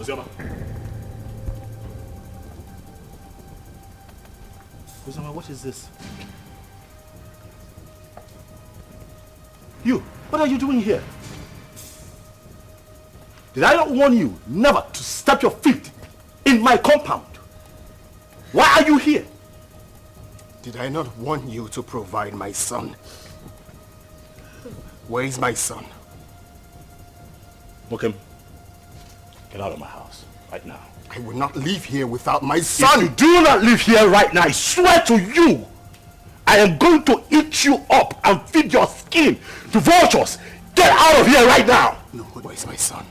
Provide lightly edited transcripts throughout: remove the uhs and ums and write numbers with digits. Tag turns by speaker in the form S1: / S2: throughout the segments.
S1: Ozioma. Ozioma, what is this? You, what are you doing here? Did I not warn you never to step your feet in my compound? Why are you here?
S2: Did I not warn you to provide my son? Where is my son?
S1: Mokem, get out of my house right now.
S2: I will not leave here without my son!
S1: If you do not leave here right now, I swear to you, I am going to eat you up and feed your skin to vultures. Get out of here right now!
S2: No, where is my son?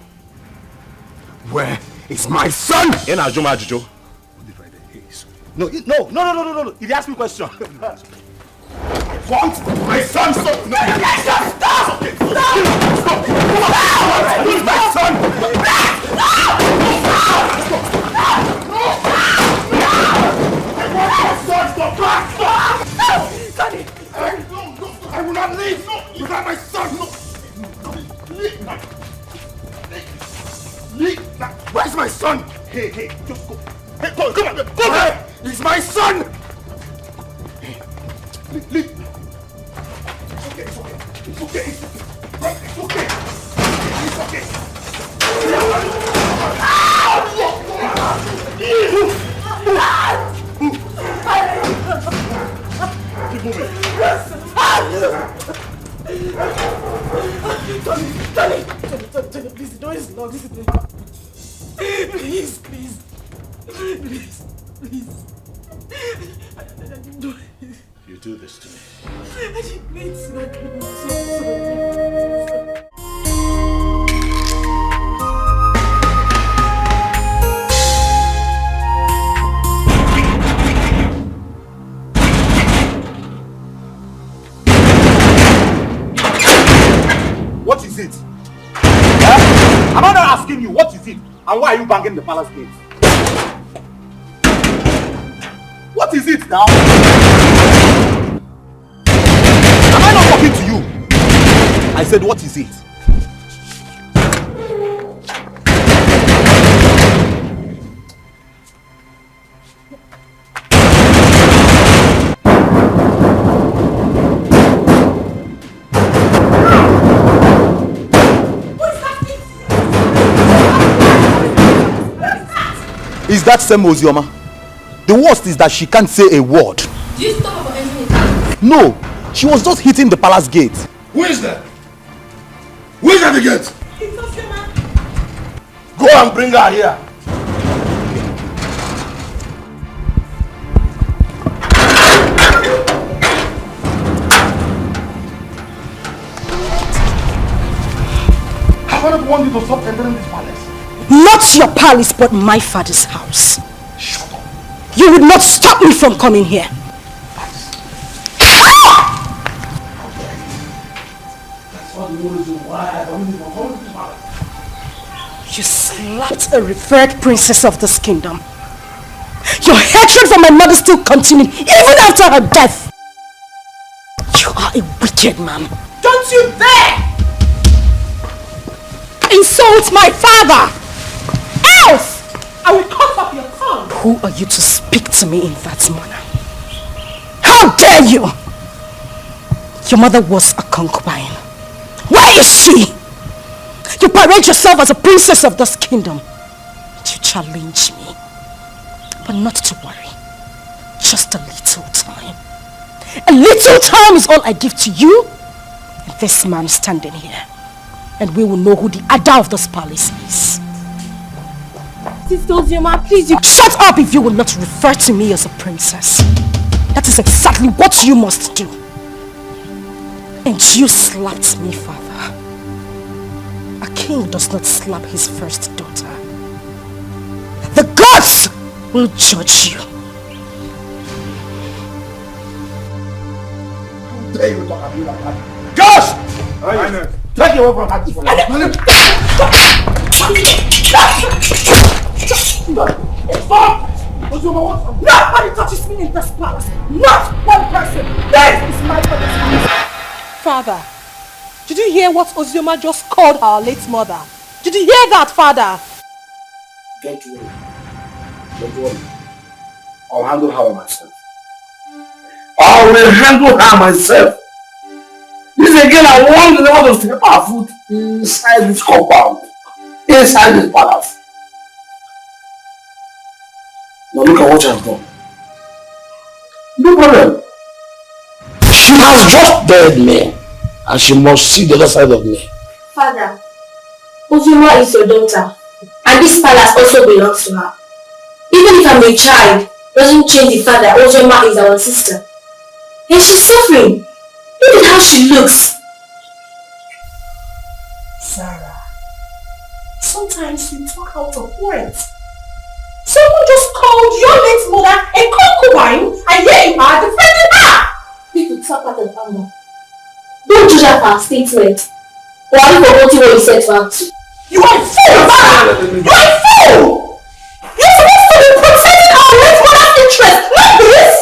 S2: Where is my son?
S1: In Ajuma Ajujo. No, no. He asked me a question.
S2: What? My son! Stop! No!
S1: Stop!
S2: Stop! Where is my son?
S1: Daddy!
S2: I will not leave without my son! Where's my son?
S1: Hey, just go. Hey, come on, go
S2: there! He's my son!
S1: Leave. It's okay. It's okay. Keep moving. Tony, please, the door is locked. Please. You do this to me. What is it? Am I not asking you what is it? And why are you banging the palace gate? What is it now? Am I not talking to you? I said, what is it? Is that same Ozioma? The worst is that she can't say a word.
S3: Do you stop her from entering the house?
S1: No, she was just hitting the palace gate.
S2: Who is that? Who is at the gate?
S3: It's Ozioma.
S2: Go and bring her here.
S1: Have I not warned you to stop entering this palace?
S4: Not your palace, but my father's house.
S1: Shut up.
S4: You would not stop me from coming here.
S1: That's all the reason why I don't even come to this palace.
S4: You slapped a revered princess of this kingdom. Your hatred for my mother still continued even after her death. You are a wicked man.
S3: Don't you dare
S4: insult my father! Else
S3: I will cut off your tongue.
S4: Who are you to speak to me in that manner? How dare you! Your mother was a concubine. Where is she? You parade yourself as a princess of this kingdom. You challenge me. But not to worry. Just a little time. A little time is all I give to you and this man standing here. And we will know who the Ada of this palace is.
S3: Sister Ozioma, please, you...
S4: Shut up if you will not refer to me as a princess. That is exactly what you must do. And you slapped me, father. A king does not slap his first daughter. The gods will judge you.
S1: How dare you talk to me like that? Gosh! Take you away from her. Stop!
S4: Nobody touches me in this palace. Not one person. This is my father's house.
S3: Father, did you hear what Ozioma just called our late mother? Did you hear that, Father?
S1: Don't worry. Don't worry. I'll handle her myself. I will handle her myself. This again, I want the to step our foot inside this compound. Inside this palace. Now look at what she has done. No problem. She has just dared me. And she must see the other side of me.
S5: Father, Ozioma is your daughter. And this palace also belongs to her. Even if I'm a child, doesn't change the fact that Ozioma is our sister. And she's suffering. Look at how she looks.
S3: Sarah, sometimes you talk out of words. Someone just called your late mother a concubine, and here you are defending her!
S5: People talk out of anger. Don't judge her for her statement. Or are you forgetting what you said to her too?
S3: You are a fool, Sarah! You are a fool! You're supposed to be protecting our late mother's interest, not this!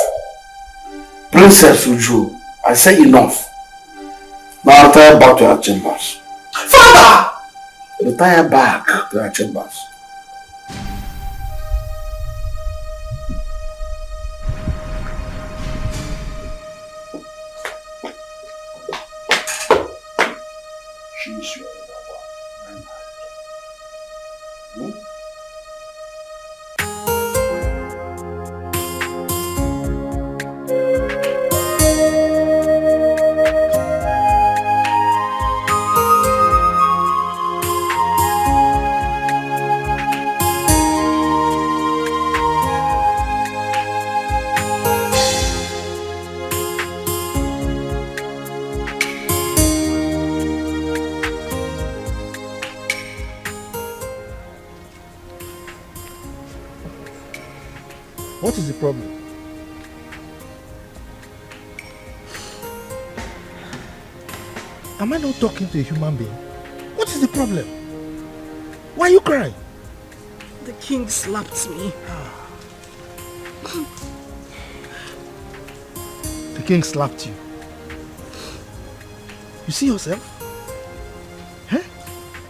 S1: Princess Uju, I say enough. Now retire back to her chambers.
S3: Father!
S1: Retire back to her chambers. She's your lover.
S6: What is the problem? Am I not talking to a human being? What is the problem? Why are you crying?
S4: The king slapped me.
S6: The king slapped you. You see yourself? Huh?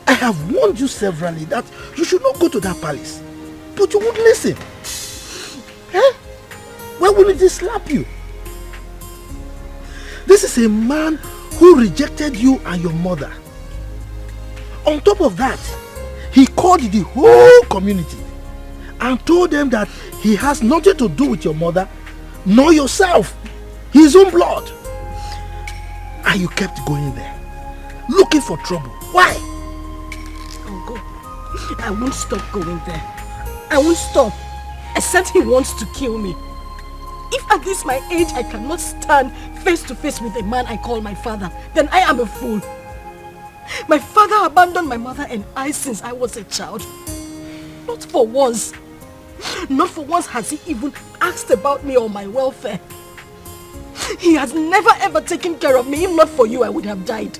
S6: I have warned you severally that you should not go to that palace. But you won't listen. Huh? Why wouldn't he slap you? This is a man who rejected you and your mother. On top of that, he called the whole community and told them that he has nothing to do with your mother nor yourself, his own blood. And you kept going there, looking for trouble. Why?
S4: I'll go. I won't stop going there. I won't stop, except he wants to kill me. If at this my age I cannot stand face to face with a man I call my father, then I am a fool. My father abandoned my mother and I since I was a child. Not for once. Not for once has he even asked about me or my welfare. He has never ever taken care of me. If not for you, I would have died.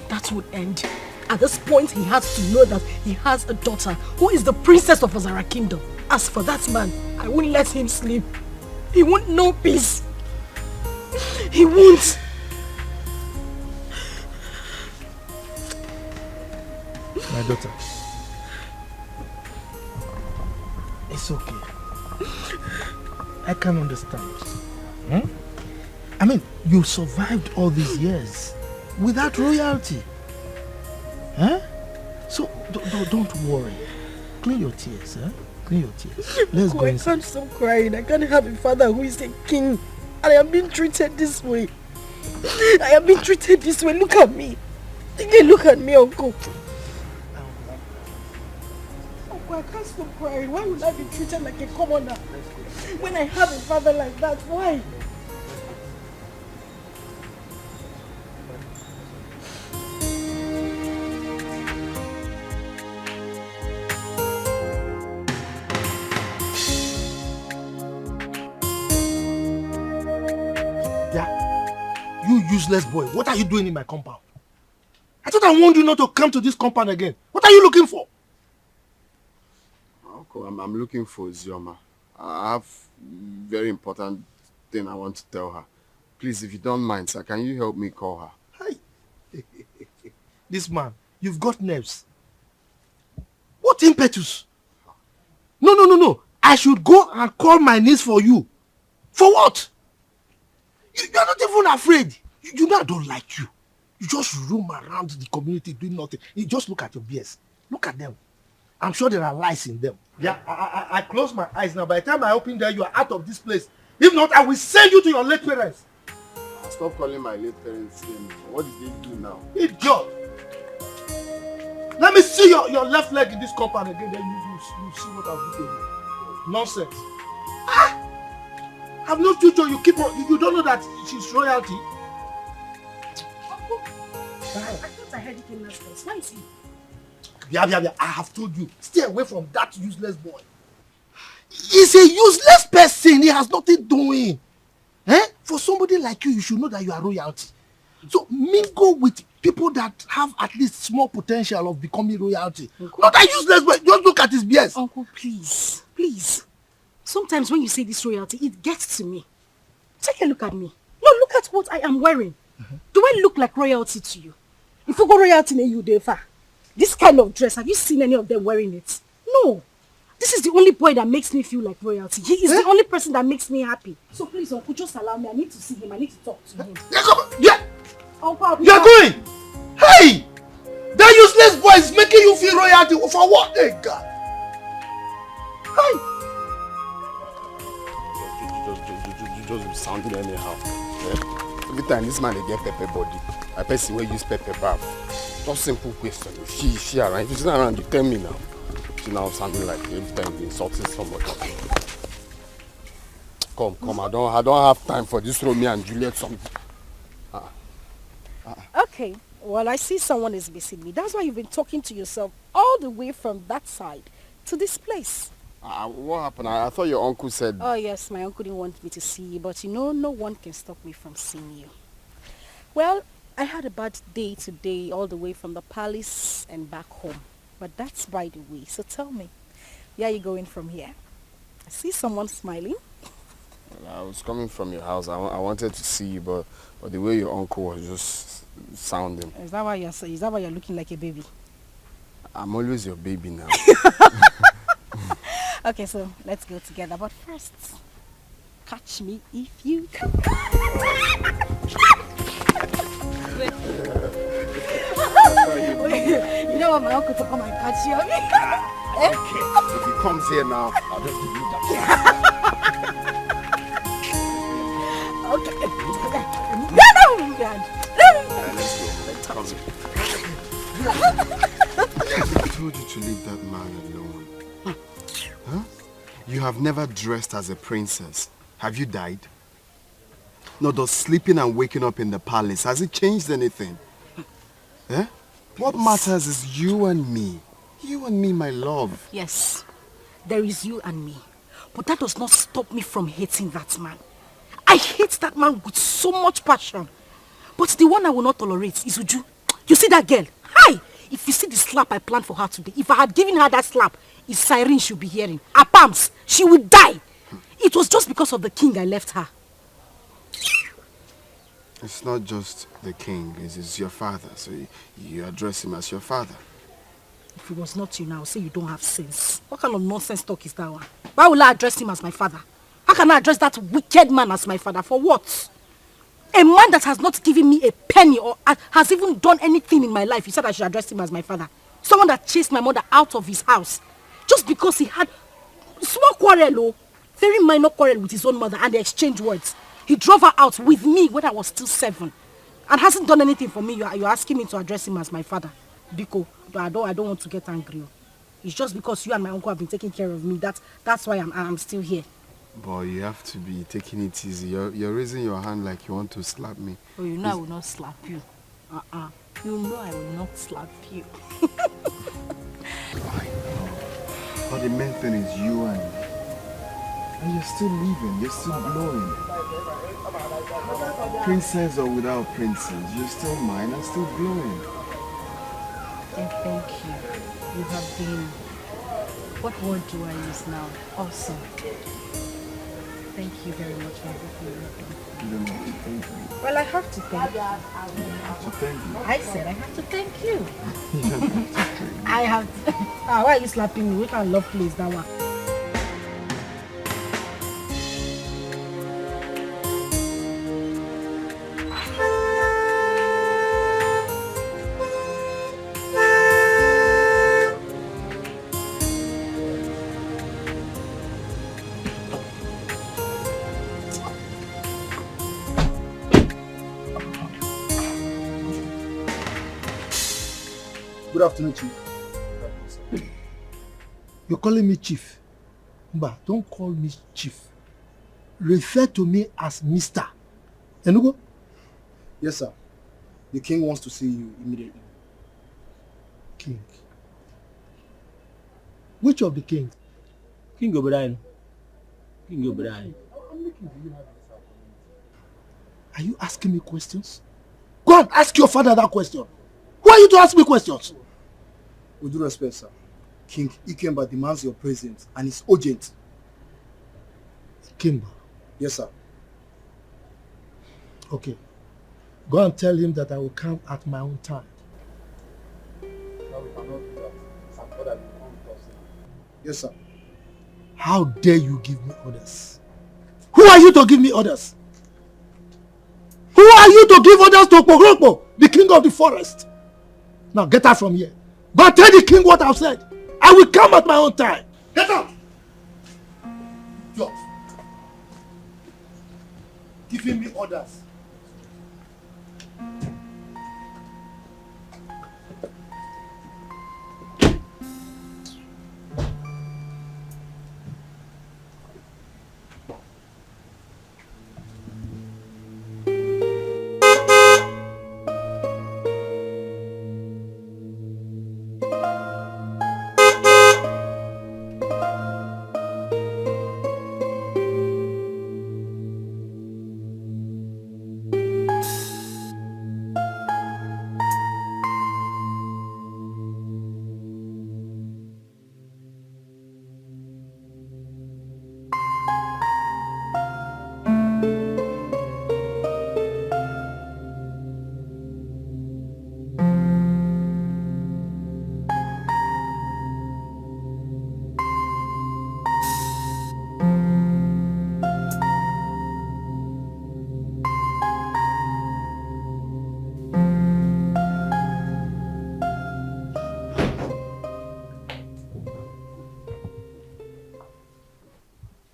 S4: That would end. At this point, he has to know that he has a daughter who is the princess of Azara Kingdom. As for that man, I won't let him sleep. He won't know peace. He won't.
S6: My daughter, it's okay. I can understand. I mean, you survived all these years without royalty. Huh? So don't worry. Clean your tears, huh? Clean your tears. Let's go
S4: I
S6: inside.
S4: can't stop crying. I can't have a father who is a king. And I am being treated this way. I am being treated this way. Look at me. Look at me, uncle. Uncle, I can't stop crying. Why would I be treated like a commoner? When I have a father like that, why?
S6: You useless boy, what are you doing in my compound? I thought I warned you not to come to this compound again. What are you looking for?
S2: Uncle, I'm looking for Ozioma. I have very important thing I want to tell her. Please, if you don't mind, sir, can you help me call her?
S6: Hi. This man, you've got nerves. What impetus? No. I should go and call my niece for you. For what? You are not even afraid. You know I don't like you. You just roam around the community doing nothing. You just look at your beers. Look at them. I'm sure there are lies in them. Yeah, I close my eyes now. By the time I open there, you are out of this place. If not, I will send you to your late parents.
S2: Stop calling my late parents name. What did they do now?
S6: Idiot! Let me see your left leg in this compound again, then you see what I'll do to you. Nonsense. I've no future. You don't know that she's royalty.
S4: Uncle, I thought I heard you came last place. Why is he?
S6: Yeah. I have told you. Stay away from that useless boy. He's a useless person. He has nothing doing. For somebody like you should know that you are royalty. So mingle with people that have at least small potential of becoming royalty. Uncle, not that useless boy. Just look at his BS.
S4: Uncle, please. Sometimes when you say this royalty, it gets to me. Take a look at me. No, look at what I am wearing. Do I look like royalty to you? If you go royalty in you, Defa. This kind of dress, have you seen any of them wearing it? No. This is the only boy that makes me feel like royalty. He is the only person that makes me happy. So please, Uncle, just allow me. I need to see him. I need to talk to him.
S6: Yeah.
S4: Uncle,
S6: you're going. Hey! That useless boy is making you feel royalty. For what? Hey, God. Hey!
S2: You just sounding anyhow. Yeah? Every time this man they get pepper body, I person will use pepper bath. Just simple question. She around. If she's not around, you tell me now. She now sounding like every time you insulting somebody. Come. I don't have time for this Romeo and Juliet song.
S4: Okay. Well, I see someone is missing me. That's why you've been talking to yourself all the way from that side to this place.
S2: What happened? I thought your uncle said...
S4: Oh, yes. My uncle didn't want me to see you. But no one can stop me from seeing you. Well, I had a bad day today all the way from the palace and back home. But that's by the way. So tell me, where are you going from here? I see someone smiling.
S2: Well, I was coming from your house. I wanted to see you, but the way your uncle was just sounding.
S4: Is that why you're looking like a baby?
S2: I'm always your baby now.
S4: Okay, so let's go together. But first, catch me if you can. You don't want my uncle to come and catch you, okay?
S2: Okay. If he comes here now, I'll just give you that.
S4: Okay.
S2: Let's go. I told you to leave that man alone. Huh? You have never dressed as a princess. Have you died? No, does sleeping and waking up in the palace, has it changed anything? Eh? What matters is you and me. You and me, my love.
S4: Yes, there is you and me. But that does not stop me from hating that man. I hate that man with so much passion. But the one I will not tolerate is Uju. You see that girl? Hi! If you see the slap I planned for her today, if I had given her that slap, it's siren she'll be hearing. Her palms, she would die. It was just because of the king I left her.
S2: It's not just the king, it's your father, so you address him as your father.
S4: If it was not you now, say you don't have sense. What kind of nonsense talk is that one? Why will I address him as my father? How can I address that wicked man as my father? For what? A man that has not given me a penny or has even done anything in my life, you said I should address him as my father. Someone that chased my mother out of his house just because he had small quarrel, very minor quarrel with his own mother, and they exchanged words. He drove her out with me when I was still 7 and hasn't done anything for me. You're asking me to address him as my father. Biko, but I don't want to get angry. It's just because you and my uncle have been taking care of me. That's why I'm still here.
S2: Boy, you have to be taking it easy. You're raising your hand like you want to slap me.
S4: Oh, you know I will not slap you. You know I will not slap you.
S2: I know. But the main thing is you and me. And you're still living, you're still glowing. Princess or without princess, you're still mine and still glowing.
S4: And thank you. You have been, what word do I use now? Awesome. Thank you very much for everything you've done.
S2: You don't have to thank me.
S4: Well, I have to thank you.
S2: You have to thank you.
S4: I said I have to thank you.
S2: You don't have to thank me.
S4: I have to. Why are you slapping me? We can't love please that one.
S6: Good afternoon, Chief. You're calling me Chief. Mba, don't call me Chief. Refer to me as Mr. Enugo?
S7: Yes, sir. The king wants to see you immediately.
S6: King. Which of the kings?
S8: King Obrien. King Obrien.
S6: Are you asking me questions? Go and ask your father that question. Who are you to ask me questions?
S7: With due respect, sir. King Ikemba demands your presence and it's urgent.
S6: Ikemba?
S7: Yes, sir.
S6: Okay. Go and tell him that I will come at my own time.
S7: No, we cannot do that. Some father will come with us now. Yes, sir.
S6: How dare you give me orders? Who are you to give me orders? Who are you to give orders to Pogrokpo, the king of the forest? Now get out from here. Go and tell the king what I've said. I will come at my own time. Get out! Yo. Giving me orders.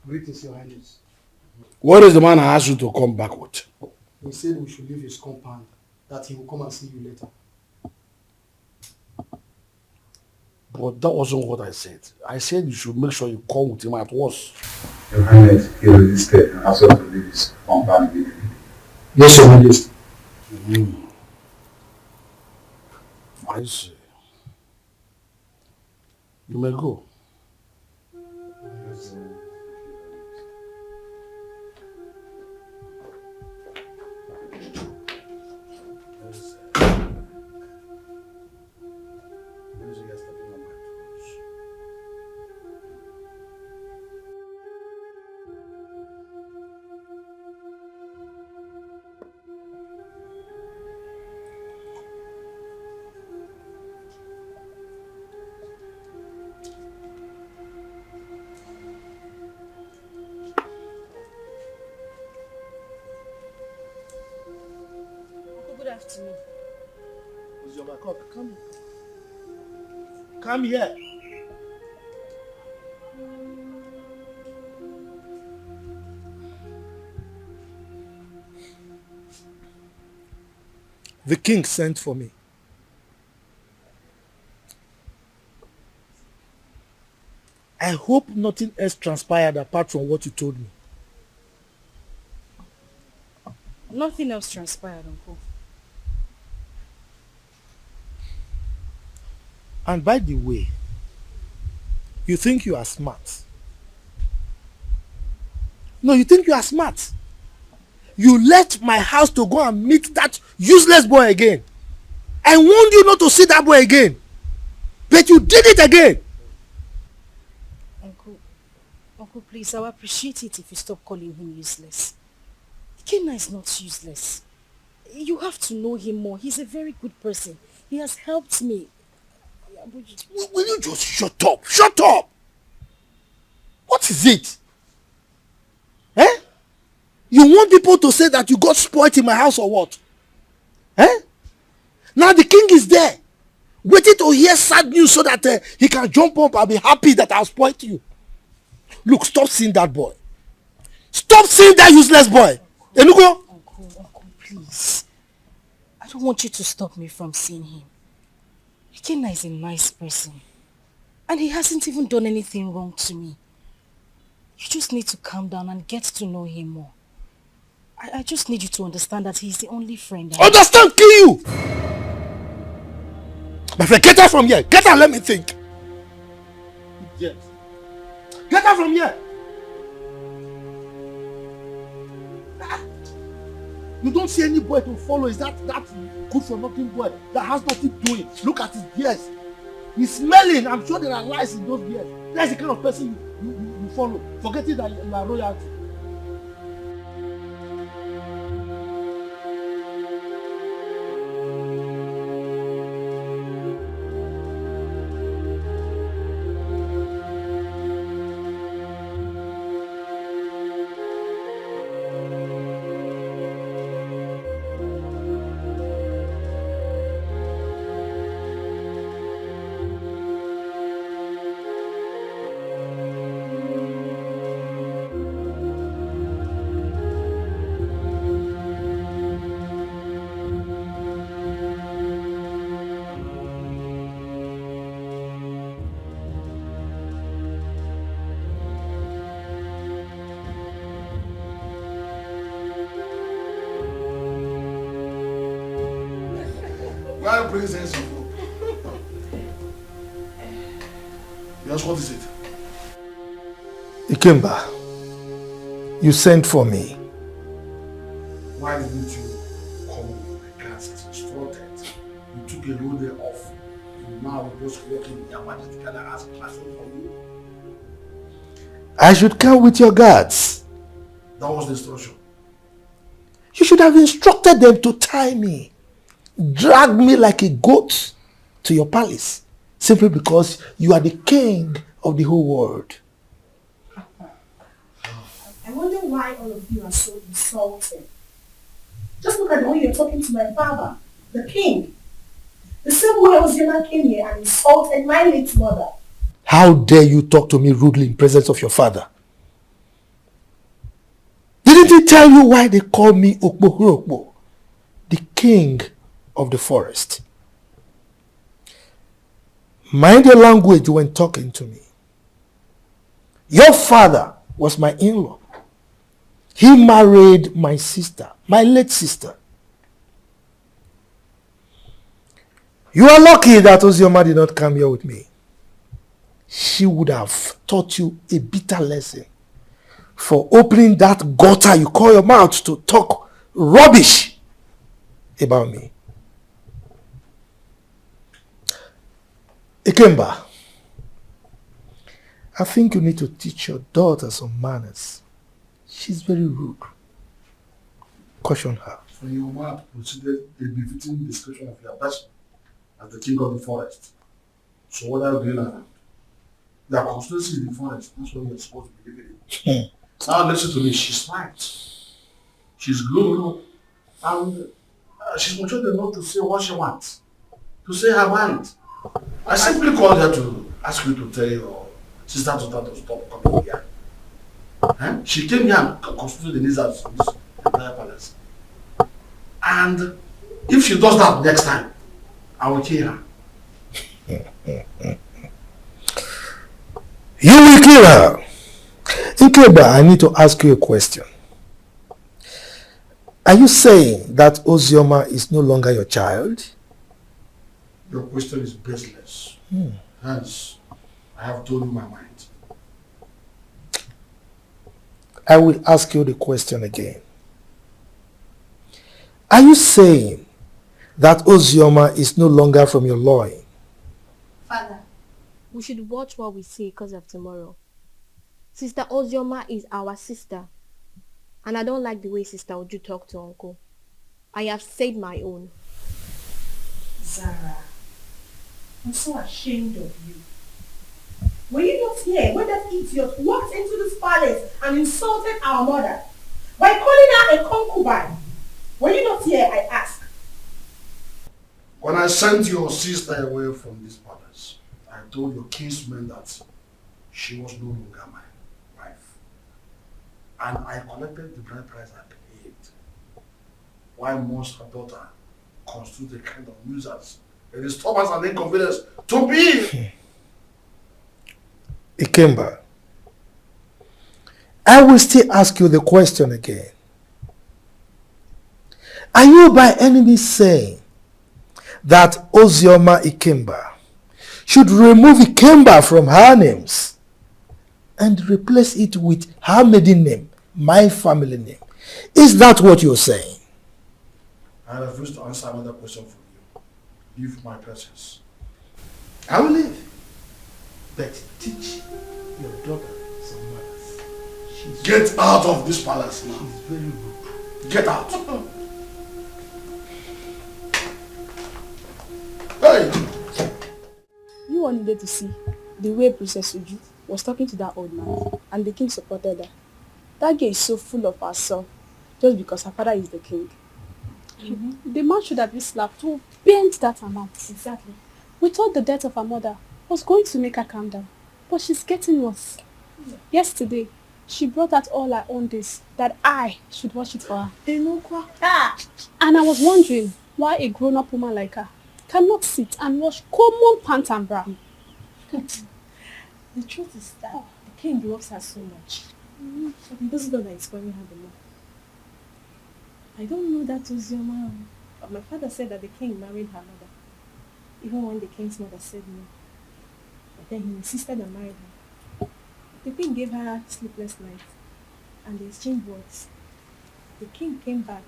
S7: Greetings, Your Highness.
S1: What is the man I asked you to come back with?
S7: He said we should leave his compound, that he will come and see you later.
S1: But that wasn't what I said. I said you should make sure you come with him at once.
S9: Your Highness, he resisted and asked us to leave his compound immediately.
S7: Yes, Your Highness.
S1: I see. You may go.
S4: Good afternoon.
S6: Ozioma, come here. The king sent for me. I hope nothing else transpired apart from what you told me.
S4: Nothing else transpired, Uncle.
S6: And by the way, you think you are smart. No, you think you are smart. You left my house to go and meet that useless boy again. I warned you not to see that boy again. But you did it again.
S4: Uncle, please, I would appreciate it if you stop calling him useless. Kenna is not useless. You have to know him more. He's a very good person. He has helped me.
S6: Will you just shut up? Shut up! What is it? Eh? You want people to say that you got spoiled in my house or what? Eh? Now the king is there, waiting to hear sad news so that he can jump up and be happy that I spoiled you. Look, stop seeing that boy. Stop seeing that useless boy. Enugo?
S4: Uncle, please. I don't want you to stop me from seeing him. Ikenna is a nice person. And he hasn't even done anything wrong to me. You just need to calm down and get to know him more. I just need you to understand that he's the only friend I have.
S6: Understand, kill you! My friend, get out from here. Get out, let me think. Yes. Get out from here. You don't see any boy to follow. Is that good for nothing boy that has nothing doing? Look at his beard. He's smelling. I'm sure there are lies in those beards. That's the kind of person you follow. Forgetting that you are royalty.
S1: Why bring sense of hope? Yes, what is it?
S6: Ikemba, you sent for me.
S1: Why didn't you come with my class as instructed? You took a whole day off. And now we're just working in Yamadi together as a classroom for you.
S6: I should come with your guards.
S1: That was the instruction.
S6: You should have instructed them to tie me, drag me like a goat to your palace, simply because you are the king of the whole world.
S3: I wonder why all of you are so insulting. Just look at the way you're talking to my father, the king. The same way Ozioma came here and insulted my late mother.
S6: How dare you talk to me rudely in presence of your father? Didn't he tell you why they call me Okpo, the king of the forest? Mind your language when talking to me. Your father was my in-law. He married my sister, my late sister. You are lucky that Ozioma did not come here with me. She would have taught you a bitter lesson for opening that gutter you call your mouth to talk rubbish about me. Ikemba, I think you need to teach your daughter some manners. She's very rude. Caution her.
S1: So your mother considered a befitting description of your person as the king of the forest. So what are you doing now? Your constituency in the forest, that's what you're supposed to be living in. Now listen to me, she's right. She's grown up and she's mature enough to say what she wants. To say her mind. I simply called her to ask you to tell your sister to stop coming here. She came here and constituted the needs of this entire palace. And if she does that next time, I will kill her.
S6: You will kill her. Ikemba, I need to ask you a question. Are you saying that Ozioma is no longer your child?
S1: Your question is baseless. Hence, I have told you my mind.
S6: I will ask you the question again. Are you saying that Ozioma is no longer from your loin?
S5: Father, we should watch what we say because of tomorrow. Sister Ozioma is our sister. And I don't like the way Sister Uju talk to Uncle. I have said my own.
S3: Zara, I'm so ashamed of you. Were you not here when that idiot walked into this palace and insulted our mother by calling her a concubine? Were you not here, I ask?
S1: When I sent your sister away from this palace, I told your kinsman that she was no longer my wife. And I collected the bride price I paid. Why must her daughter constitute a kind of nuisance a disturbance and inconvenience to me.
S6: Ikemba, I will still ask you the question again. Are you by any means saying that Ozioma Ikemba should remove Ikemba from her names and replace it with her maiden name, my family name? Is that what you're saying?
S1: I refuse to answer another question from you. Leave my presence. I will leave.
S6: But teach your daughter some manners.
S1: Get out of this palace now.
S6: She's very rude.
S1: Get out. Hey!
S10: You all needed to see the way Princess Uju was talking to that old man, and the king supported her. That girl is so full of herself just because her father is the king. The man should have been slapped to bend that amount. Exactly. We thought the death of her mother was going to make her calm down, but she's getting worse. Yesterday, she brought out all her own days that I should watch it for her. And I was wondering why a grown-up woman like her cannot sit and wash common pant and bra.
S3: The truth is that the king loves her so much. This is not that it's spoiling her the more. I don't know that Ozioma, but my father said that the king married her mother, even when the king's mother said no. But then he insisted and married her. The king gave her sleepless nights, and they exchanged words. The king came back,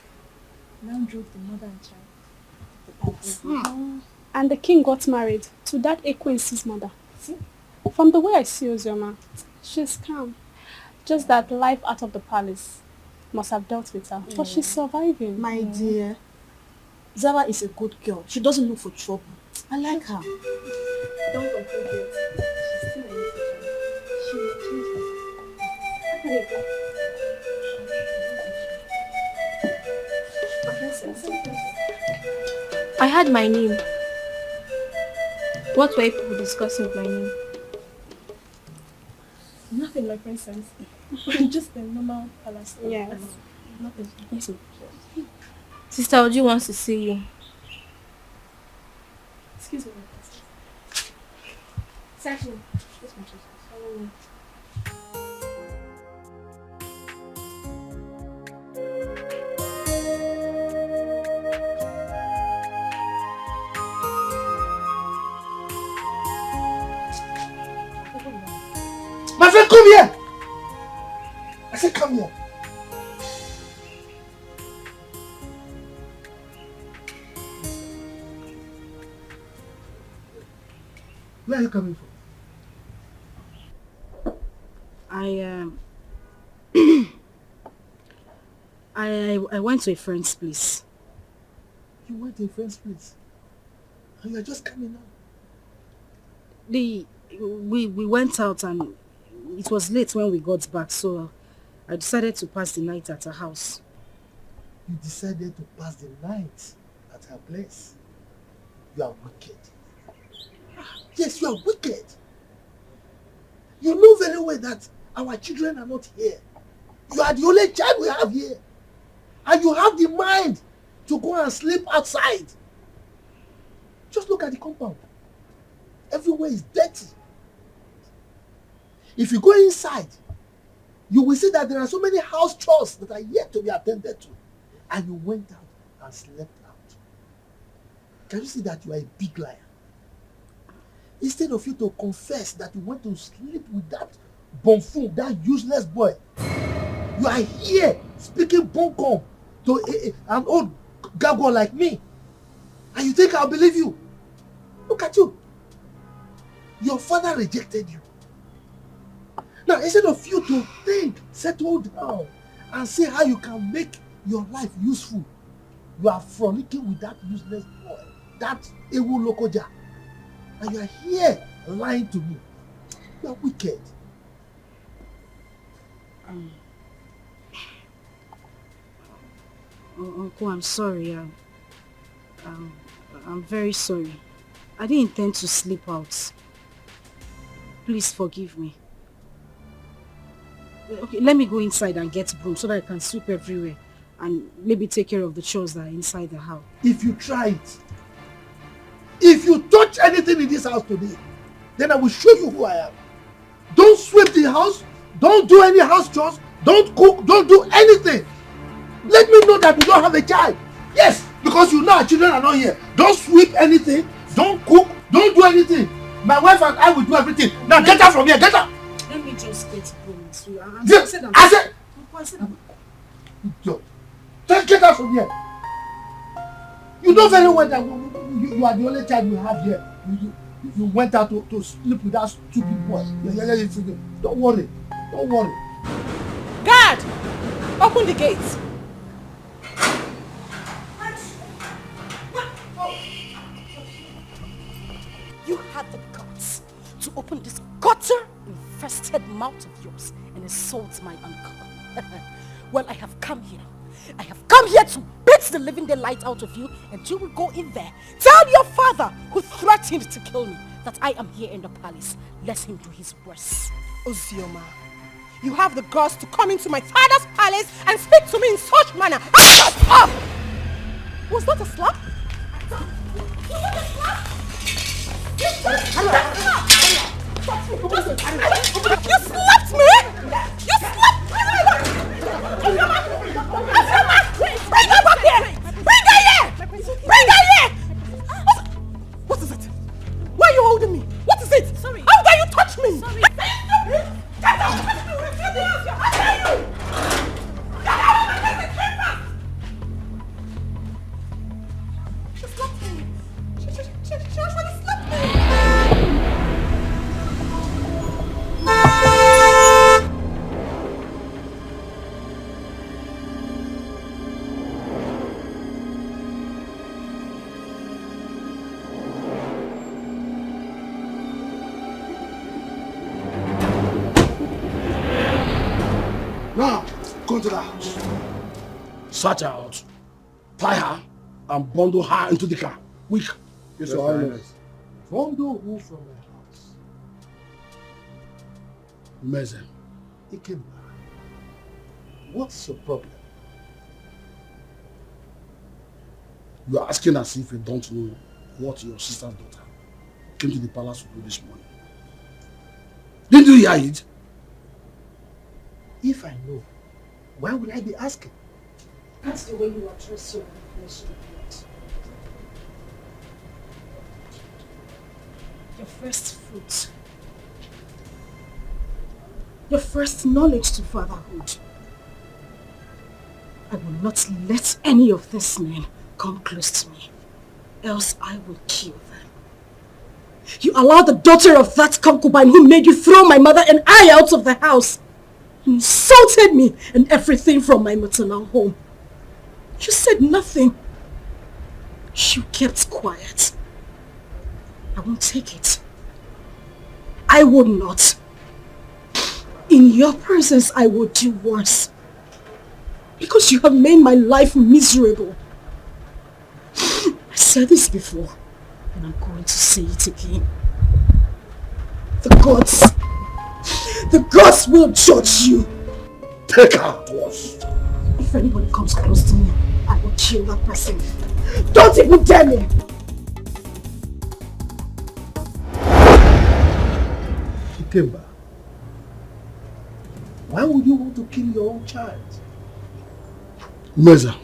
S3: now drove the mother and child to the palace.
S10: And the king got married to that Ekwensi's mother. See? From the way I see Ozioma, she's calm. Just that life out of the palace must have dealt with her. But she's surviving.
S3: My dear, Zara is a good girl. She doesn't look for trouble. I like her.
S10: Don't conclude yet. She's still a little child. She will change her.
S5: I had my name. What were people discussing with my name?
S3: Nothing, my princess. Just a normal palace.
S10: Yes.
S3: Nothing.
S10: Yes.
S5: Sister Uju wants to see you.
S3: Excuse me, my princess. Exactly. Yes, my princess.
S6: My friend, come here! I said come here. Where are you coming from?
S4: I went to a friend's place.
S6: You went to a friend's place? And you are just coming out?
S4: We went out and it was late when we got back, so I decided to pass the night at her house.
S6: You decided to pass the night at her place? You are wicked. Yes, you are wicked. You know very well that our children are not here. You are the only child we have here. And you have the mind to go and sleep outside. Just look at the compound. Everywhere is dirty. If you go inside, you will see that there are so many house chores that are yet to be attended to. And you went out and slept out. Can you see that you are a big liar? Instead of you to confess that you went to sleep with that buffoon, that useless boy, you are here speaking bunkum to an old gargoyle like me. And you think I'll believe you? Look at you. Your father rejected you. Now, instead of you to think, settle down, and see how you can make your life useful, you are frolicking with that useless boy, that Ewu Lokoja. And you are here lying to me. You are wicked.
S4: Uncle, I'm sorry. I'm very sorry. I didn't intend to sleep out. Please forgive me. Okay, let me go inside and get broom so that I can sweep everywhere and maybe take care of the chores that are inside the house.
S6: If you try it, If you touch anything in this house today, then I will show you who I am. Don't sweep the house. Don't do any house chores. Don't cook. Don't do anything. Let me know that you don't have a child. Yes, because you know our children are not here. Don't sweep anything. Don't cook. Don't do anything. My wife and I will do everything. Now get out from here. Get out.
S4: Let me just get home.
S6: I said. Just get out from here. You know very well that you are the only child we have here. You went out to sleep with that stupid boy. Don't worry. Don't worry.
S3: Guard! Open the gate.
S4: You had the guts to open this gutter-infested mouth of yours and insult my uncle. Well, I have come here. I have come here to beat the living daylight out of you, and you will go in there. Tell your father, who threatened to kill me, that I am here in the palace. Let him do his worst.
S3: Ozioma, you have the guts to come into my father's palace and speak to me in such manner. Shut up! Was that a slap? Was that a slap? You slapped me! You slapped me! Bring her back here! Bring her here! Bring her here! What is it? Why are you holding me? What is it? Sorry. How dare you touch me? Sorry. Get out of my face! How dare you? Get out of my face! She slapped me. She actually slapped me.
S6: Now, go to the house. Search her out. Tie her and bundle her into the car. Quick.
S7: Yes, Your Highness.
S6: Bundle who from the house? Meze. Ikemba. What's your problem? You are asking as if you don't know what your sister's daughter came to the palace to do this morning. Didn't you hear it? If I know, why would I be asking?
S4: That's the way you address your flesh and blood. Your first fruit. Your first knowledge to fatherhood. I will not let any of these men come close to me, else I will kill them. You allowed the daughter of that concubine who made you throw my mother and I out of the house. You insulted me and everything from my maternal home. You said nothing. You kept quiet. I won't take it. I would not. In your presence, I will do worse. Because you have made my life miserable. I said this before, and I'm going to say it again. The gods will judge you.
S6: Take her to us.
S4: If anybody comes close to me, I will kill that person. Don't even dare me!
S6: Ikemba, why would you want to kill your own child? Meza,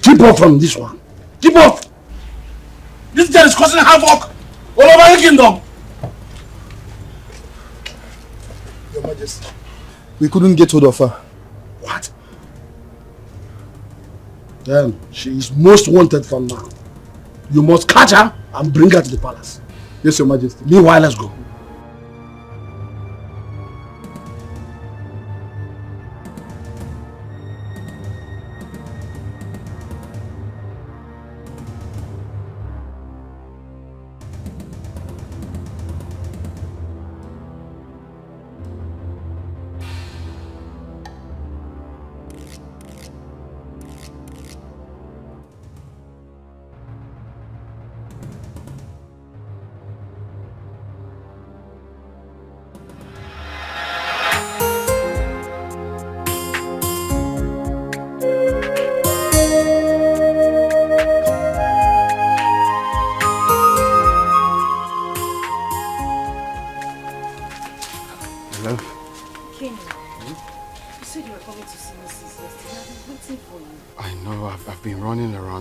S6: keep off from this one. Keep off! This girl is causing havoc all over the kingdom.
S7: Your Majesty, we couldn't get hold of her.
S6: What? Then she is most wanted from now. You must catch her and bring her to the palace.
S7: Yes, Your Majesty.
S6: Meanwhile, let's go.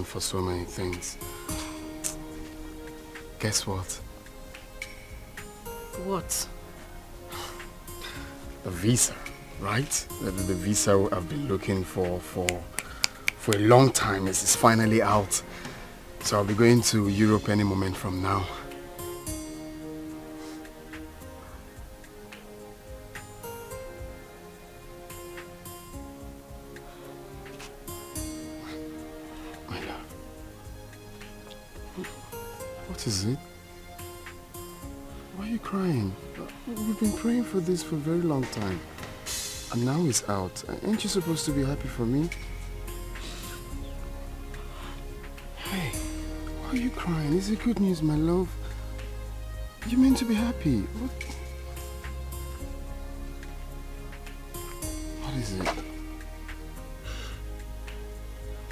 S2: for so many things. Guess what?
S4: What?
S2: The visa, right? The visa I've been looking for a long time is finally out. So I'll be going to Europe any moment from now. My love. What is it? Why are you crying? We've been praying for this for a very long time. And now it's out. Ain't you supposed to be happy for me? Hey, why are you crying? Is it good news, my love? You meant to be happy. What is it?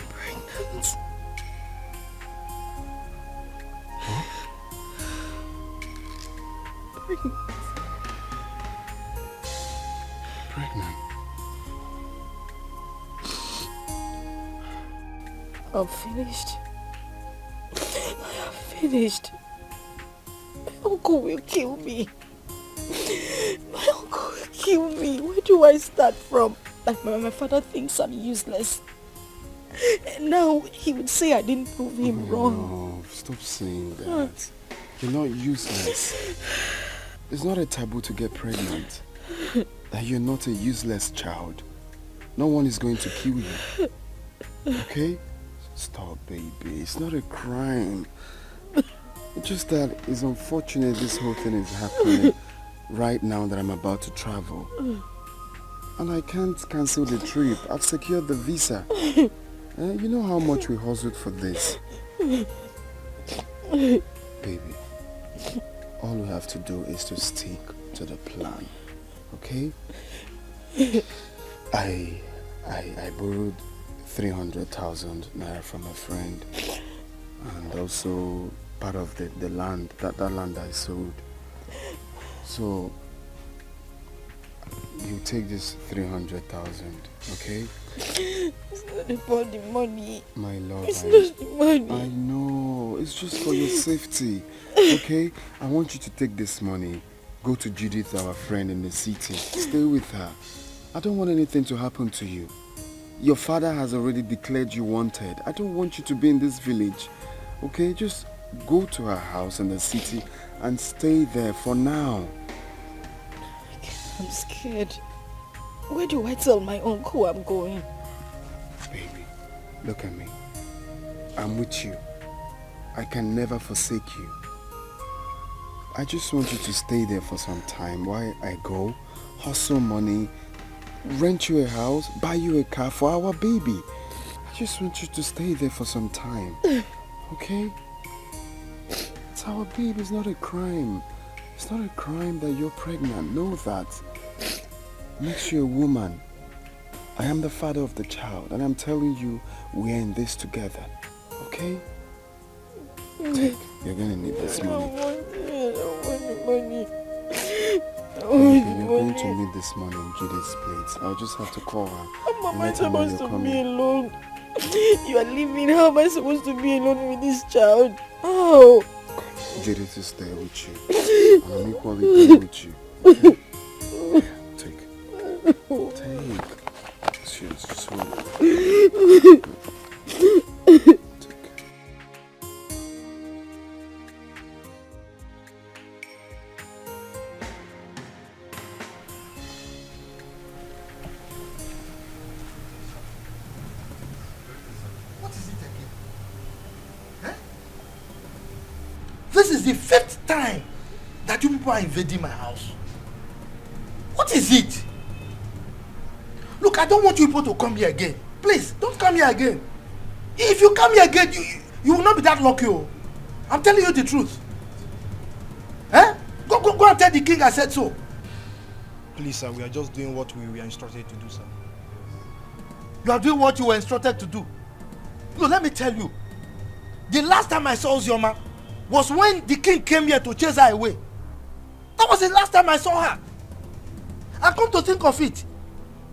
S4: Pregnant.
S2: Huh? Pregnant.
S4: I'm finished. I am finished. My uncle will kill me. My uncle will kill me. Where do I start from? Like my father thinks I'm useless. And now he would say I didn't prove him wrong.
S2: No, stop saying that. You're not useless. It's not a taboo to get pregnant. That you're not a useless child. No one is going to kill you. Okay? Stop, baby. It's not a crime. It's just that it's unfortunate this whole thing is happening right now that I'm about to travel. And I can't cancel the trip. I've secured the visa. You know how much we hustled for this. Baby, all we have to do is to stick to the plan. Okay? I borrowed 300,000 naira from a friend, and also part of the land, that land I sold. So you take this 300,000, okay?
S4: It's not about the money.
S2: My love,
S4: it's not the money.
S2: I know, it's just for your safety, okay? I want you to take this money, go to Judith, our friend in the city, stay with her. I don't want anything to happen to you. Your father has already declared you wanted. I don't want you to be in this village, okay? Just go to her house in the city and stay there for now.
S4: I'm scared. Where do I tell my uncle I'm going?
S2: Baby, look at me. I'm with you. I can never forsake you. I just want you to stay there for some time while I go, hustle money, rent you a house, buy you a car for our baby. I just want you to stay there for some time. Okay? It's our baby, it's not a crime. It's not a crime that you're pregnant. Know that. Makes you a woman. I am the father of the child, and I'm telling you, we're in this together. Okay? Take. You're gonna need this money.
S4: I don't want the money.
S2: You're going to need this money in Judith's place. I'll just have to call her.
S4: How am I supposed to be alone? You are leaving. How am I supposed to be alone with this child? Oh.
S2: Judith is there with you. And I'm equally there with you. Okay? Take. Cheers. Just hold it. Take.
S6: This is the 5th time that you people are invading my house. What is it? Look, I don't want you people to come here again. Please, don't come here again. If you come here again, you will not be that lucky. Oh. I'm telling you the truth. Eh? Go and tell the king I said so.
S11: Please, sir, we are just doing what we were instructed to do, sir.
S6: You are doing what you were instructed to do. No, let me tell you. The last time I saw Ozioma was when the king came here to chase her away. That was the last time I saw her. And come to think of it,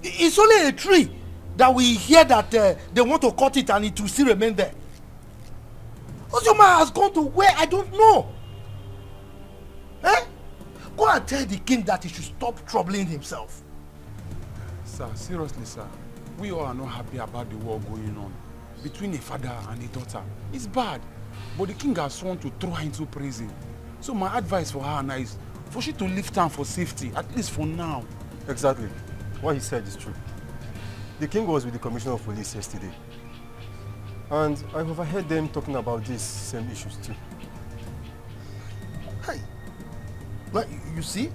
S6: it's only a tree that we hear that they want to cut it and it will still remain there. Ozioma has gone to where I don't know. Eh? Go and tell the king that he should stop troubling himself.
S7: Sir, seriously, sir. We all are not happy about the war going on between a father and a daughter. It's bad. But the king has sworn to throw her into prison. So my advice for her now is for she to leave town for safety, at least for now.
S12: Exactly. What he said is true. The king was with the commissioner of police yesterday. And I overheard them talking about these same issues too.
S6: Hey, well, you see,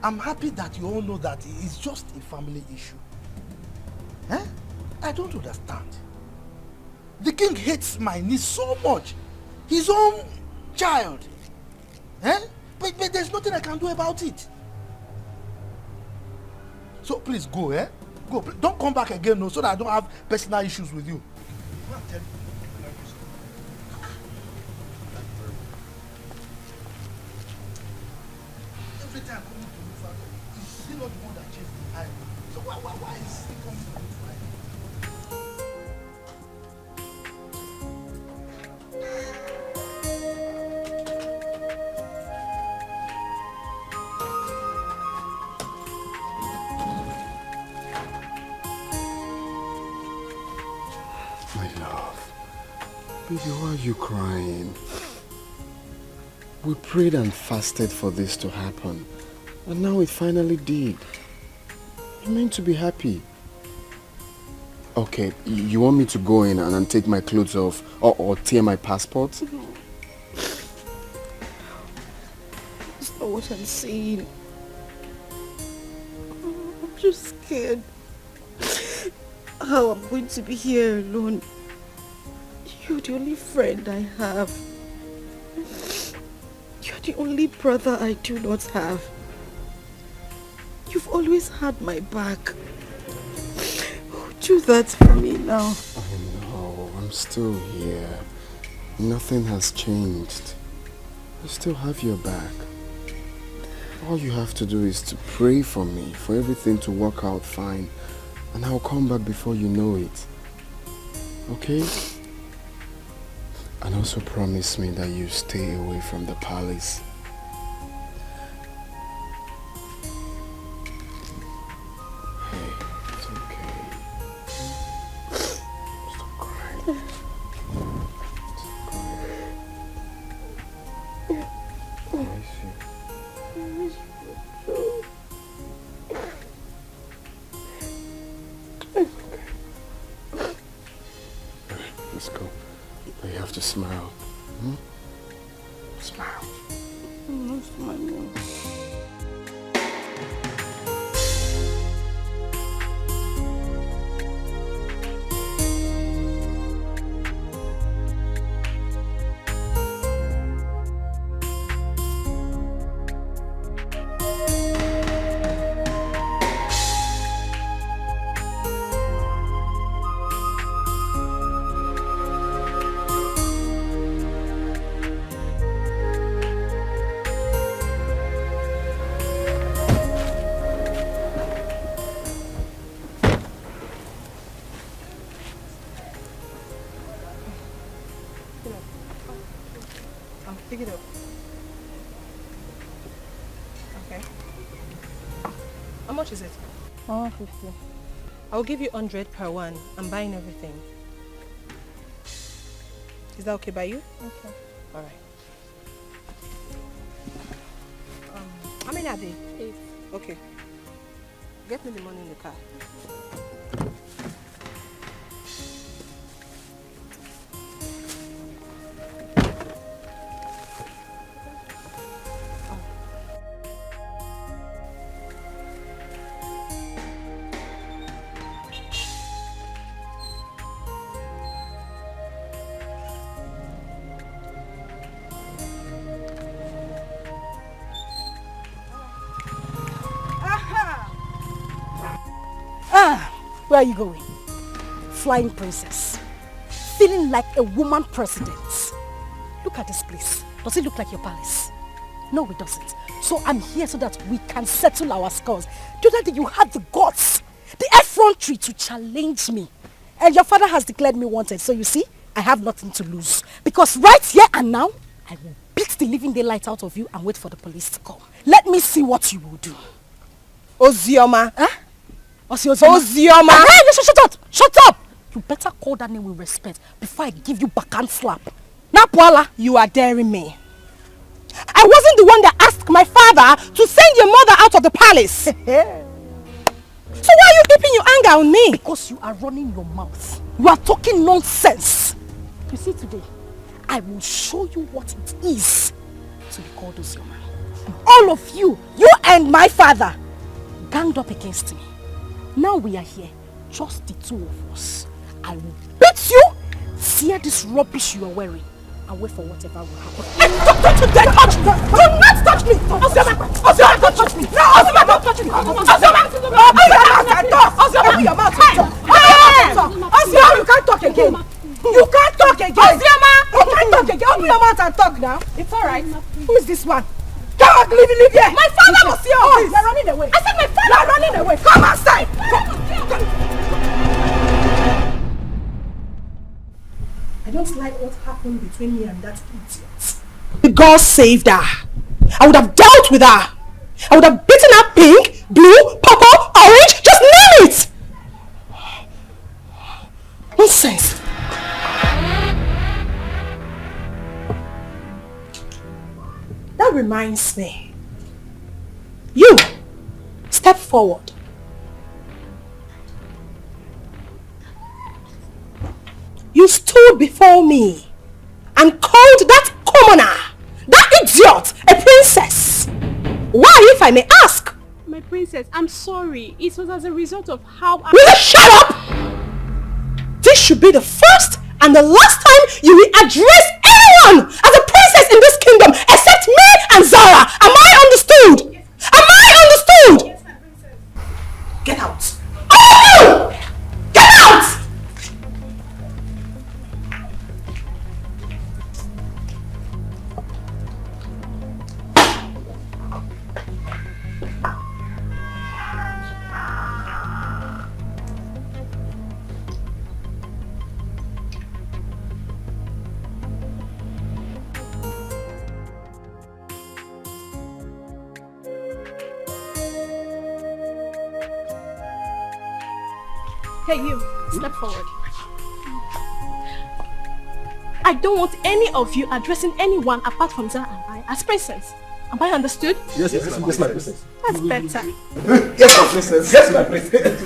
S6: I'm happy that you all know that it's just a family issue. Eh? I don't understand. The king hates my niece so much. His own child. Eh? But there's nothing I can do about it. So please go, eh? Go. Don't come back again, no, so that I don't have personal issues with you. Every time coming to me, father, is still not the one that chased the eye. So why is he coming to me?
S2: Baby, why are you crying? We prayed and fasted for this to happen. And now it finally did. You're meant to be happy. Okay, you want me to go in and take my clothes off or tear my passport?
S4: No. That's not what I'm saying. I'm just scared. How I'm going to be here alone. You're the only friend I have. You're the only brother I do not have. You've always had my back. Do that for me now.
S2: I know, I'm still here. Nothing has changed. I still have your back. All you have to do is to pray for me, for everything to work out fine. And I'll come back before you know it. Okay? And also promise me that you stay away from the palace. Hey, it's okay. Stop crying. Stop crying. I miss you.
S4: I miss you too.
S2: Okay. Alright, let's go. But you have to smile. Hmm? Smile.
S4: I'm not smiling.
S3: Pick it up. Okay. How much is it?
S10: 150.
S3: I'll give you 100 per one. I'm buying everything. Is that okay by you?
S10: Okay.
S3: All right. How many are they?
S10: 8.
S3: Okay. Get me the money in the car.
S4: Where are you going? Flying princess. Feeling like a woman president. Look at this place. Does it look like your palace? No, it doesn't. So I'm here so that we can settle our scores. The other day you had the guts, the effrontery to challenge me. And your father has declared me wanted. So you see, I have nothing to lose. Because right here and now, I will beat the living daylight out of you and wait for the police to come. Let me see what you will do.
S3: Ozioma.
S4: Huh? Ozioma?
S3: Ozioma.
S4: Hey, listen, shut up! Shut up! You better call that name with respect before I give you backhand slap. Now, Paula,
S3: you are daring me.
S4: I wasn't the one that asked my father to send your mother out of the palace. So why are you keeping your anger on me? Because you are running your mouth. You are talking nonsense. You see, today, I will show you what it is to be called Ozioma. All of you and my father, ganged up against me. Now we are here, just the two of us. I will beat you, tear this rubbish you are wearing, and wait for whatever will happen. Don't you dare touch me! Do not touch me! Ozioma! Ozioma, don't touch me! No, Ozioma, don't touch me! Ozioma! Open your mouth and talk! Ozioma, your mouth and talk! Ozioma, you can't talk again! You can't talk again! Ozioma! You can't talk again! Open your mouth and talk now! It's alright. Who is this one? Come on, leave here! My father was here! Oh, you're running away! I said my father! You're running away! Come outside! Come. I don't like what happened between me and that idiot. The girl saved her. I would have dealt with her. I would have beaten her pink, blue, purple, orange, just name it! Nonsense. That reminds me. You, step forward. You stood before me and called that commoner, that idiot, a princess. Why, if I may ask?
S10: My princess, I'm sorry. It was as a result of how I...
S4: Will you shut up? This should be the first and the last time you will address anyone as a princess in this kingdom except me and Zara. Am I understood? Am I understood? Yes, my princess. Get out. Oh! Get out!
S10: Hey, you, step forward. I don't want any of you addressing anyone apart from Zara and I as princess. Am I understood?
S6: Yes, my princess.
S10: That's better.
S6: Yes, my princess. Yes, my princess.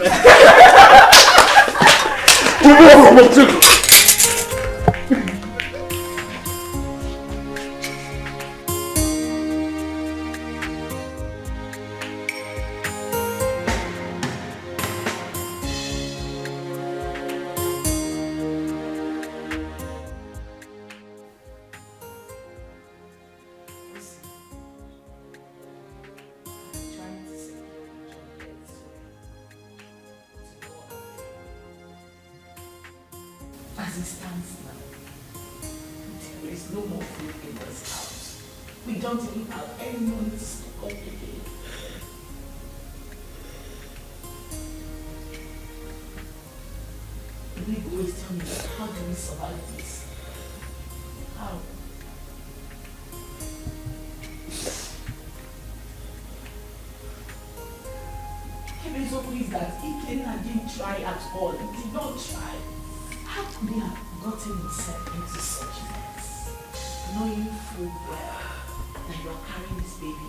S13: As it stands now, there is no more food in this house. We don't even have any money to stock up again. The big boys tell me, how do we survive this? How? Heaven's hope is that Ikenna didn't try at all. He did not try. How could he have gotten himself into such mess, knowing full well that you are carrying this baby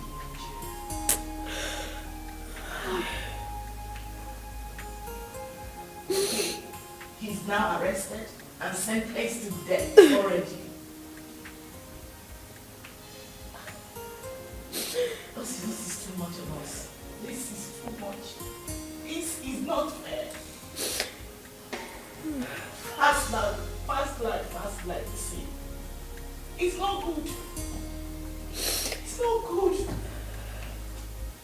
S13: in you? He's now arrested and sentenced to death already. This is too much of us. This is too much. This is not fair. Fast life, see. It's not good. It's not good.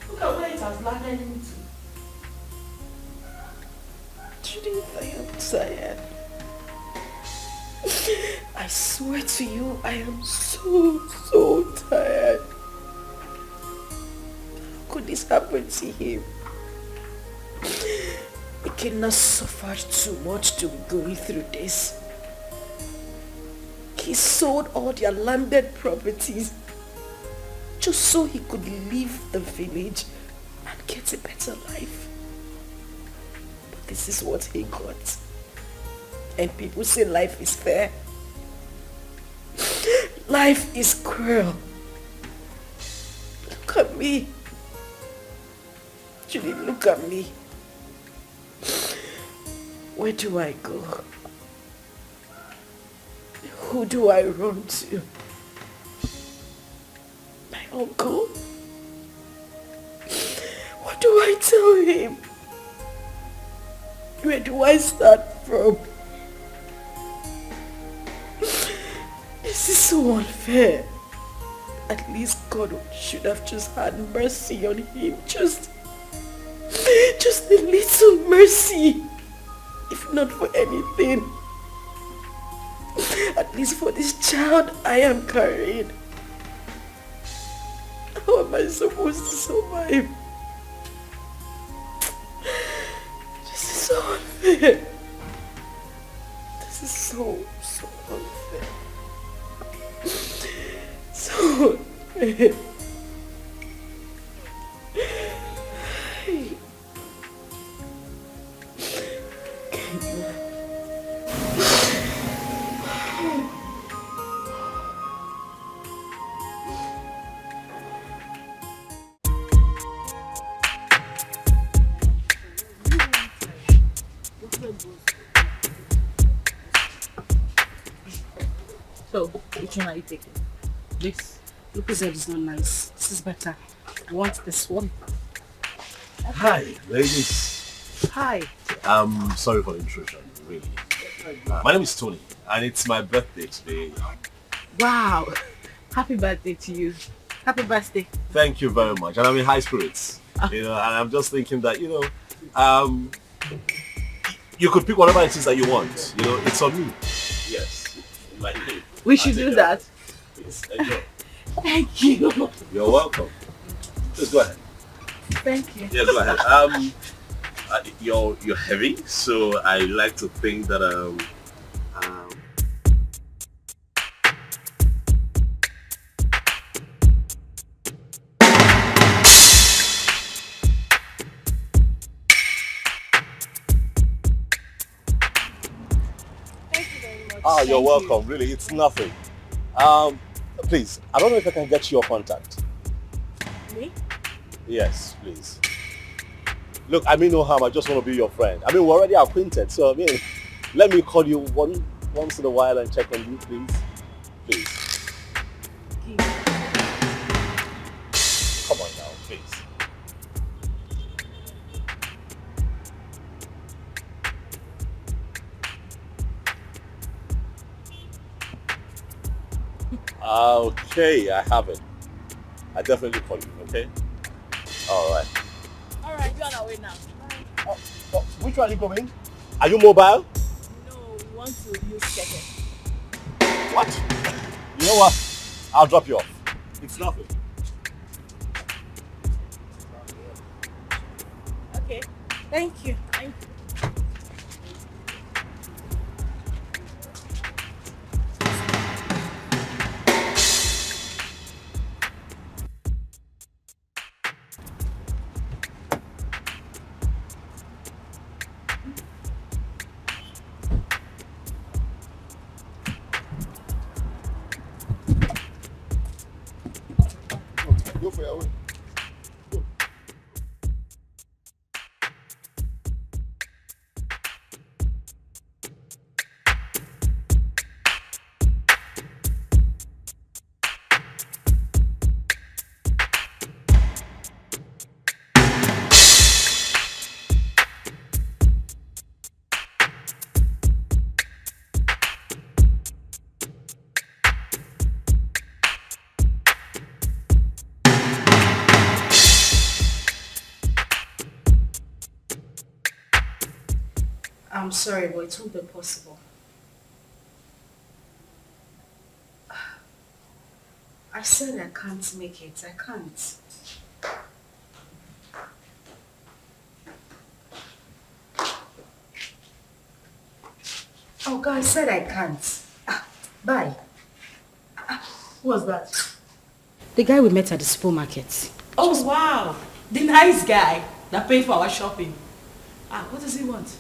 S13: Look at where it has landed into.
S14: Judith, I am tired. I swear to you, I am so tired. How could this happen to him? We cannot suffer too much to be going through this. He sold all their landed properties just so he could leave the village and get a better life. But this is what he got. And people say life is fair. Life is cruel. Look at me. Julie, look at me. Where do I go? Who do I run to? My uncle? What do I tell him? Where do I start from? This is so unfair. At least God should have just had mercy on him. Just a little mercy. If not for anything. At least for this child I am carrying. How am I supposed to survive? This is so unfair. This is so unfair. So unfair.
S4: So, which one are you taking? This? Look, said it's not nice. This is better. I want this one.
S15: Hi, ladies.
S4: Hi.
S15: I'm sorry for the intrusion, really. My name is Tony, and it's my birthday today.
S4: Wow. Happy birthday to you. Happy birthday.
S15: Thank you very much, and I'm in high spirits. You know, and I'm just thinking that, you could pick whatever it is that you want. You know, it's on me. Yes.
S4: We should do that.
S15: Please, enjoy.
S4: Thank you.
S15: You're welcome. Just go ahead.
S4: Thank you.
S15: Yeah, go ahead. You're heavy, so I like to think that Oh, you're welcome. Really, it's nothing. Please, I don't know if I can get your contact.
S4: Me?
S15: Yes, please. Look, I mean no harm. I just want to be your friend. I mean, we're already acquainted, so I mean, let me call you once in a while and check on you, please. Please. Come on now, please. Okay, I have it. I definitely call you, okay? Alright.
S4: Alright, you're on our way now.
S15: Oh, which one are you going? Are you mobile?
S4: No, we want to use second.
S15: What? You know what? I'll drop you off. It's nothing.
S4: Okay. Thank you. Thank you.
S15: Go for your way.
S4: I'm sorry, but it won't be possible. I said I can't make it. I can't. Oh God, I said I can't. Bye.
S13: Who was that?
S4: The guy we met at the supermarket.
S13: Oh, wow. The nice guy that paid for our shopping. What does he want?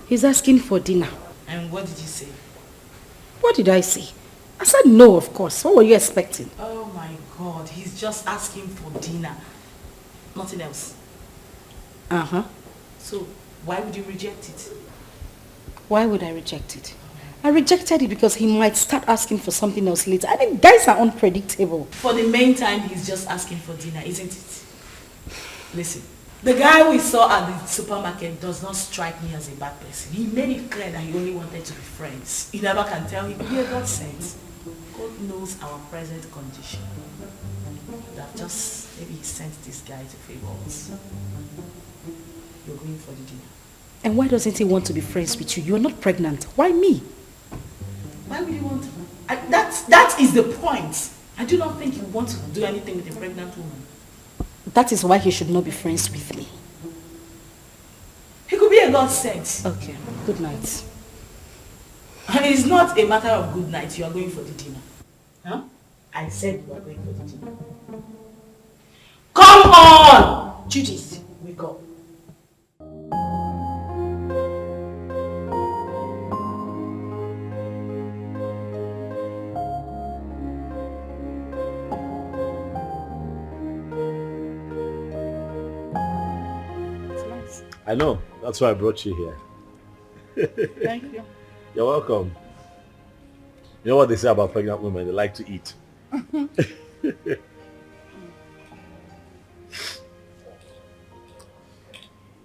S4: He's asking for dinner.
S13: And what did you say?
S4: What did I say? I said no, of course. What were you expecting?
S13: Oh my God, he's just asking for dinner. Nothing else.
S4: Uh-huh.
S13: So, why would you reject it?
S4: Why would I reject it? I rejected it because he might start asking for something else later. I mean, guys are unpredictable.
S13: For the main time, he's just asking for dinner, isn't it? Listen, the guy we saw at the supermarket does not strike me as a bad person. He made it clear that he only wanted to be friends. You never can tell him, yeah, God sent. God knows our present condition. That just, maybe he sent this guy to favor us. You're going for the dinner.
S4: And why doesn't he want to be friends with you? You're not pregnant. Why me?
S13: Why would he want to? That is the point. I do not think he wants to do anything with a pregnant woman.
S4: That is why he should not be friends with me.
S13: He could be a God sent.
S4: Okay, good night.
S13: And it's not a matter of good night. You are going for the dinner. Huh? I said you are going for the dinner. Come on! Judith, wake up.
S15: I know. That's why I brought you here.
S13: Thank you.
S15: You're welcome. You know what they say about pregnant women? They like to eat.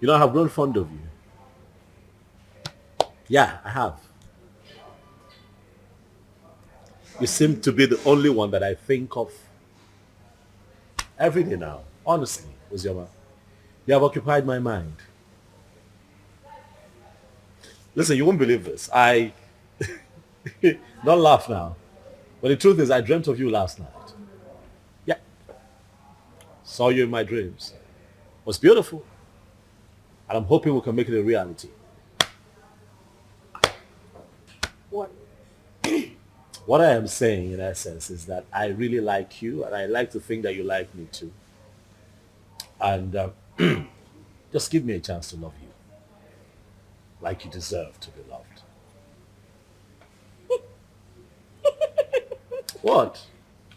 S15: You know, I have grown fond of you. Yeah, I have. You seem to be the only one that I think of every day now. Honestly, Ozioma. You have occupied my mind. Listen, you won't believe this. Don't laugh now. But the truth is, I dreamt of you last night. Yeah. Saw you in my dreams. It was beautiful. And I'm hoping we can make it a reality.
S13: What?
S15: What I am saying, in essence, is that I really like you, and I like to think that you like me too. And just give me a chance to love you. Like you deserve to be loved. What?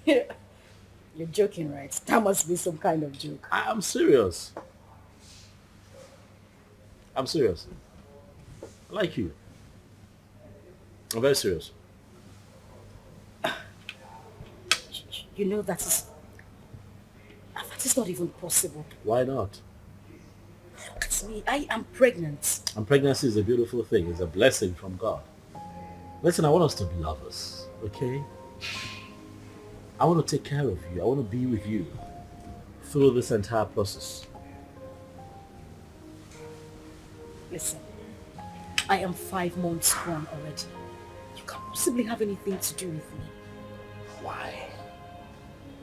S4: You're joking, right? That must be some kind of joke.
S15: I'm serious. I'm serious. I like you. I'm very serious.
S4: You know that is not even possible.
S15: Why not?
S4: Look at me. I am pregnant.
S15: And pregnancy is a beautiful thing. It's a blessing from God. Listen, I want us to be lovers, okay? I want to take care of you. I want to be with you through this entire process.
S4: Listen, I am 5 months gone already. You can't possibly have anything to do with me.
S15: Why?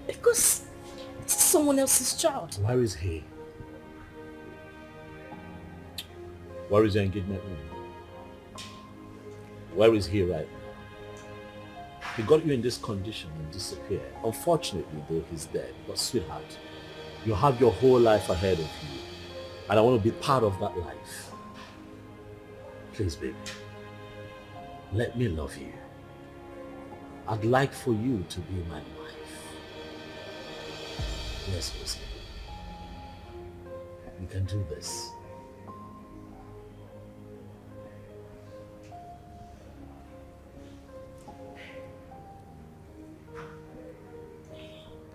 S4: Because it's someone else's child.
S15: Where is he? Where is your engagement ring? Where is he right now? He got you in this condition and disappeared. Unfortunately, though, he's dead. But sweetheart, you have your whole life ahead of you. And I want to be part of that life. Please, baby, let me love you. I'd like for you to be my wife. Yes, Lucy. We can do this.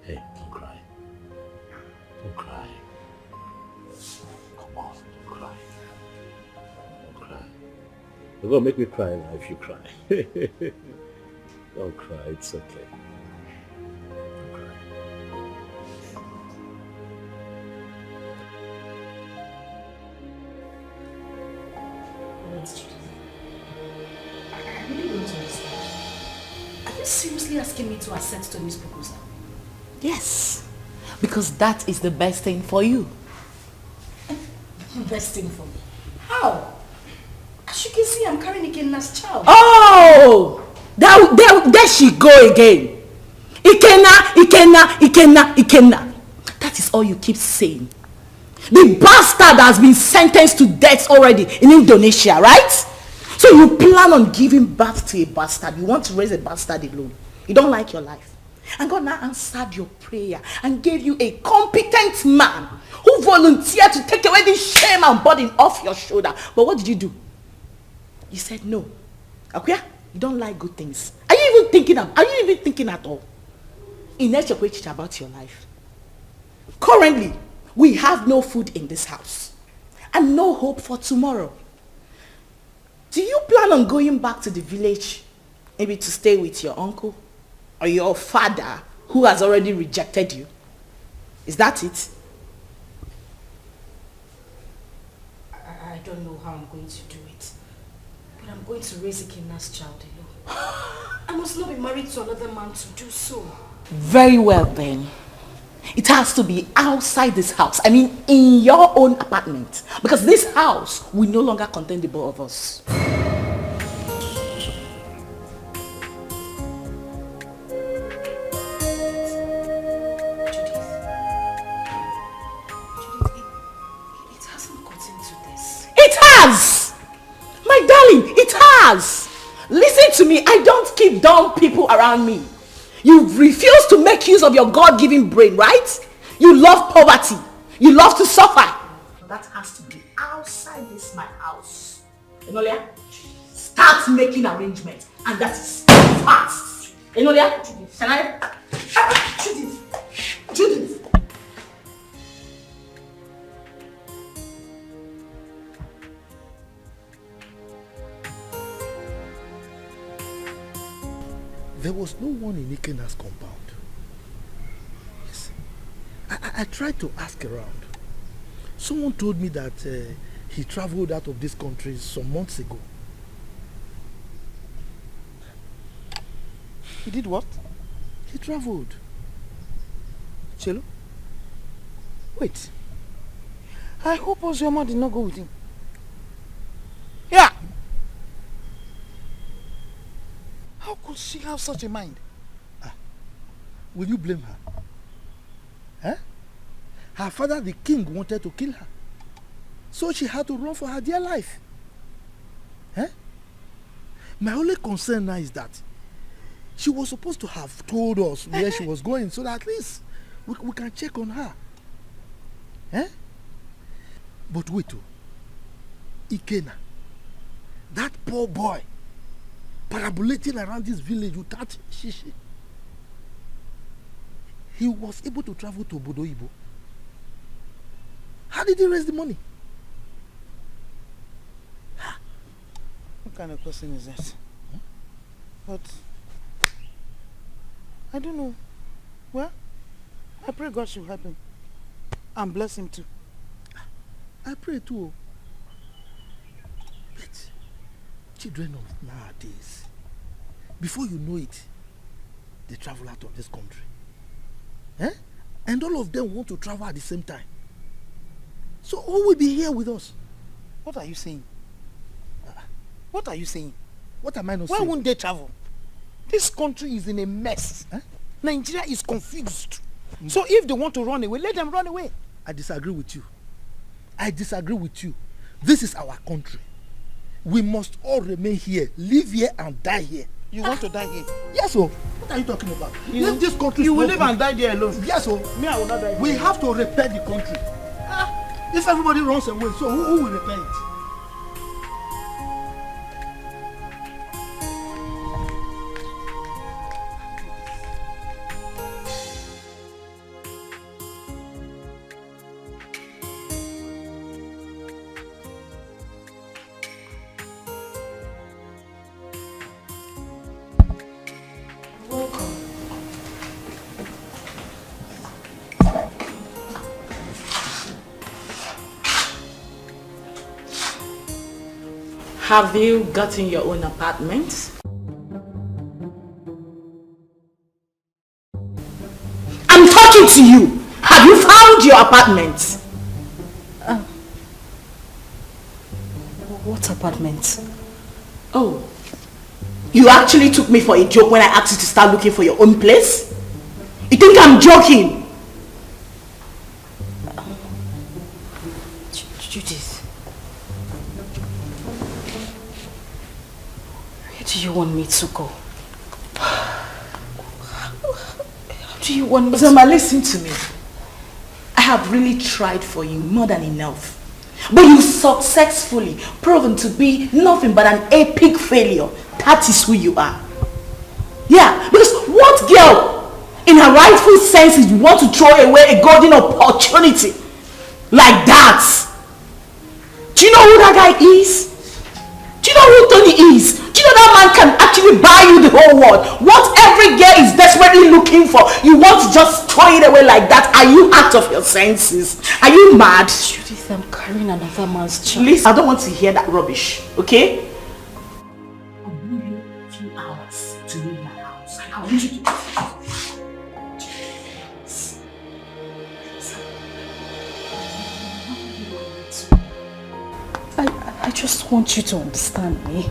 S15: Hey, don't cry. Don't cry. Come on, don't cry. Don't cry. You're gonna make me cry now if you cry. Don't cry, it's okay. Don't cry.
S4: I really don't understand. Are you seriously asking me to accept Tony's proposal?
S13: Yes, because that is the best thing for you.
S4: Best thing for me? How? As you can see, I'm carrying a kidnapped child.
S13: Oh!
S4: There she go again. Ikenna. That is all you keep saying. The bastard has been sentenced to death already in Indonesia, right? So you plan on giving birth to a bastard. You want to raise a bastard alone. You don't like your life. And God now answered your prayer and gave you a competent man who volunteered to take away this shame and burden off your shoulder. But what did you do? You said no. Akuya, you don't like good things. Are you even thinking at all? In about your life. Currently, we have no food in this house and no hope for tomorrow. Do you plan on going back to the village, maybe to stay with your uncle or your father who has already rejected you? Is that it?
S5: I don't know how I'm going to do it, but I'm going to raise Ikenna's child alone. I must not be married to another man to do so.
S4: Very well then. It has to be outside this house. I mean, in your own apartment. Because this house will no longer contain the both of us.
S5: It hasn't gotten to this.
S4: It has! My darling, it has! Listen to me, I don't keep dumb people around me. You refuse to make use of your God-given brain, right? You love poverty. You love to suffer. That has to be outside this my house. Enolia, start making arrangements. And that is fast. Enolia, can I? Judith.
S6: There was no one in Ikenna's compound. Yes. I tried to ask around. Someone told me that he traveled out of this country some months ago.
S11: He did what?
S6: He traveled.
S11: Chelo? Wait. I hope Ozioma did not go with him. Yeah! How could she have such a mind?
S6: Will you blame her? Huh? Her father, the king, wanted to kill her. So she had to run for her dear life. Huh? My only concern now is that she was supposed to have told us where she was going so that at least we can check on her. Huh? But wait, Ikenna, that poor boy, parabolating around this village without shishi. He was able to travel to Obodo Ibo. How did he raise the money?
S11: What kind of person is that? But I don't know. Well, I pray God should help him and bless him too.
S6: I pray too. But children of nowadays, before you know it, they travel out of this country. Eh? And all of them want to travel at the same time. So who will be here with us?
S11: What are you saying? What are you saying?
S6: What am I not
S11: Why
S6: saying?
S11: Why won't they travel? This country is in a mess. Eh? Nigeria is confused. So if they want to run away, let them run away.
S6: I disagree with you. I disagree with you. This is our country. We must all remain here, live here and die here.
S11: You want to die here?
S6: Yes, sir. What are you talking about? If this country
S11: you will live and die there alone.
S6: Yes, sir.
S11: Me, I will not die.
S6: We have to repair the country. If everybody runs away, so who will repair it?
S4: Have you gotten your own apartment? I'm talking to you. Have you found your apartment?
S5: What apartment?
S4: Oh,
S13: You actually took me for a joke when I asked you to start looking for your own place? You think I'm joking?
S4: Judith. Where do you want me to go? How do you want me to...
S13: Zoma, listen to me. I have really tried for you more than enough. But you successfully proven to be nothing but an epic failure. That is who you are. Yeah, because what girl in her rightful senses want to throw away a golden opportunity like that? Do you know who that guy is? Do you know who Tony is? Do you know that man can actually buy you the whole world? What every girl is desperately looking for, you want to just throw it away like that? Are you out of your senses? Are you mad?
S4: Judith, I'm carrying another man's child.
S13: Listen, I don't want to hear that rubbish, okay? I'll give you a few hours to leave my house. I want you to...
S4: I just want you to understand me.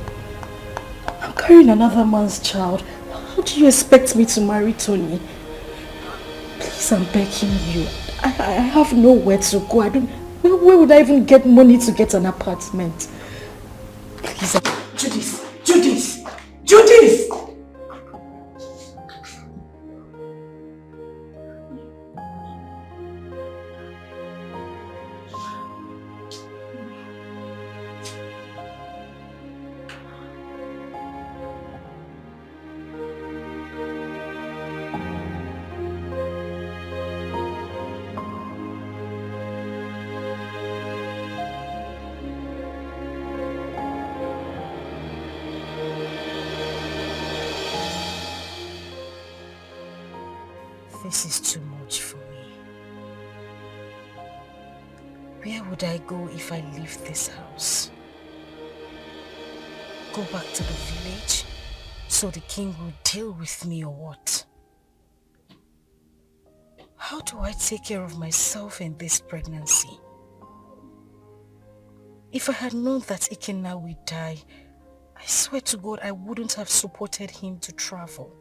S4: I'm carrying another man's child. How do you expect me to marry Tony? Please, I'm begging you. I have nowhere to go. Where would I even get money to get an apartment? Please.
S13: Judith! Judith! Judith!
S4: This is too much for me. Where would I go if I leave this house? Go back to the village so the king will deal with me or what? How do I take care of myself in this pregnancy? If I had known that Ikenna would die, I swear to God I wouldn't have supported him to travel.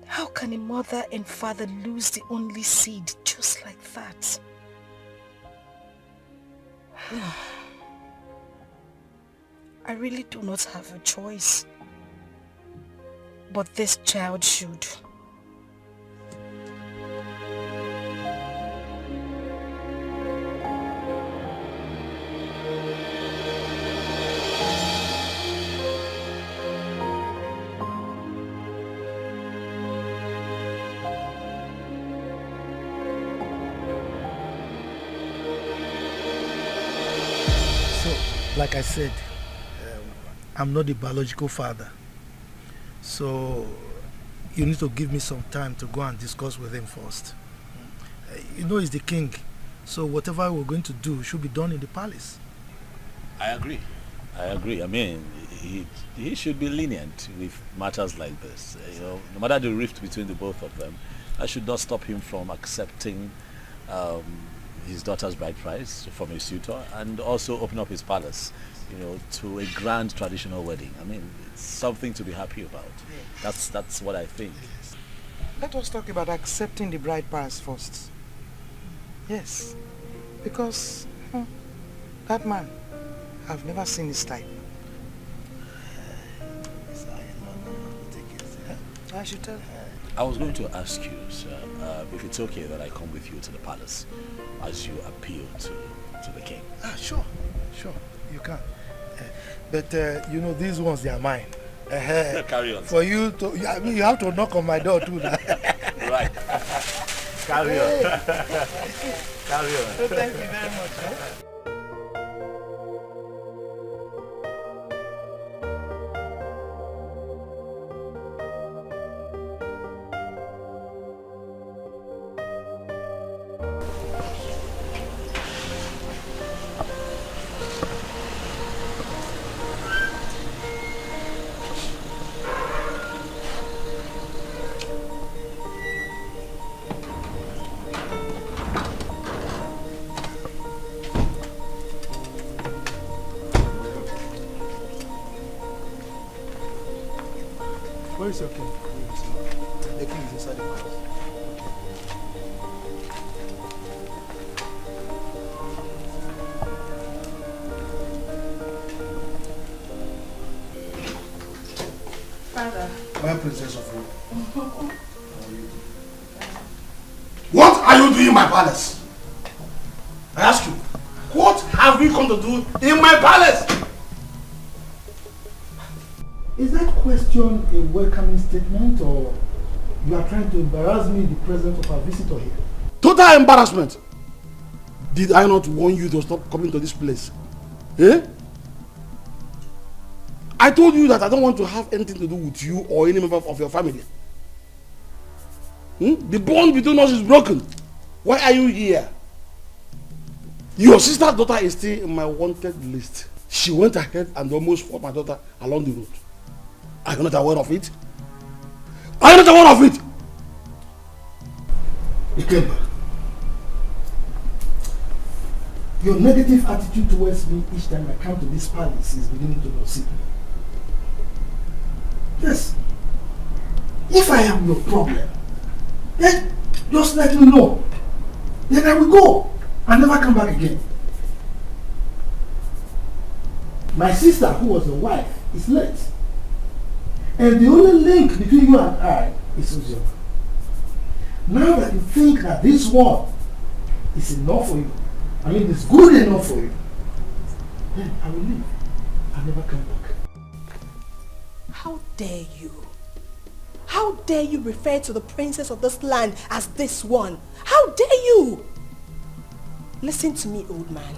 S4: How can a mother and father lose the only seed just like that? I really do not have a choice. But this child should.
S6: Like I said, I'm not the biological father. So you need to give me some time to go and discuss with him first. You know he's the king, so whatever we're going to do should be done in the palace.
S15: I agree. I mean, he should be lenient with matters like this. You know, no matter the rift between the both of them, that should not stop him from accepting his daughter's bride price from a suitor and also open up his palace, you know, to a grand traditional wedding. I mean, it's something to be happy about. That's what I think.
S11: Let us talk about accepting the bride price first. Yes, because that man, I've never seen his type. I should tell.
S15: I was going to ask you, sir, if it's okay that I come with you to the palace as you appeal to the king.
S6: Sure, you can. But you know, these ones, they are mine.
S15: Carry on.
S6: For you to, I mean, you have to knock on my door too.
S15: Right. Carry on. Carry on.
S11: So thank you very much.
S6: Where is your king? The king is inside the palace.
S3: Father.
S1: My princess of Rome. What are you doing in my palace? I ask you, what have you come to do in my palace?
S6: Is that question a welcoming statement, or you are trying to embarrass me in the presence of our visitor here?
S1: Total embarrassment. Did I not warn you to stop coming to this place? Eh? I told you that I don't want to have anything to do with you or any member of your family. The bond between us is broken. Why are you here? Your sister's daughter is still in my wanted list. She went ahead and almost fought my daughter along the road. Are you not aware of it? Are you not aware of it?
S6: Ikemba, your negative attitude towards me each time I come to this palace is beginning to upset me. Yes. If I am your problem, then just let me know. Then I will go and never come back again. My sister, who was your wife, is late. And the only link between you and I is Ozioma. Now that you think that this one is enough for you, I mean it's good enough for you, then I will leave. I'll never come back.
S3: How dare you? How dare you refer to the princess of this land as this one? How dare you? Listen to me, old man.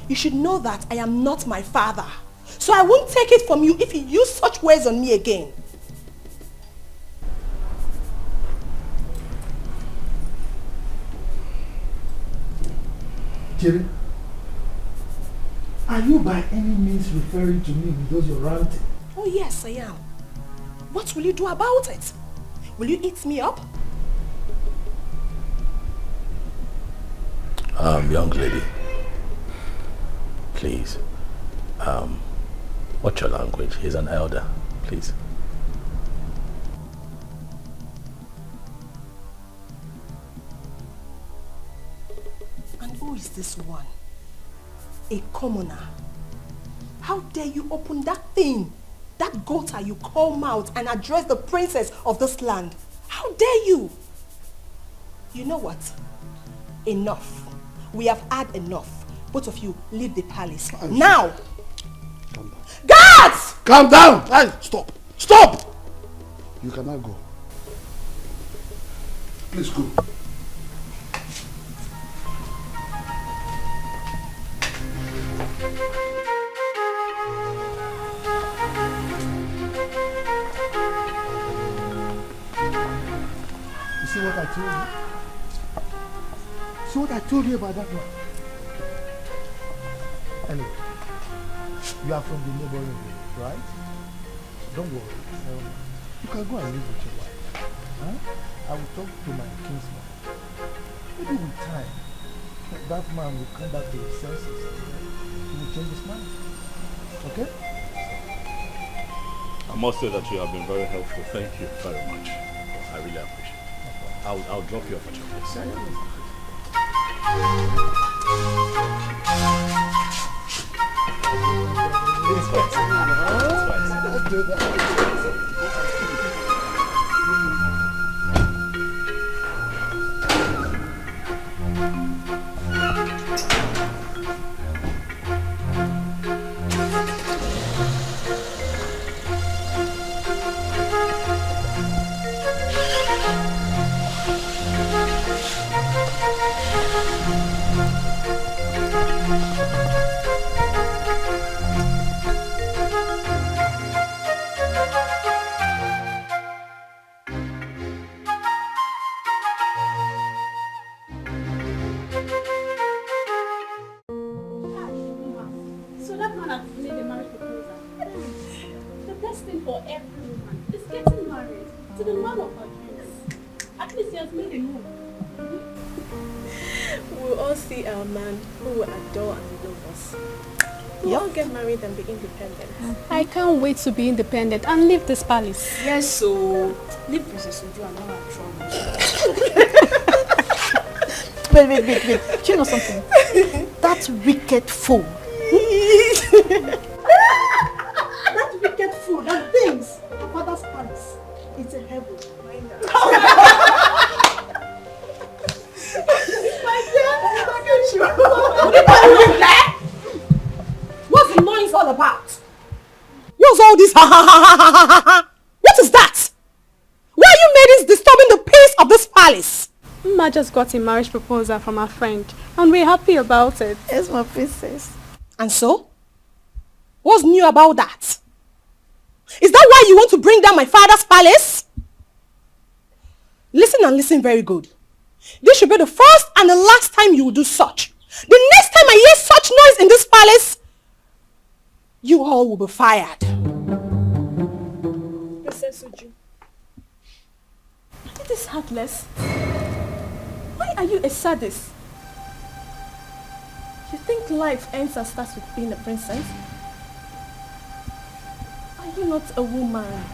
S3: You should know that I am not my father. So I won't take it from you if you use such words on me again.
S6: Jerry, are you by any means referring to me with those you're ranting?
S3: Oh yes, I am. What will you do about it? Will you eat me up?
S15: Young lady, please, watch your language. He's an elder, please.
S3: And who is this one? A commoner. How dare you open that thing, that gutter you call mouth, and address the princess of this land? How dare you? You know what? Enough. We have had enough. Both of you leave the palace. Now!
S1: Calm down.
S3: Guards!
S1: Calm down! Hey, stop! Stop! You cannot go. Please go.
S6: You see what I told you? See what I told you about that one? Anyway, you are from the neighboring village, right? Don't worry. You can go and live with your wife. Huh? I will talk to my kinsman. Maybe with time, that man will come back to his senses and he will change his mind. Okay?
S15: I must say that you have been very helpful. Thank you very much. I really appreciate it. I'll drop you off at your place. It's fine.
S6: Let's do that.
S3: We'll all get married and be independent.
S10: I can't wait to be independent and leave this palace.
S3: Yes, so leave Princess Uju and all our troubles.
S14: Wait. Do you know something? That wicked fool.
S3: That wicked fool that thinks her father's palace is a heaven.
S4: What's the noise all about? What's all this? What is that? Why are you ladies disturbing the peace of this palace?
S10: Ma just got a marriage proposal from her friend and we're happy about it.
S14: Yes, my princess.
S4: And so? What's new about that? Is that why you want to bring down my father's palace? Listen and listen very good. This should be the first and the last time you will do such. The next time I hear such noise in this palace, you all will be fired.
S3: Princess Uju.
S10: It is heartless. Why are you a sadist? You think life ends and starts with being a princess? Are you not a woman?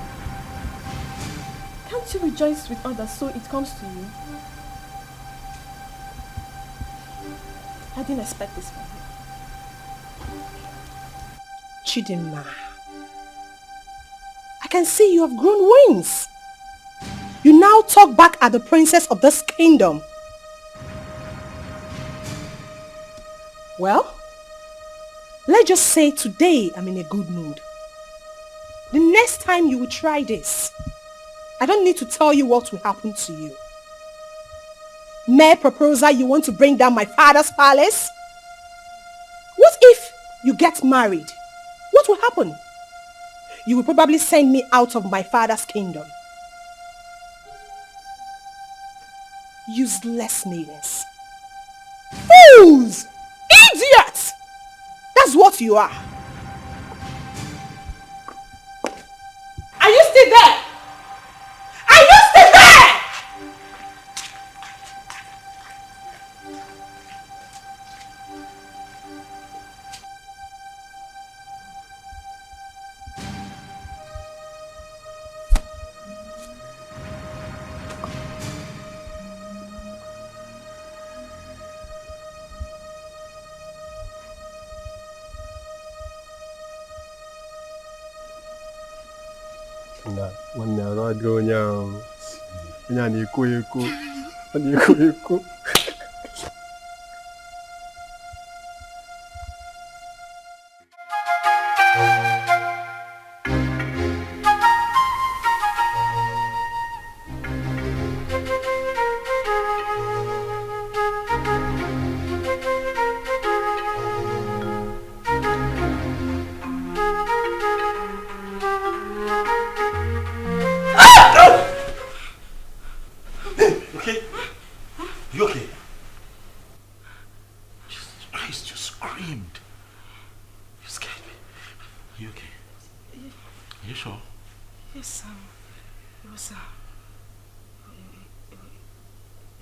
S10: Can't you rejoice with others so it comes to you? I didn't expect this from you.
S4: Chidinma, I can see you have grown wings. You now talk back at the princess of this kingdom. Well, let's just say today I'm in a good mood. The next time you will try this, I don't need to tell you what will happen to you. Mere proposal, you want to bring down my father's palace? What if you get married? What will happen? You will probably send me out of my father's kingdom. Useless maidens. Fools! Idiots! That's what you are. Are you still there? Are you still there?
S12: Nwanne arụ adịghị onye ahụ. Onye a na-ekwo ekwo. Ọ na-ekwo ekwo.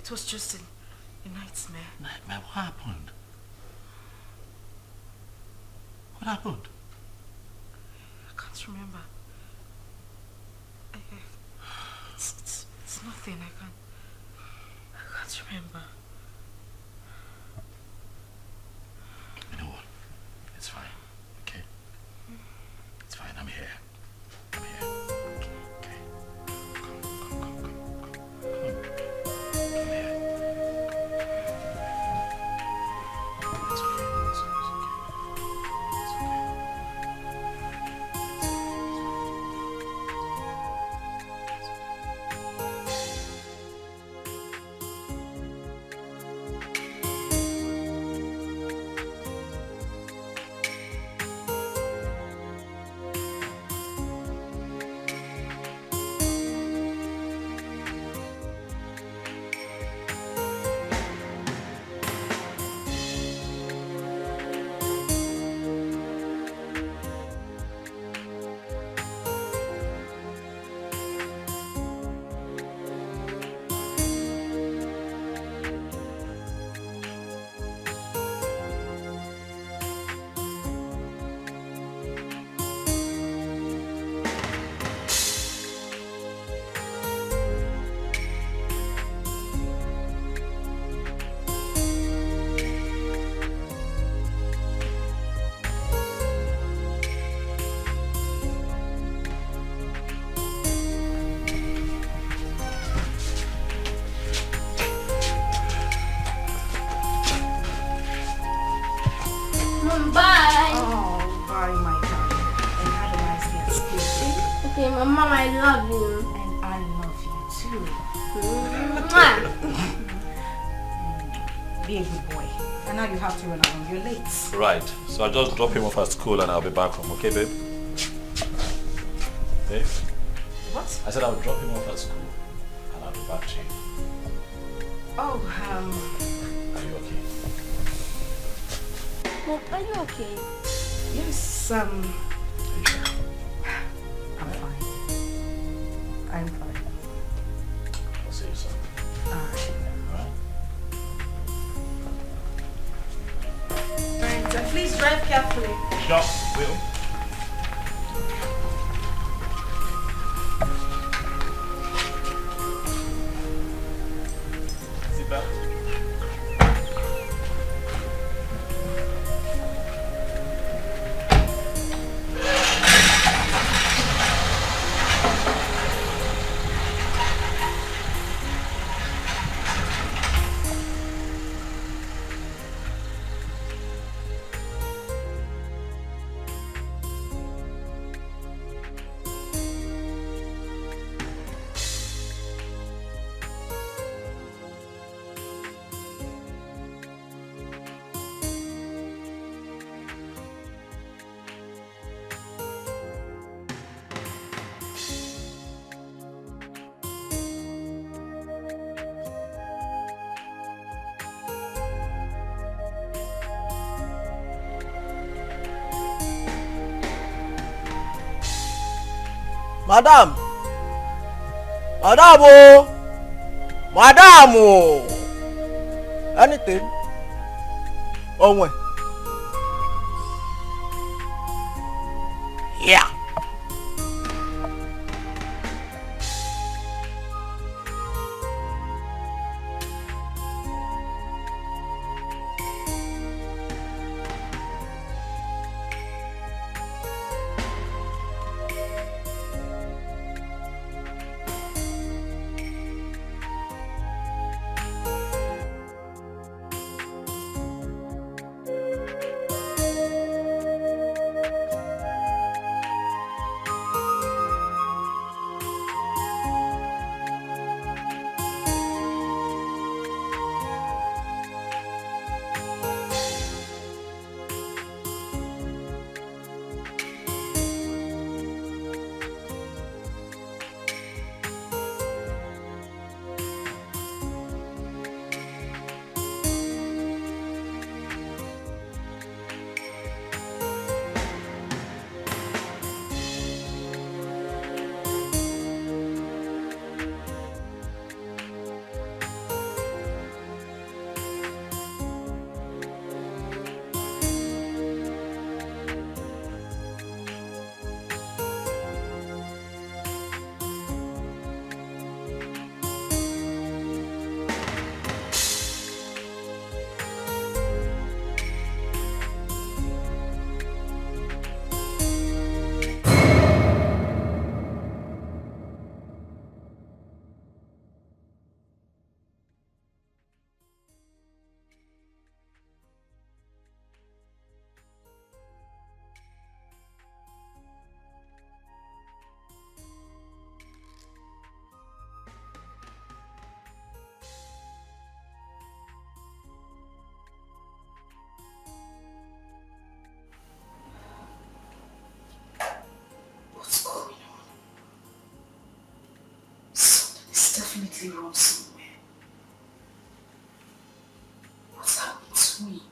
S14: It was just a nightmare.
S15: Nightmare? What happened? What happened?
S14: I can't remember. It's nothing. I can't remember.
S15: You know what? It's fine. Okay? It's fine. I'm here. I'm here. Okay. Come. Come here. It's okay. It's okay. It's okay.
S5: Mom, I love you.
S13: And I love you too. Be a good boy. And now you have to run along. You're late.
S15: Right. So I'll just drop him off at school and I'll be back home. Okay, babe? Babe?
S13: What?
S15: I said I'll drop him off at school and I'll be back to you.
S13: Oh,
S15: Are you okay?
S5: Mom, are you okay?
S13: yes, I'm fine. I'm fine.
S15: I'll see you soon.
S13: Alright.
S15: Alright?
S13: Alright, so please drive carefully.
S15: Sure, will. Seatbelt.
S6: Madam! Madam! Oh! Madam! Oh! Anything? Oh, when? Yeah.
S13: Definitely wrong somewhere. What's happened to me?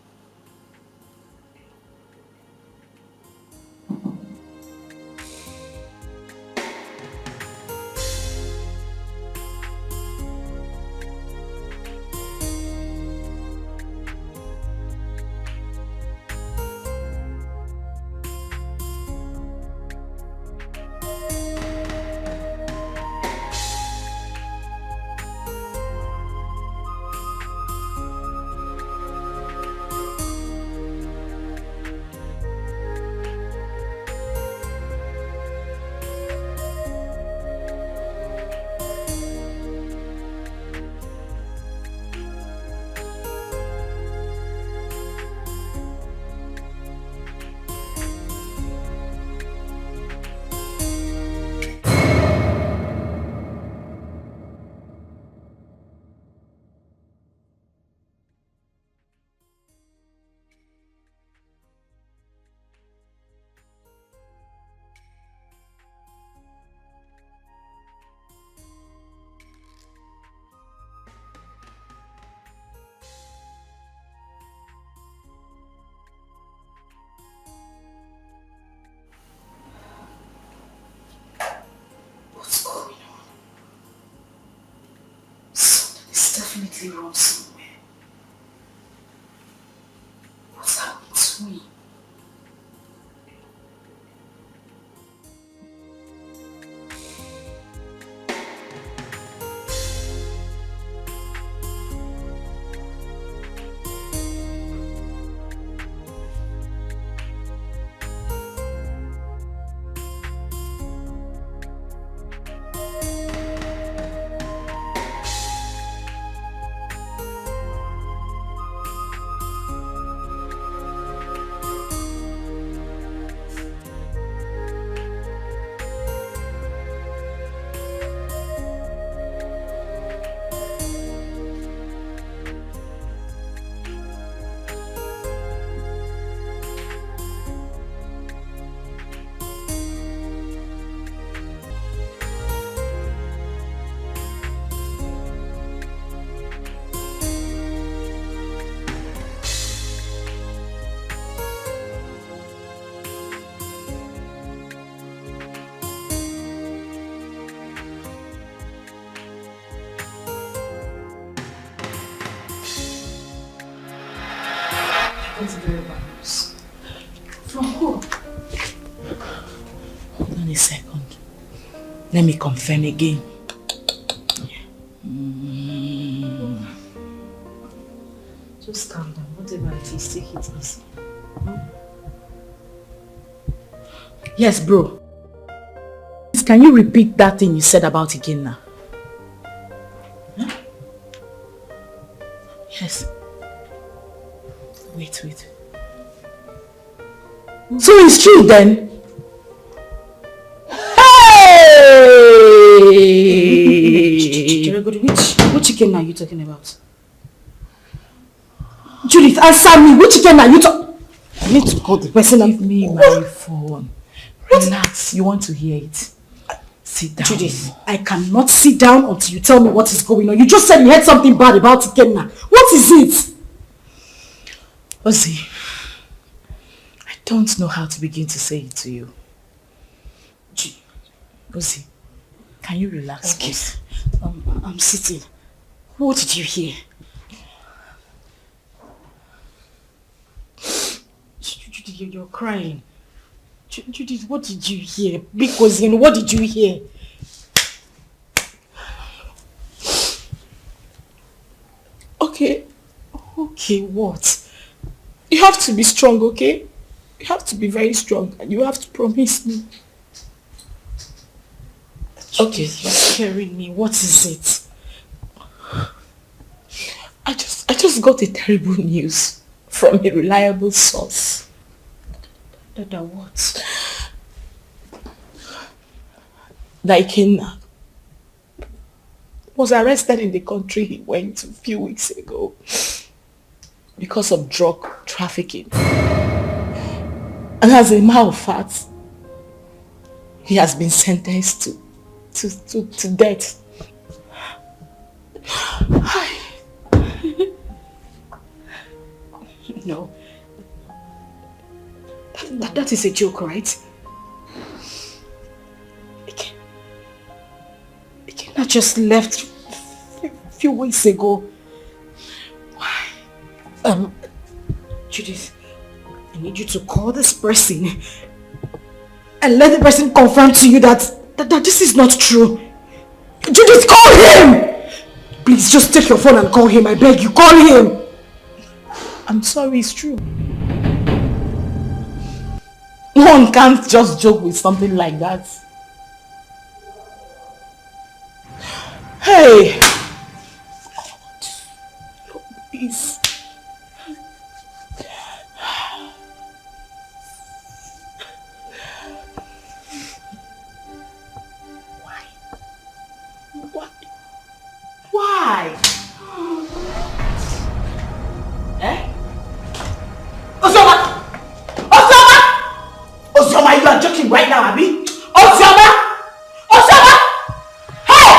S4: definitely wrong somewhere. What's happened to me? That's very bad news. From who? Hold on a second. Let me confirm again. Just calm down. Whatever it is, take it easy. Yes, bro. Can you repeat that thing you said about again now? Huh? Yes. Wait. So it's true then? Hey! Which chicken are you talking about? Judith, answer me. Which chicken are you talking? I need to call the person. Give me my phone. Relax. You want to hear it? Sit down. Judith, I cannot sit down until you tell me what is going on. You just said you heard something bad about Ikenna. What is it? Ozzy, I don't know how to begin to say it to you. Ozzy, can you relax, please? I'm sitting. What did you hear? Judith, you're crying. Judith, what did you hear? Because what did you hear? Okay, what? You have to be strong, okay? You have to be very strong and you have to promise me. Okay, you're scaring me. What is it? I just got a terrible news from a reliable source. That what? That Ikenna was arrested in the country he went a few weeks ago because of drug trafficking. And as a matter of fact, he has been sentenced to death. No. That is a joke, right? Ikenna just left a few weeks ago. Why? Judith, I need you to call this person and let the person confirm to you that this is not true. Judith, call him! Please, just take your phone and call him. I beg you, call him! I'm sorry, it's true. One can't just joke with something like that. Hey! Please. Why? Eh? Ozioma! Ozioma, you are joking right now, Abi? Ozioma! Hey!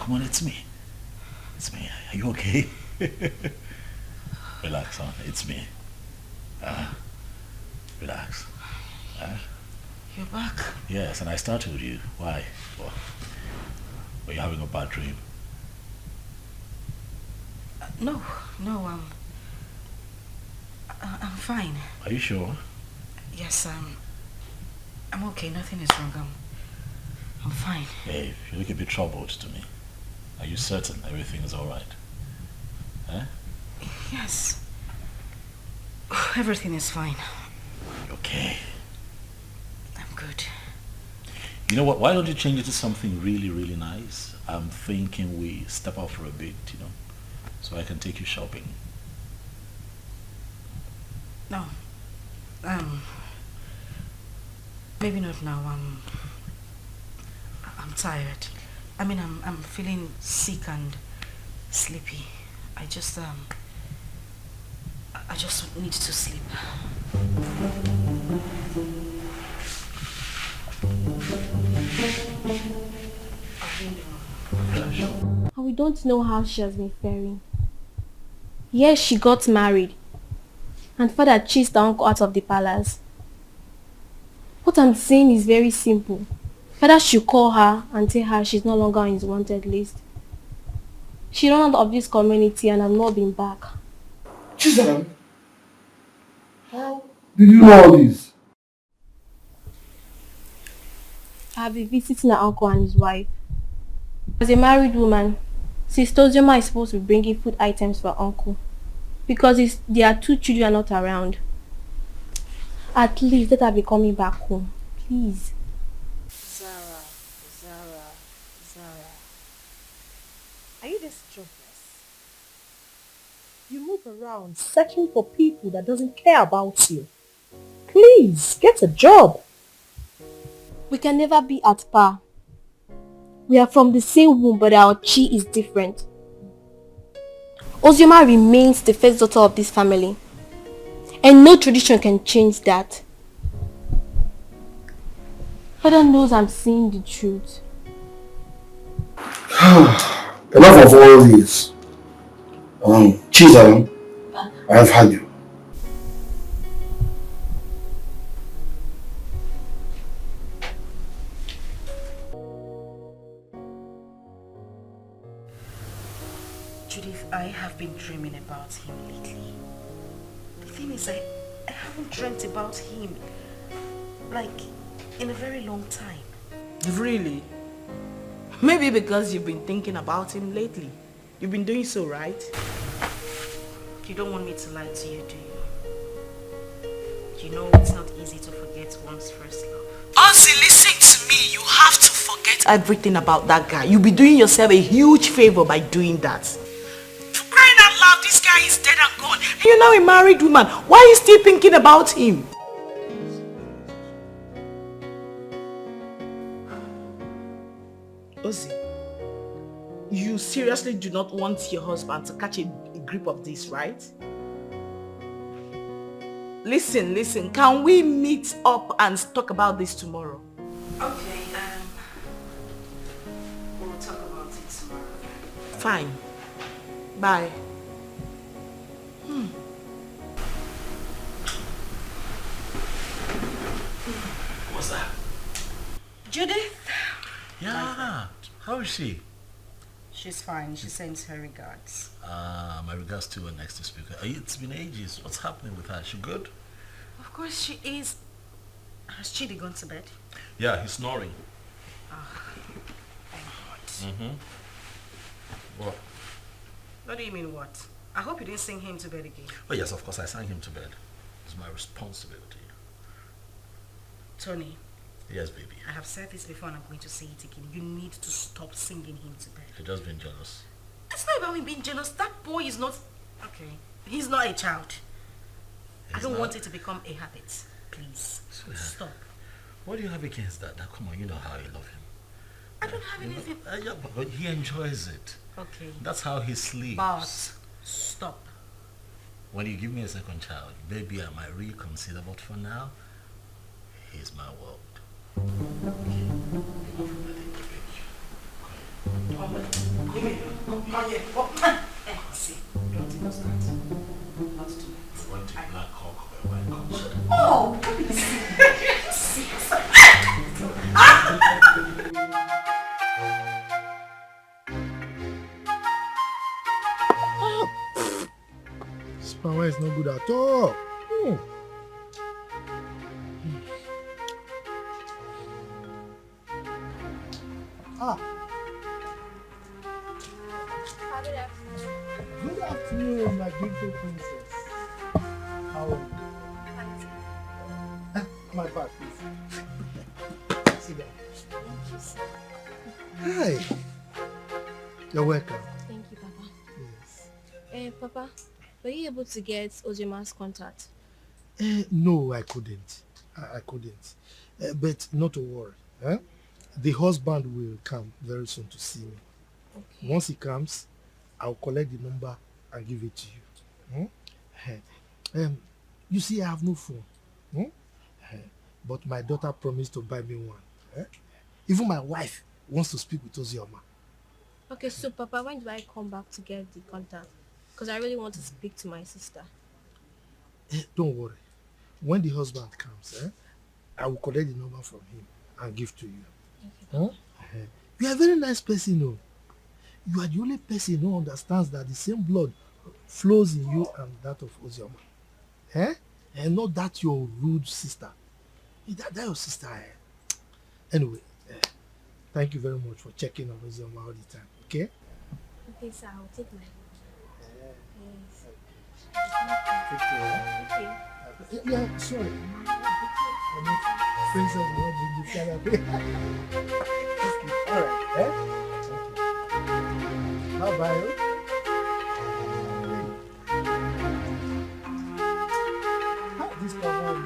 S15: come on, it's me. It's me. Are you okay? Relax, son. It's me. Relax.
S4: You're back?
S15: Yes, and I started with you. Why? Well, were you having a bad dream?
S4: No, I'm fine.
S15: Are you sure?
S4: Yes, I'm okay. Nothing is wrong. I'm fine.
S15: Hey, you look a bit troubled to me. Are you certain everything is alright? Huh?
S4: Yes. Everything is fine.
S15: Okay.
S4: I'm good.
S15: You know what? Why don't you change it to something really, really nice? I'm thinking we step out for a bit, so I can take you shopping.
S4: No. Maybe not now. I'm tired. I mean, I'm feeling sick and sleepy. I just need to sleep.
S5: And we don't know how she has been faring. Yes, she got married. And father chased her uncle out of the palace. What I'm saying is very simple. Father should call her and tell her she's no longer on his wanted list. She ran out of this community and has not been back.
S1: Chisholm, how did you know all this?
S5: I have been visiting her uncle and his wife. As a married woman, Sister Ozioma is supposed to be bringing food items for her uncle. Because their 2 children are not around. At least let her be coming back home. Please.
S3: Zara. Are you this jobless? You move around searching for people that doesn't care about you. Please, get a job.
S5: We can never be at par. We are from the same womb, but our chi is different. Ozioma remains the first daughter of this family. And no tradition can change that. Father knows I'm saying the truth.
S1: Enough of all this. Chisholm, I have had you.
S4: Judith, I have been dreaming about him lately. The thing is, I haven't dreamt about him, like, in a very long time.
S13: Really? Maybe because you've been thinking about him lately. You've been doing so, right?
S4: You don't want me to lie to you, do you? You know it's not easy to forget one's first love.
S13: Ozzy, listen to me. You have to forget everything about that guy. You'll be doing yourself a huge favor by doing that. For crying out loud, this guy is dead and gone. You're now a married woman. Why are you still thinking about him? Ozzy, you seriously do not want your husband to catch a grip of this, right? Listen, can we meet up and talk about this tomorrow?
S4: Okay, we'll talk about it tomorrow.
S13: Fine. Bye.
S15: What's that?
S4: Judith?
S15: Yeah. How is she?
S4: She's fine. She sends her regards.
S15: My regards to her next speaker. It's been ages. What's happening with her? She good?
S4: Of course she is. Has Chidi gone to bed?
S15: Yeah, he's snoring.
S4: Thank God.
S15: What?
S4: What do you mean what? I hope you didn't sing him to bed again.
S15: Oh yes, of course I sang him to bed. It's my responsibility.
S4: Tony.
S15: Yes, baby.
S4: I have said this before and I'm going to say it again. You need to stop singing him to bed.
S15: You're just being jealous.
S4: It's not about me being jealous. That boy is not... Okay. He's not a child. I don't want it to become a habit. Please. Stop.
S15: What do you have against that? Now, come on, you know how you love him.
S4: I don't have anything.
S15: Yeah, but he enjoys it.
S4: Okay.
S15: That's how he sleeps.
S4: But stop.
S15: When you give me a second child, maybe I might reconsider, but for now, he's my world. Okay.
S3: Come here. See, don't even start. Not too late.
S15: You want a black cock or a white cock?
S3: Oh, please.
S6: This power is not good at all. Good afternoon, my beautiful princess. How are you? My bag, please. Sit down. Hi. You're welcome.
S5: Thank you, Papa. Yes. Papa, were you able to get Ozioma's contact?
S6: No, I couldn't. I couldn't. But not to worry. The husband will come very soon to see me. Okay. Once he comes, I'll collect the number and give it to you. You see, I have no phone. But my daughter promised to buy me one. Even my wife wants to speak with Ozioma.
S5: Okay, so Papa, when do I come back to get the contact? Because I really want to speak to my sister.
S6: Don't worry. When the husband comes, I will collect the number from him and give to you. Okay. You are a very nice person, no? You are the only person who understands that the same blood flows in you and that of Ozioma. And not that your rude sister. That your sister. Anyway, thank you very much for checking on Ozioma all the time. Okay?
S5: Okay, sir. I'll take my
S6: Take care. Okay. Yeah, sorry. Friends of the all right. Bye-bye. This cover is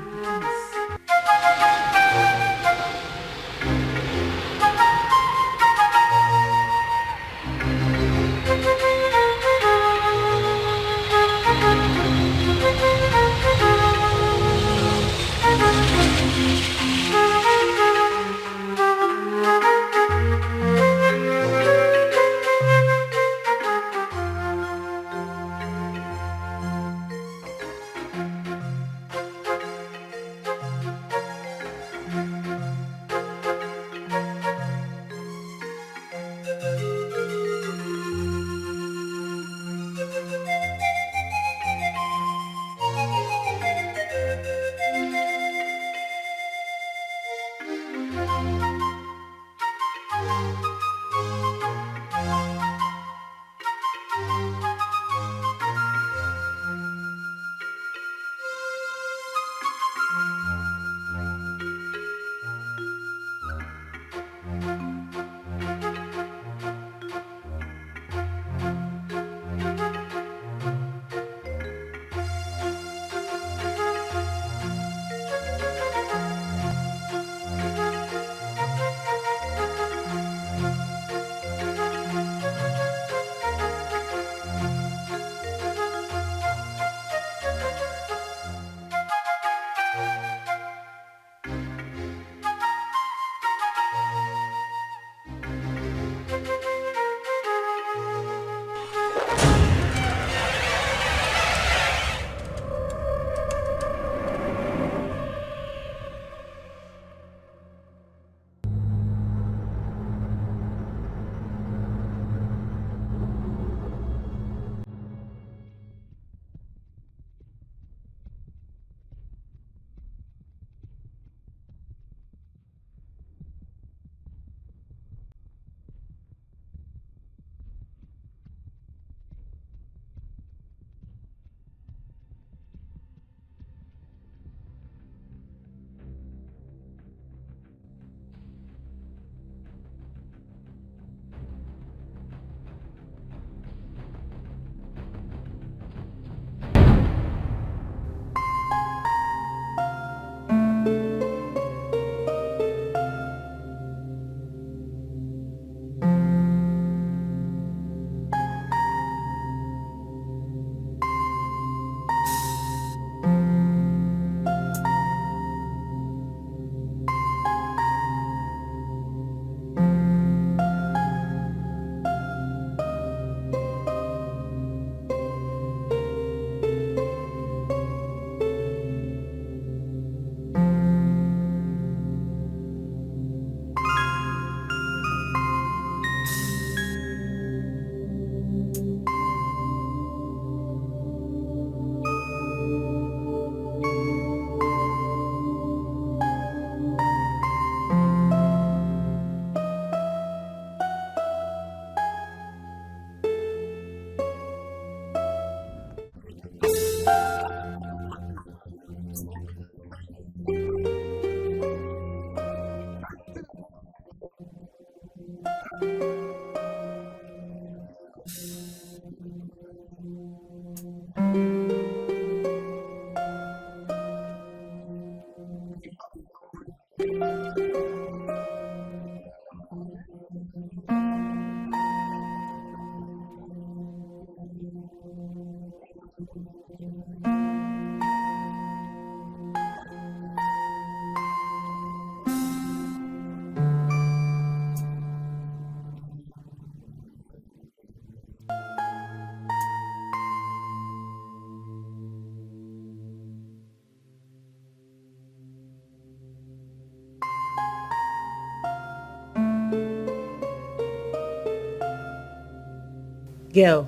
S13: Girl,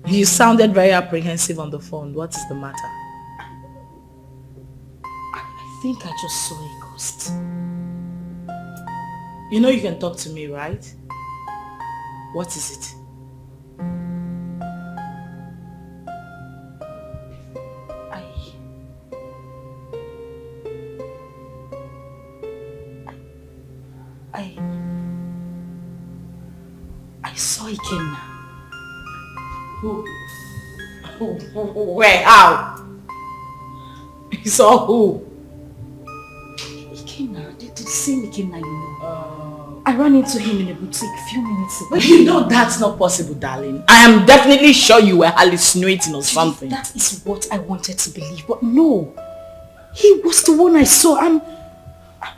S13: you sounded very apprehensive on the phone. What is the matter? I think I just saw a ghost. You know you can talk to me, right? What is it? I saw Ikenna. Who? Where? How? You saw who? Ikenna. The same Ikenna you know. I ran into him in a boutique a few minutes ago. But you know that's not possible, darling. I am definitely sure you were hallucinating or something.
S4: That is what I wanted to believe, but no. He was the one I saw.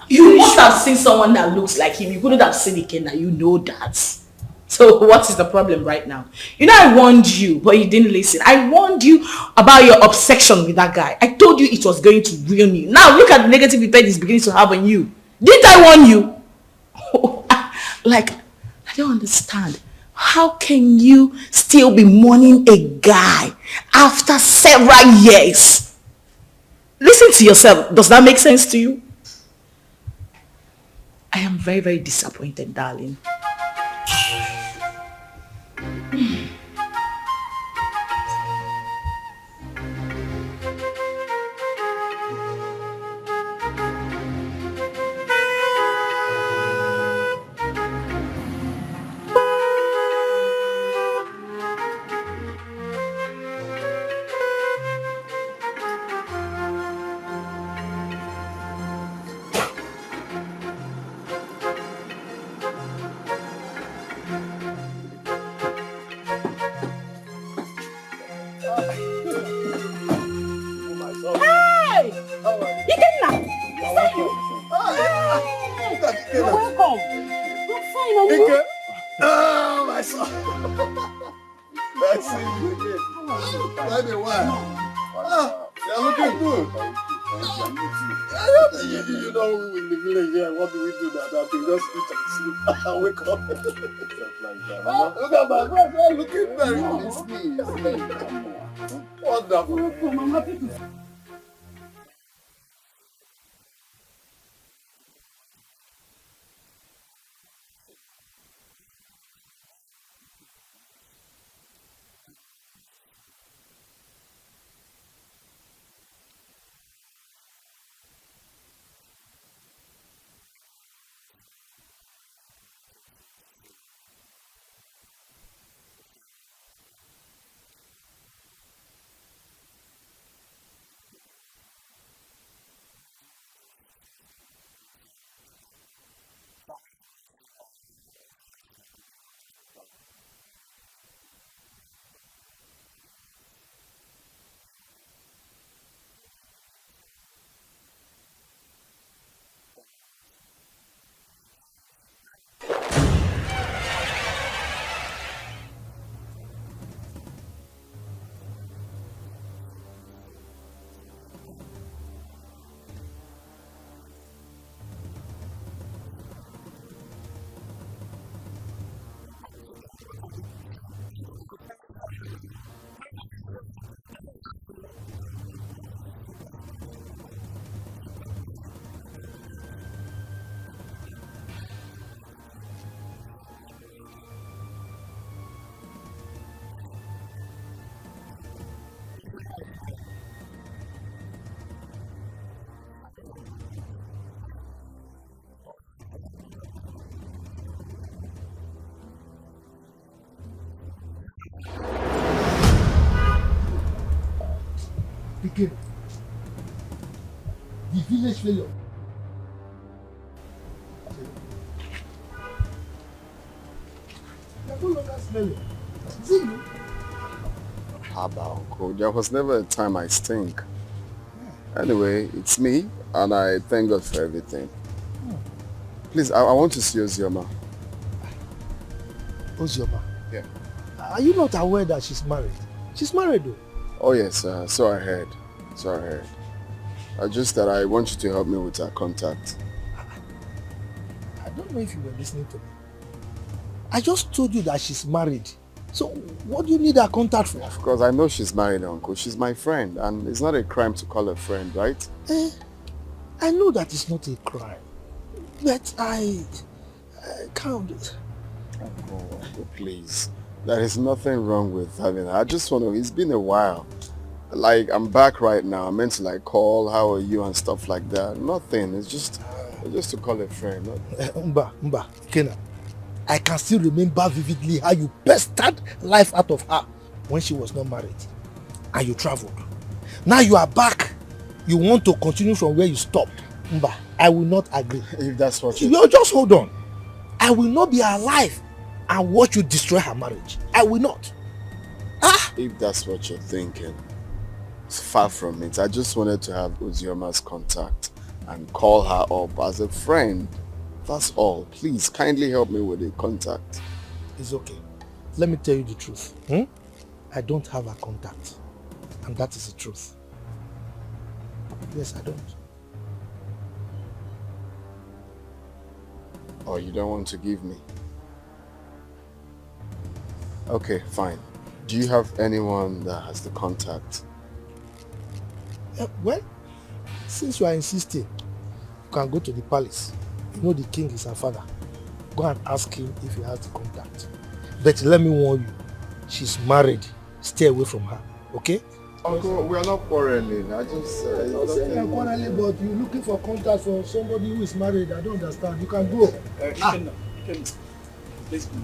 S13: You must have seen someone that looks like him. You couldn't have seen Ikenna. You know that. So what is the problem right now? You know I warned you, but you didn't listen. I warned you about your obsession with that guy. I told you it was going to ruin you. Now look at the negative effect it's beginning to have on you. Didn't I warn you? Like, I don't understand. How can you still be mourning a guy after several years? Listen to yourself. Does that make sense to you? I am very, very disappointed, darling.
S1: Wake up. Look at my friend. I'm looking very wonderful. I'm happy to.
S6: Again. The village failure. You're no longer smelling. See you?
S2: Haba, uncle. There was never a time I stink. Anyway, it's me, and I thank God for everything. Please, I want to see Ozioma.
S6: Ozioma?
S2: Yeah.
S6: Are you not aware that she's married? She's married though.
S2: Oh yes, so I heard. Just that I want you to help me with her contact.
S6: I don't know if you were listening to me. I just told you that she's married. So what do you need her contact for?
S2: Of course, I know she's married, Uncle. She's my friend, and it's not a crime to call her friend, right?
S6: I know that it's not a crime, but I can't.
S2: Uncle, please. There is nothing wrong with having her. I just want to, it's been a while. Like, I'm back right now. I meant to like call, how are you and stuff like that. Nothing. It's just to call a friend.
S6: Mba, Kena. I can still remember vividly how you pestered life out of her when she was not married. And you traveled. Now you are back. You want to continue from where you stopped. Mba, I will not agree.
S2: If that's what
S6: you just hold on. I will not be alive and watch you destroy her marriage. I will not.
S2: If that's what you're thinking, it's far from it. I just wanted to have Ozioma's contact and call her up as a friend. That's all. Please, kindly help me with the contact.
S6: It's okay. Let me tell you the truth. I don't have a contact. And that is the truth. Yes, I don't.
S2: Oh, you don't want to give me? Okay, fine. Do you have anyone that has the contact?
S6: Well, since you are insisting, you can go to the palace. You know the king is her father. Go and ask him if he has the contact. But let me warn you, she's married. Stay away from her, okay?
S2: Uncle, we are not quarreling. I just...
S6: I'm not saying you're quarreling, but you're looking for contact for somebody who is married. I don't understand. You can go.
S8: You can let's go.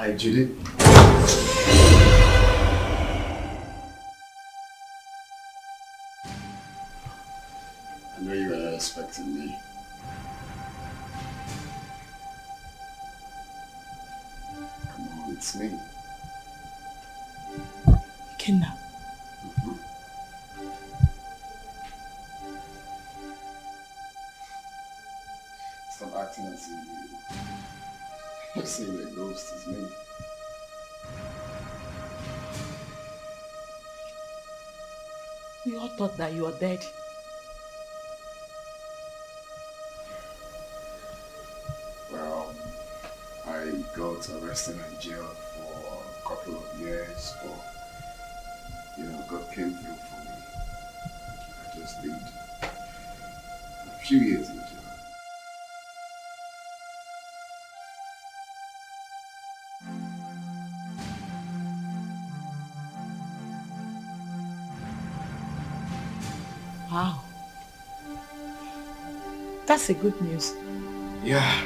S2: Hi, Judy. I know you were not expecting me. Come on, it's me.
S13: Kidnap.
S2: Stop acting as if you're saying the ghost is me.
S13: We all thought that you were dead.
S2: Well, I got arrested and jailed for a couple of years, but God came through for me. I just did a few years in jail.
S13: Wow. That's a good news.
S2: Yeah,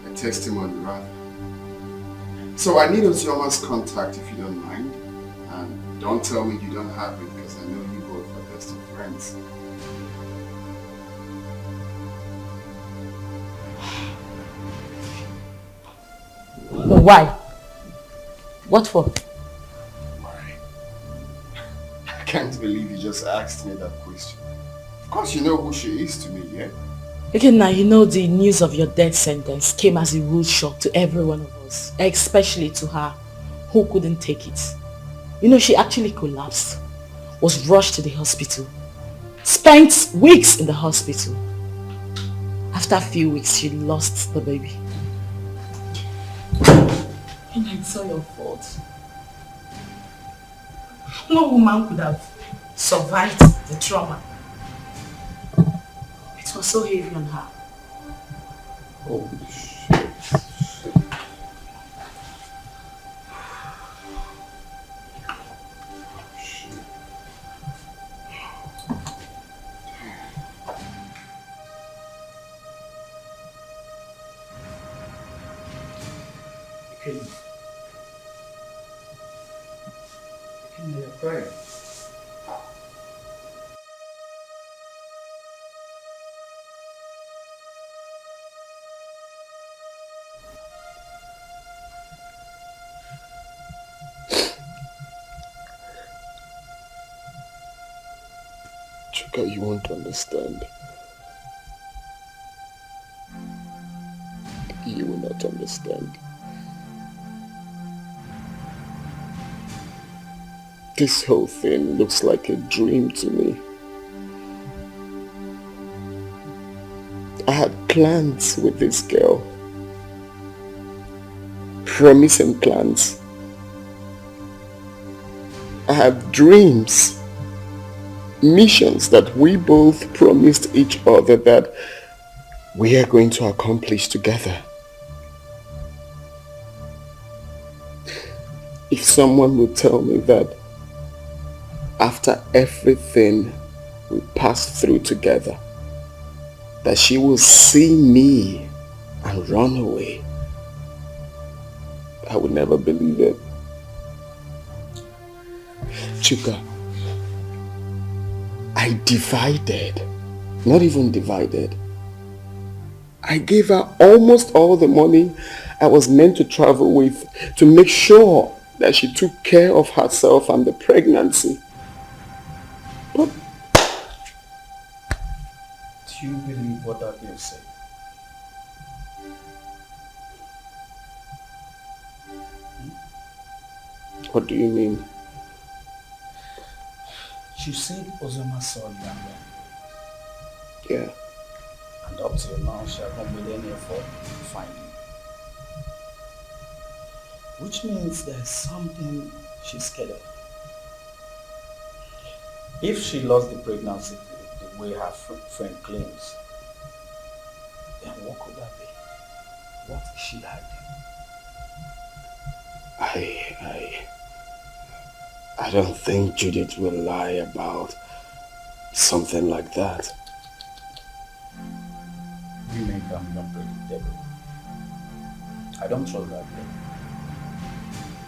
S2: a testimony rather. So I need Ozioma's contact if you don't mind. And don't tell me you don't have it because I know you both are best of friends.
S13: Why? What for?
S2: Why? I can't believe you just asked me that question. Of course you know who she is to me, yeah?
S13: Okay, now you know the news of your death sentence came as a rude shock to every one of us, especially to her, who couldn't take it. You know, she actually collapsed, was rushed to the hospital, spent weeks in the hospital. After a few weeks, she lost the baby. And it's all your fault. No woman could have survived the trauma. It was so heavy on her.
S2: Holy shit.
S1: You're crying.
S2: Chuka, you won't understand. You will not understand. This whole thing looks like a dream to me. I had plans with this girl. Promising plans. I had dreams. Missions that we both promised each other that we are going to accomplish together. If someone would tell me that after everything we passed through together, that she will see me and run away, I would never believe it. Chuka, I divided, not even divided. I gave her almost all the money I was meant to travel with to make sure that she took care of herself and the pregnancy. But
S1: do you believe what that girl said?
S2: What do you mean?
S1: She said Ozioma saw you and ran.
S2: Yeah.
S1: And up till now, she has not made any effort to find you. Which means there's something she's scared of. If she lost the pregnancy the way her friend claims, then what could that be? What is she hiding?
S2: I don't think Judith will lie about something like that.
S1: Women can be unpredictable. I don't trust that girl.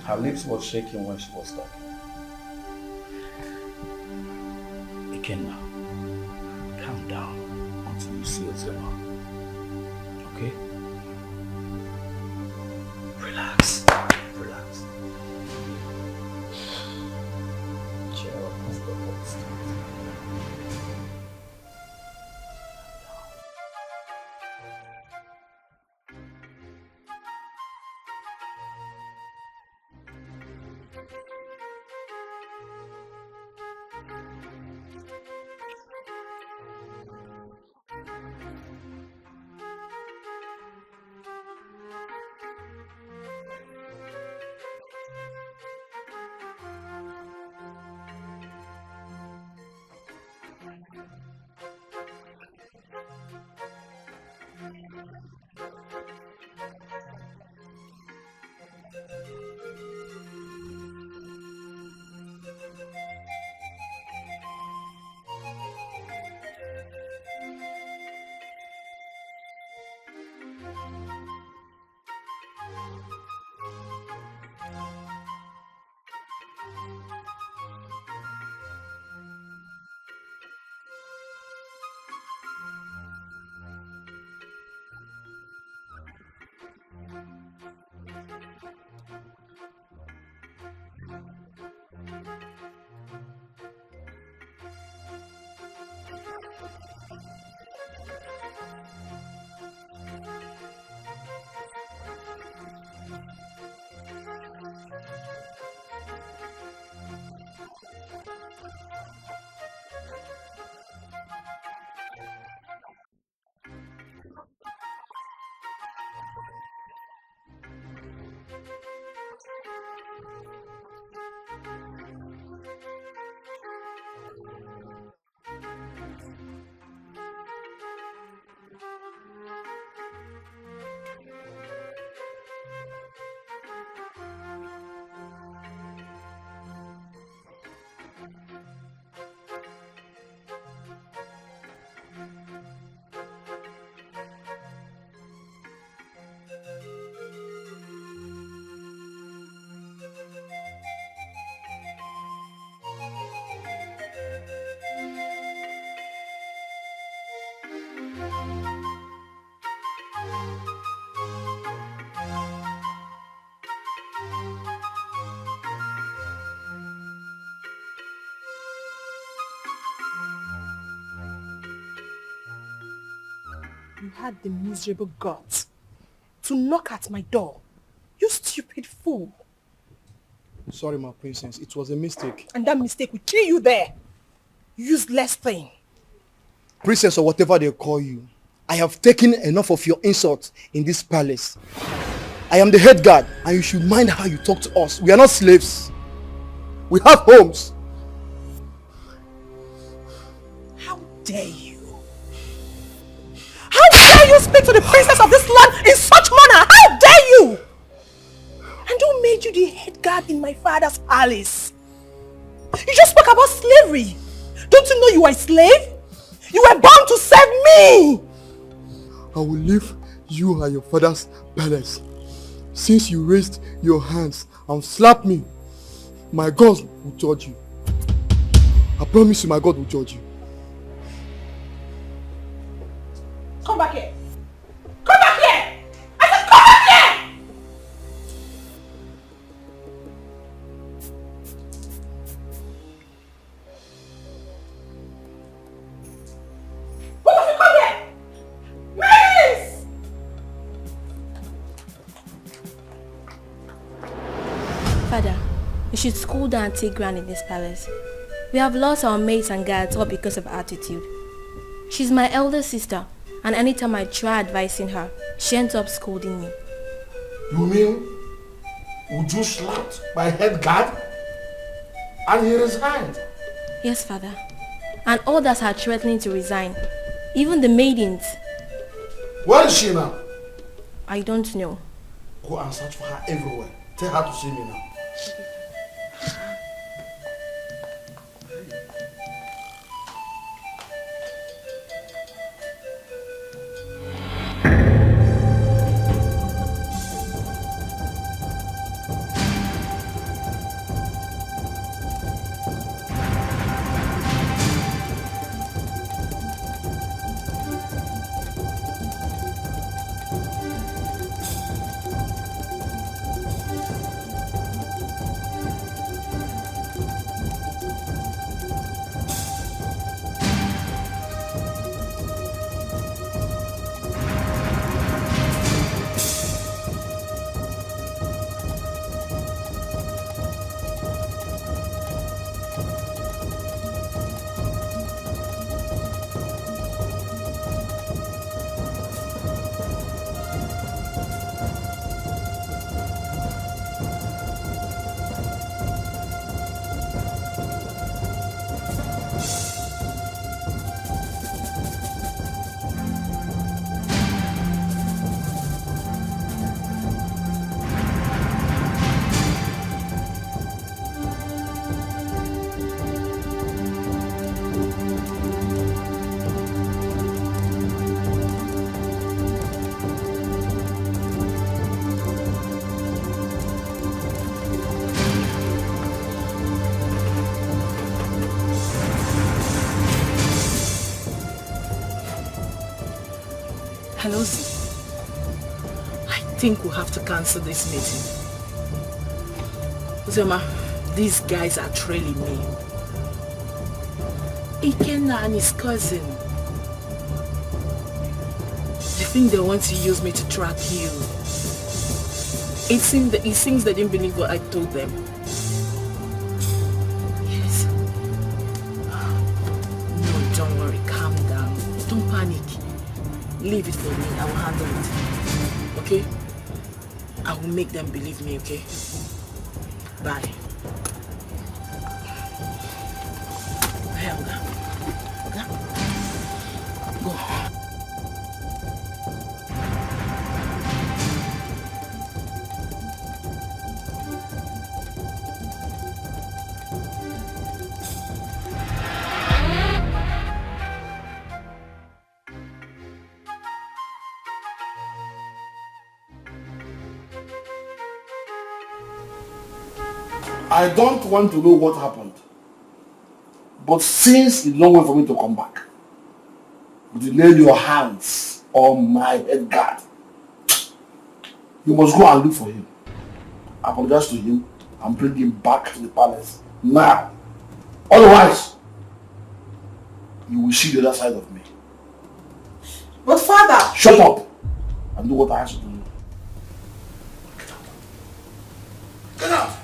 S1: Her lips were shaking when she was talking. Ikenna, calm down until you see Ozioma. Okay? Relax. Relax. Cheer up, Mr. Host.
S3: You had the miserable guts to knock at my door. You stupid fool.
S6: Sorry, my princess. It was a mistake.
S3: And that mistake will kill you there. Useless thing.
S6: Princess or whatever they call you, I have taken enough of your insults in this palace. I am the head guard and you should mind how you talk to us. We are not slaves. We have homes.
S3: How dare you? How dare you speak to the princess of this land in such manner? How dare you? And who made you the head guard in my father's palace? You just spoke about slavery. Don't you know you are a slave? You were born to serve me.
S6: I will leave you and your father's palace. Since you raised your hands and slapped me, my God will judge you. I promise you my God will judge you.
S3: Come back here. Come back here. I said come back here. Why don't you come here? Please.
S5: Father, you should school down and take ground in this palace. We have lost our maids and guards all because of attitude. She's my elder sister, and anytime I try advising her, she ends up scolding me.
S1: You mean Uju slapped my head guard and he resigned?
S5: Yes, Father. And others are threatening to resign. Even the maidens.
S1: Where is she now?
S5: I don't know.
S1: Go and search for her everywhere. Tell her to see me now.
S13: Hello, Z. I think we'll have to cancel this meeting. Ozioma, these guys are trailing me. Ikenna and his cousin. They think they want to use me to track you. It seems they didn't believe what I told them. Yes. No, don't worry. Calm down. Don't panic. Leave it for me. I will handle it. Okay? I will make them believe me, okay? Bye. Hey, Oga. Oga? Go.
S1: I don't want to know what happened. But since it's not wait for me to come back, you lay your hands on my head guard. You must go and look for him. Apologize to him and bring him back to the palace now. Otherwise, you will see the other side of me.
S3: But father...
S1: Shut up and do what I ask you to do. Get out!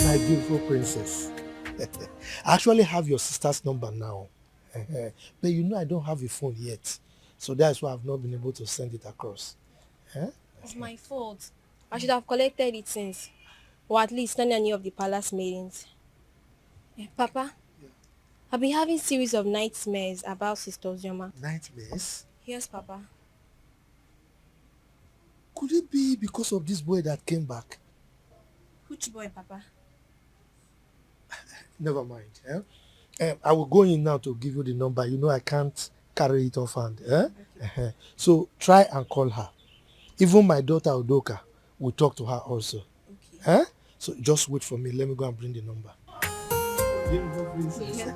S6: My beautiful princess. I actually have your sister's number now. But you know I don't have a phone yet. So that's why I've not been able to send it across.
S5: It's my fault. I should have collected it since. Or at least not any of the palace meetings. Papa, I've been having series of nightmares about Sister Ozioma.
S6: Nightmares?
S5: Yes, Papa.
S6: Could it be because of this boy that came back?
S5: Which boy, Papa?
S6: Never mind. I will go in now to give you the number. You know I can't carry it off hand. Okay. So try and call her. Even my daughter Udoka will talk to her also. Okay. So just wait for me. Let me go and bring the number. Beautiful princess. Yeah.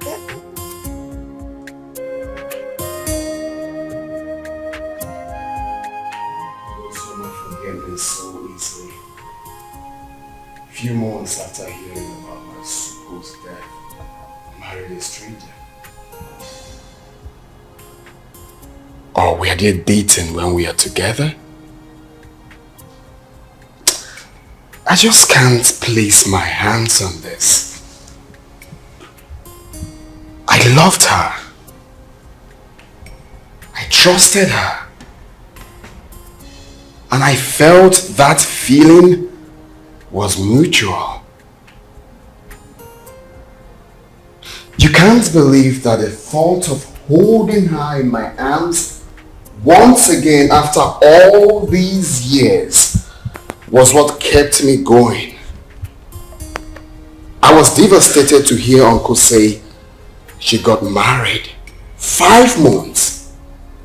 S2: Forget this so easily. Few months after hearing about my supposed death, I married a stranger. Or were they dating when we are together? I just can't place my hands on this. I loved her. I trusted her. And I felt that feeling was mutual. You can't believe that the thought of holding her in my arms once again after all these years was what kept me going. I was devastated to hear Uncle say she got married 5 months.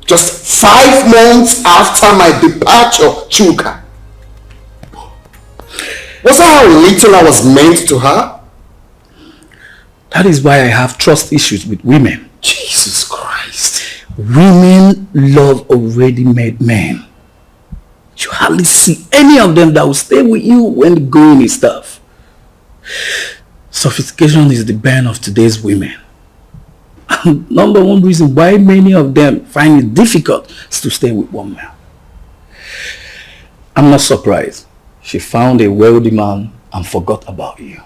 S2: Just 5 months after my departure, Chuka. Was that how little I was meant to her?
S8: That is why I have trust issues with women.
S2: Jesus Christ.
S8: Women love already made men. You hardly see any of them that will stay with you when the going is tough. Sophistication is the bane of today's women. And number one reason why many of them find it difficult is to stay with one man. I'm not surprised. She found a wealthy man and forgot about you.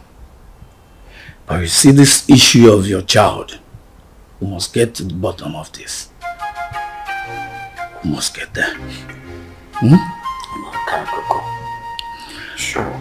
S8: But you see, this issue of your child, we must get to the bottom of this. We must get there.
S6: Okay, Coco. Sure.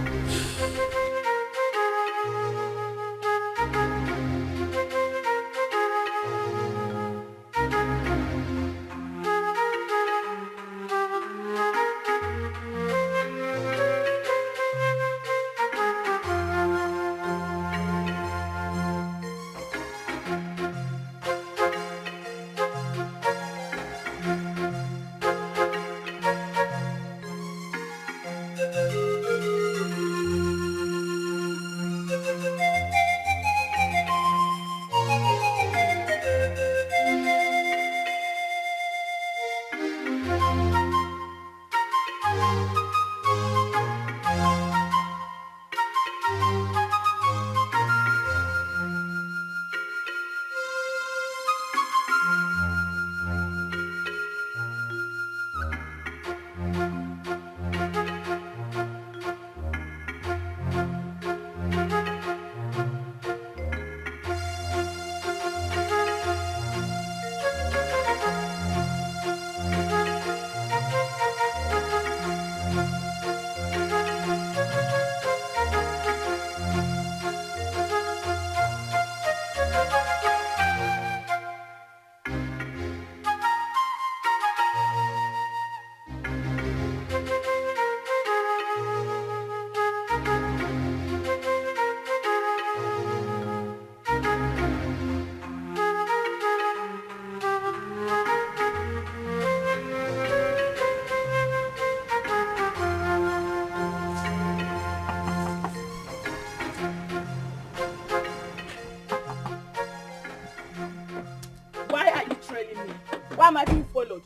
S13: Why am I being followed?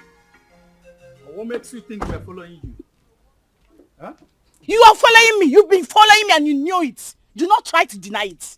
S16: What makes you think we're following you? Huh?
S13: You are following me. You've been following me and you knew it. Do not try to deny it.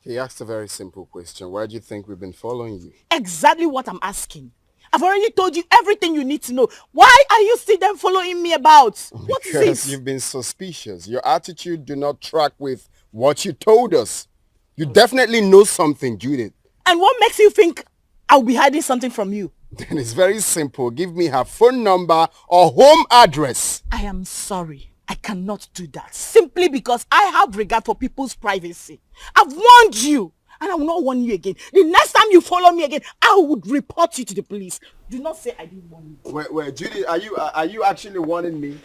S2: He asked a very simple question. Why do you think we've been following you?
S13: Exactly what I'm asking. I've already told you everything you need to know. Why are you still then following me about? What is
S2: Because
S13: it?
S2: you've been suspicious. Your attitude do not track with what you told us. You definitely know something, Judith.
S13: And what makes you think I'll be hiding something from you?
S2: Then it's very simple. Give me her phone number or home address.
S13: I am sorry. I cannot do that. Simply because I have regard for people's privacy. I've warned you. And I will not warn you again. The next time you follow me again, I would report you to the police. Do not say I didn't warn you.
S2: Wait, Judith, are you actually warning me?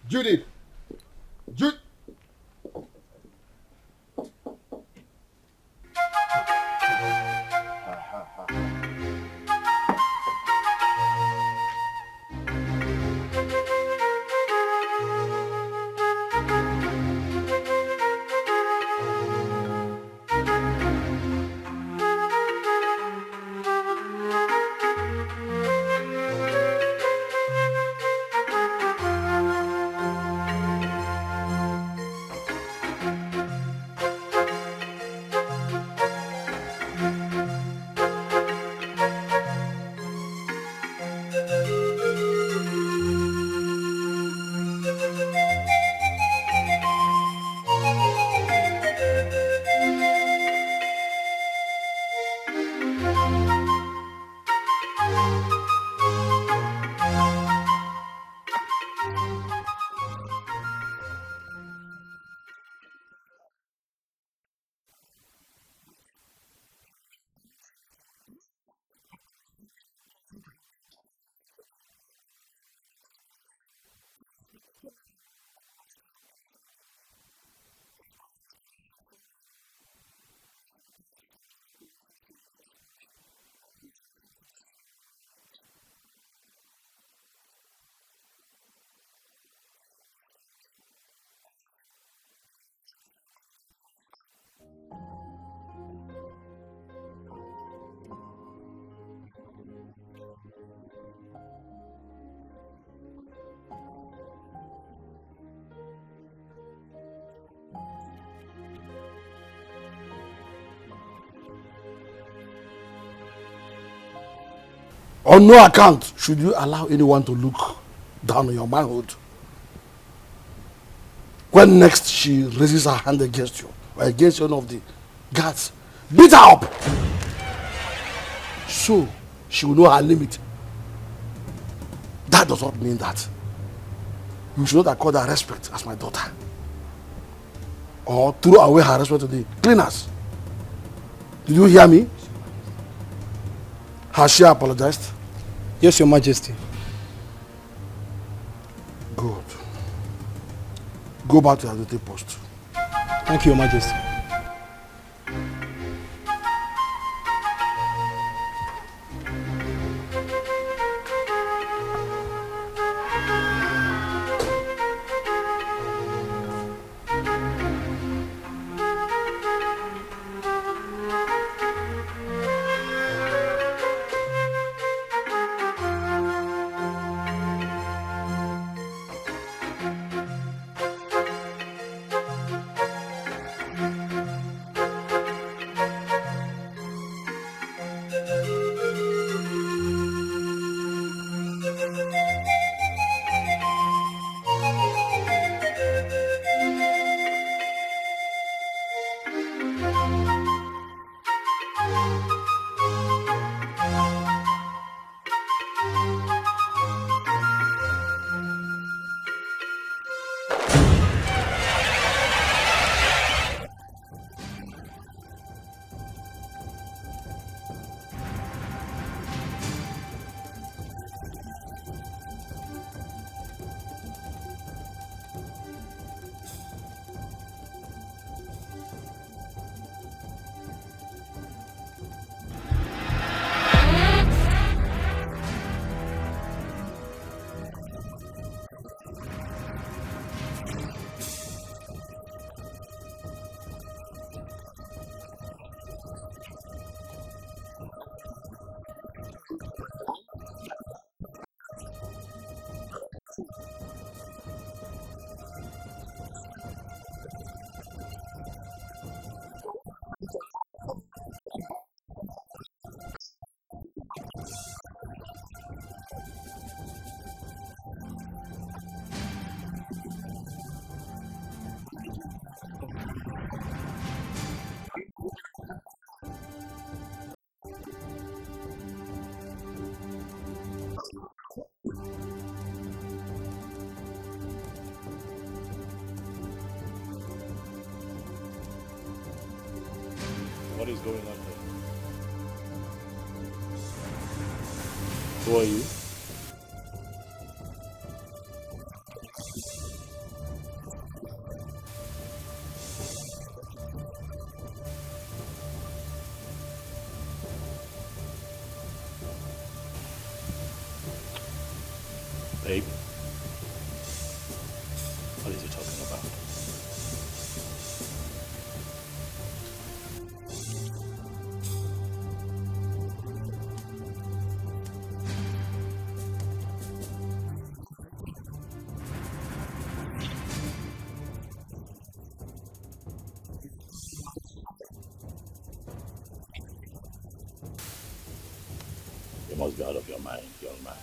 S2: Judith!
S6: On no account should you allow anyone to look down on your manhood.
S1: When next she raises her hand against you, or against one of the guards, beat her up. So she will know her limit. That does not mean that you should not accord her respect as my daughter. Or throw away her respect to the cleaners. Did you hear me? Has she apologized?
S17: Yes, Your Majesty.
S1: Good. Go back to your duty post.
S17: Thank you, Your Majesty.
S15: What is going on here? Who are you? Babe? What is he talking about? You must be out of your mind, young man.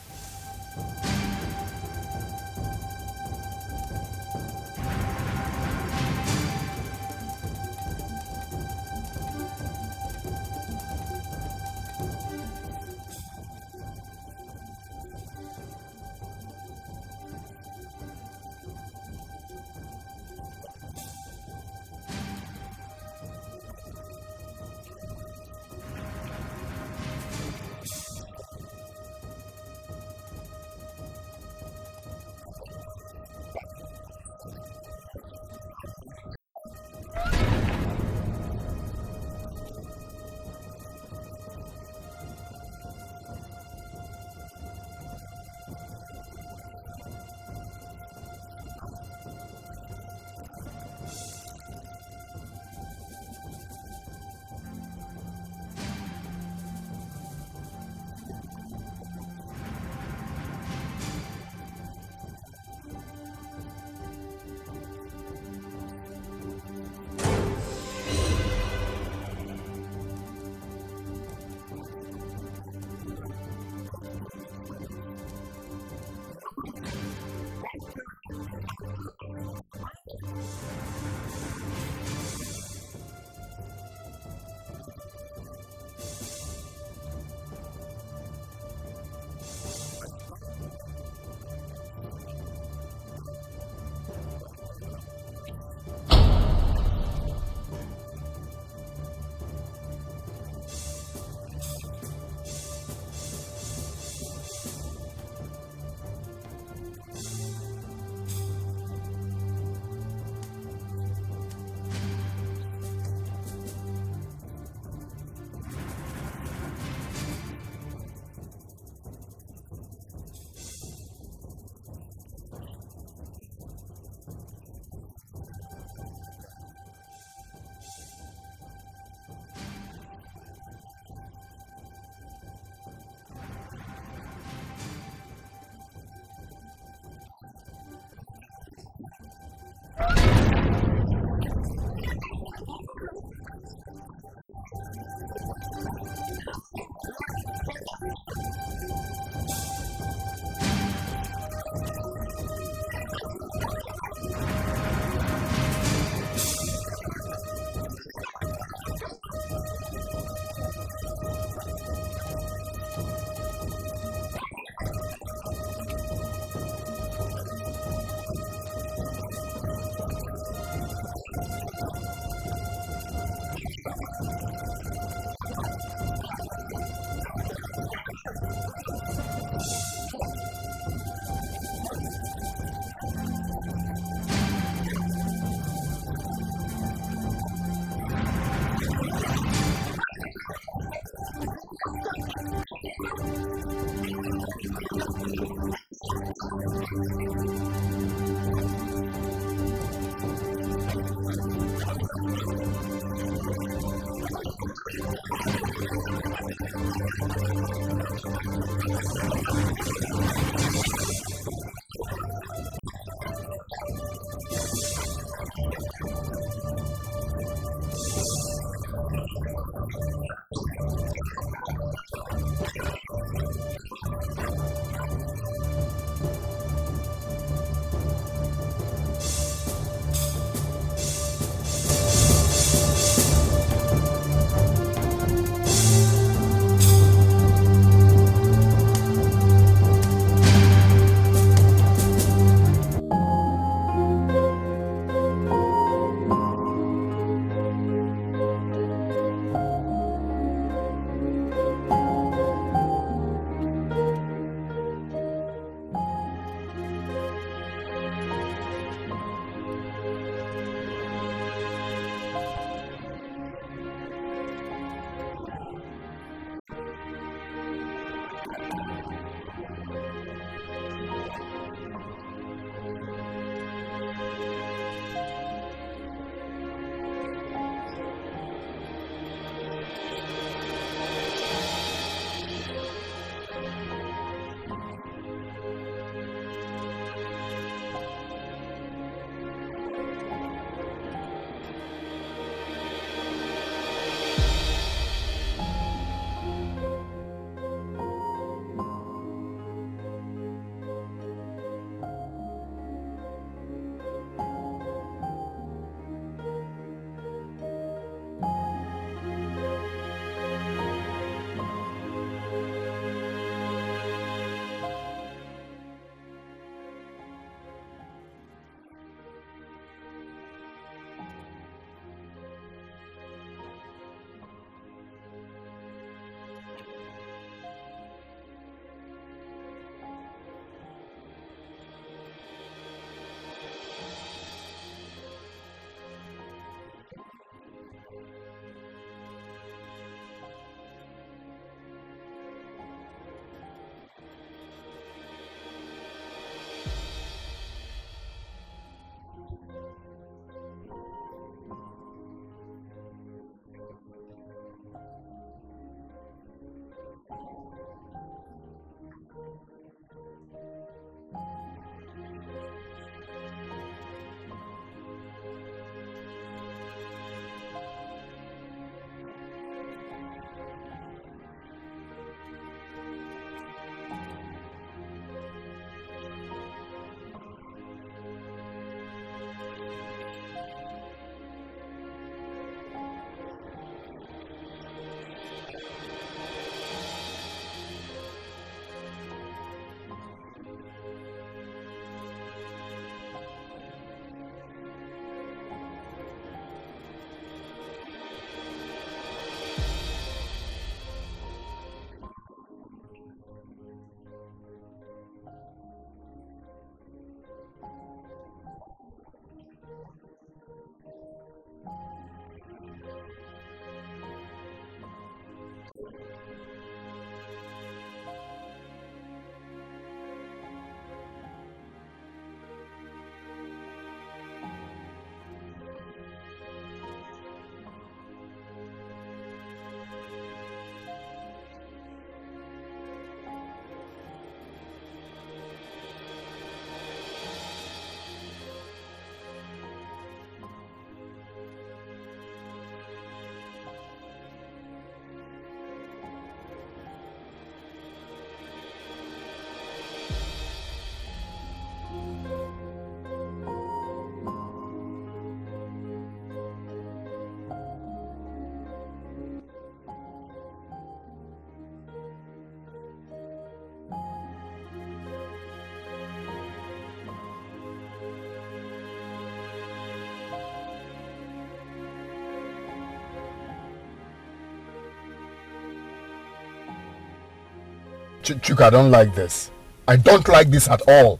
S2: Chuka, I don't like this. I don't like this at all.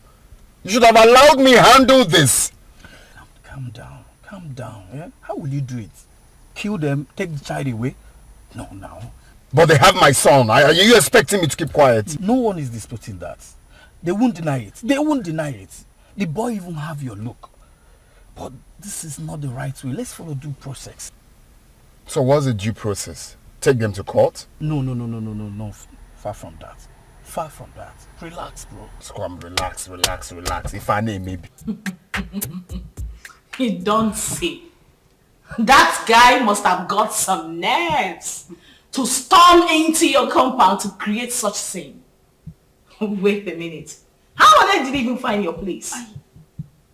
S2: You should have allowed me handle this.
S8: Calm down. Calm down. Yeah? How will you do it? Kill them, take the child away? No, now.
S2: But they have my son. Are you expecting me to keep quiet?
S8: No one is disputing that. They won't deny it. They won't deny it. The boy even have your look. But this is not the right way. Let's follow due process.
S2: So what's the due process? Take them to court?
S8: No. Far from that. Far from that. Relax, bro.
S2: Scrum, relax. If I name maybe.
S13: You don't see. That guy must have got some nerves to storm into your compound to create such scene. Wait a minute. How on earth did he even find your place?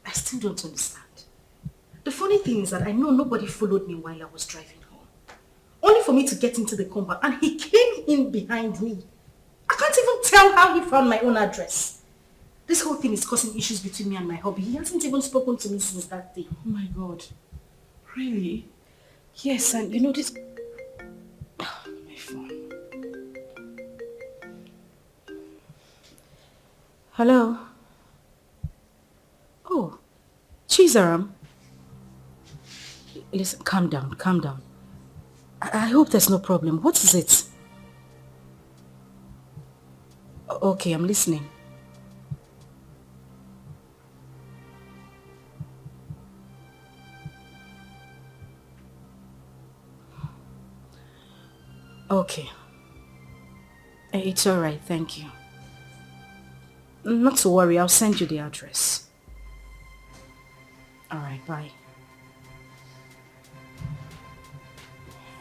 S4: I still don't understand. The funny thing is that I know nobody followed me while I was driving home. Only for me to get into the compound and he came in behind me. I can't even tell how he found my own address. This whole thing is causing issues between me and my hubby. He hasn't even spoken to me since that day.
S13: Oh my God. Really?
S4: Yes, and you know this... Oh, my phone. Hello? Oh, Chizaram. Listen, calm down. I hope there's no problem. What is it? Okay, I'm listening. Okay. It's alright, thank you. Not to worry, I'll send you the address. Alright, bye.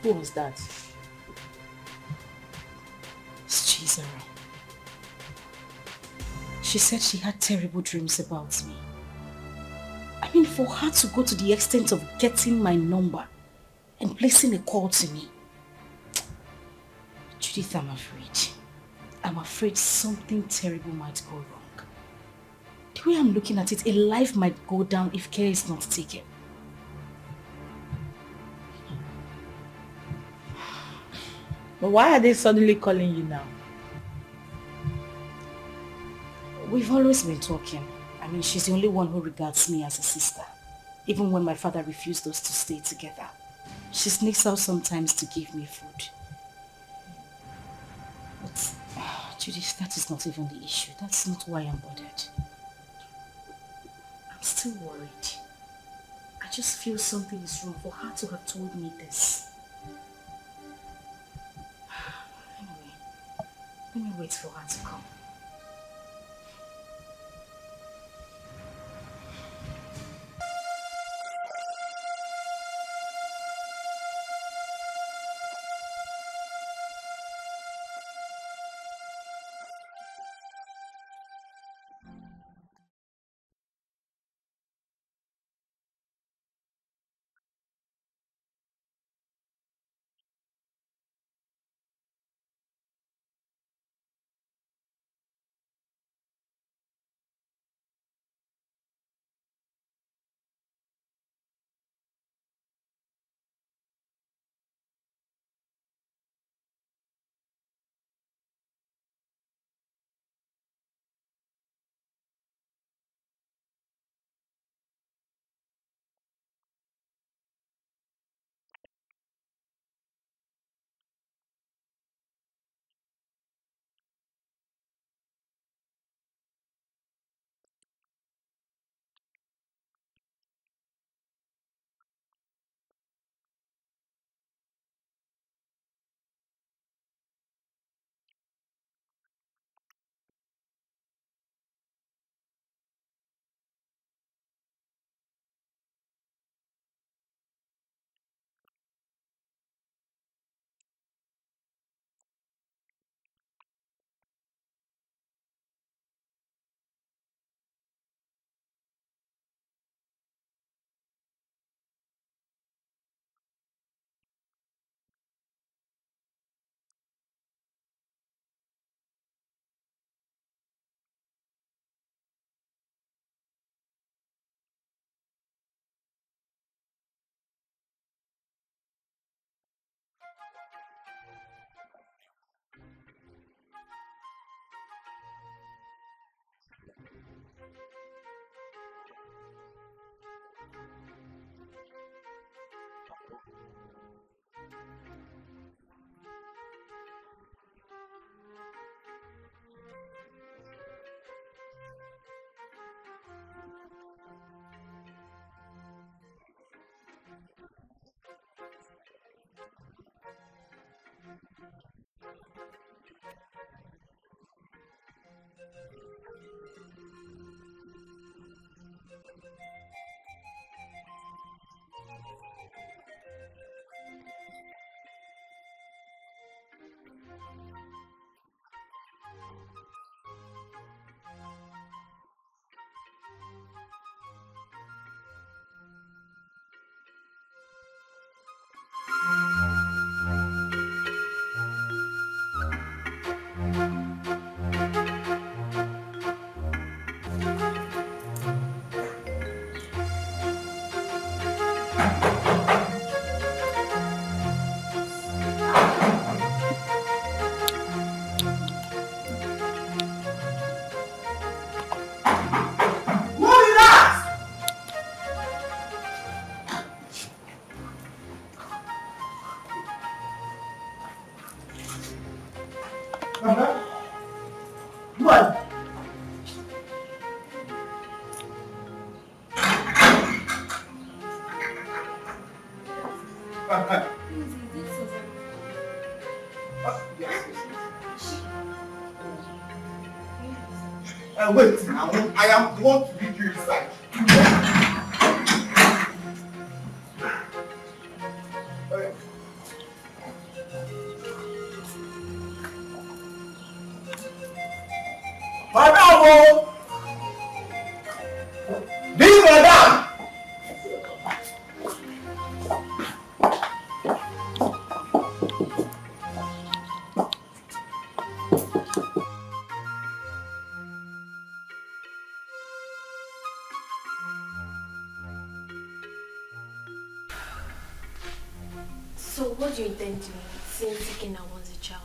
S13: Who was that?
S4: It's Chizara. She said she had terrible dreams about me. I mean, for her to go to the extent of getting my number and placing a call to me. Judith, I'm afraid. I'm afraid something terrible might go wrong. The way I'm looking at it, a life might go down if care is not taken.
S13: But why are they suddenly calling you now?
S4: We've always been talking. I mean, she's the only one who regards me as a sister. Even when my father refused us to stay together. She sneaks out sometimes to give me food. But, Judith, that is not even the issue. That's not why I'm bothered. I'm still worried. I just feel something is wrong for her to have told me this. Anyway, let me wait for her to come.
S1: What? Wait, now I am the one to lead you inside. Madam! This madam!
S5: So what do you intend doing since Ikenna wants a child?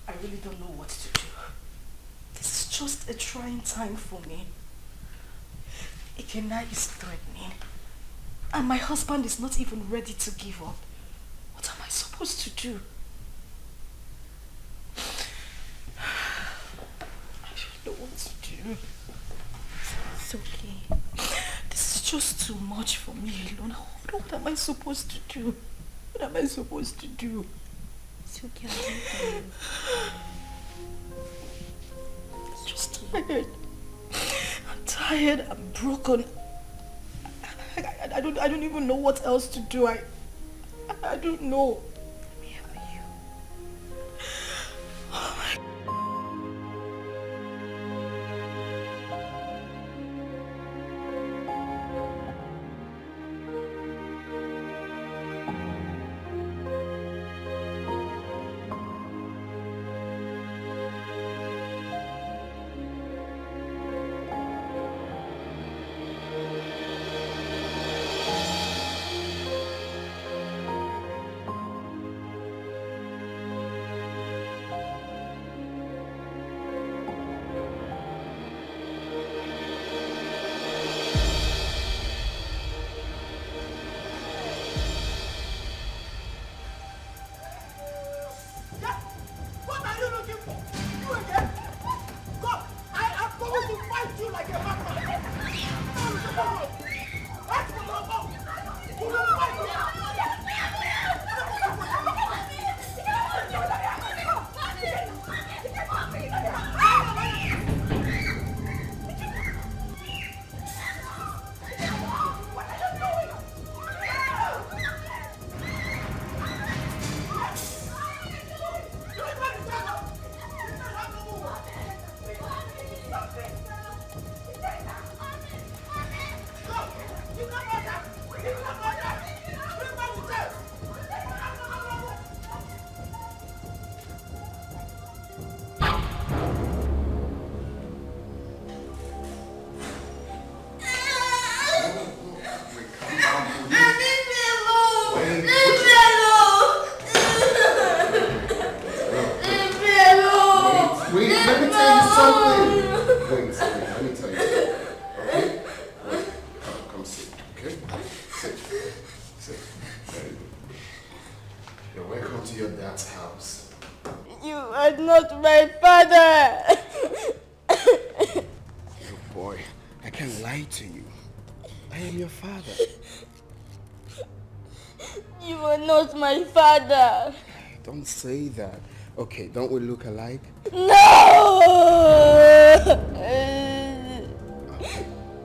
S4: I really don't know what to do. This is just a trying time for me. Ikenna is threatening. And my husband is not even ready to give up. What am I supposed to do? I don't know what to do.
S5: It's okay.
S4: This is just too much for me alone. What am I supposed to do? What am I supposed to do?
S5: It's okay, I'll do for you.
S4: I'm just tired. I'm tired. I'm broken. I don't even know what else to do. I don't know.
S5: I'm here for you.
S4: Oh my God.
S2: Don't say that. Okay, don't we look alike?
S5: No!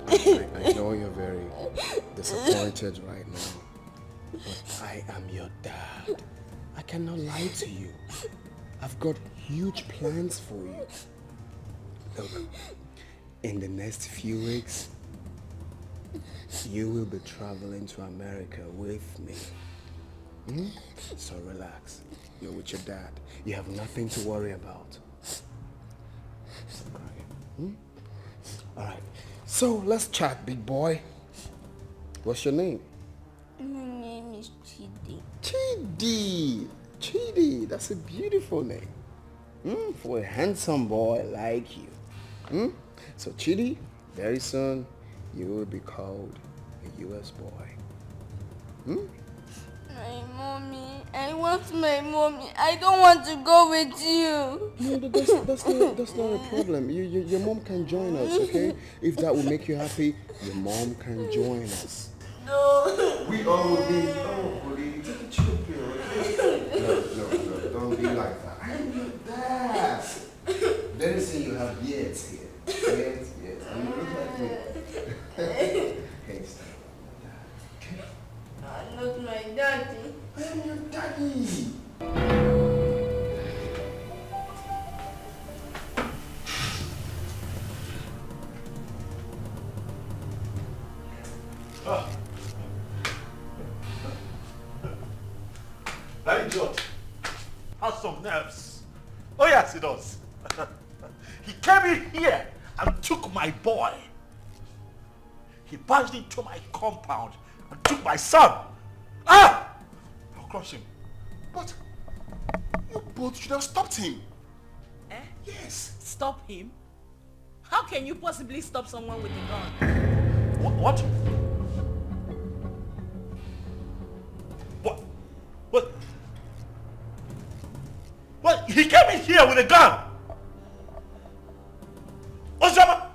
S2: I know you're very disappointed right now, but I am your dad. I cannot lie to you. I've got huge plans for you. Look, in the next few weeks, you will be traveling to America with me. So relax. You're with your dad. You have nothing to worry about. Stop crying. Alright.
S1: So let's chat, big boy. What's your name?
S18: My name is Chidi.
S1: Chidi. Chidi, that's a beautiful name. For a handsome boy like you. So Chidi, very soon you will be called a US boy.
S18: My mommy. I want my mommy. I don't want to go with you.
S1: No, that's not a problem. Your mom can join us, okay? If that will make you happy, your mom can join us.
S18: No.
S1: We all will be. Oh, buddy, take a chill pill, okay? No, don't be like that. I'm your dad. Very soon you have years here. Years. I mean, look like me. Hey, stop.
S18: I'm not my daddy.
S1: I am your daddy.
S15: That idiot has some nerves. Oh yes, he does. He came in here and took my boy. He barged into my compound and took my son. I'll crush him. But you both should have stopped him.
S13: Yes. Stop him? How can you possibly stop someone with a gun?
S15: What? What? He came in here with a gun. Ozioma,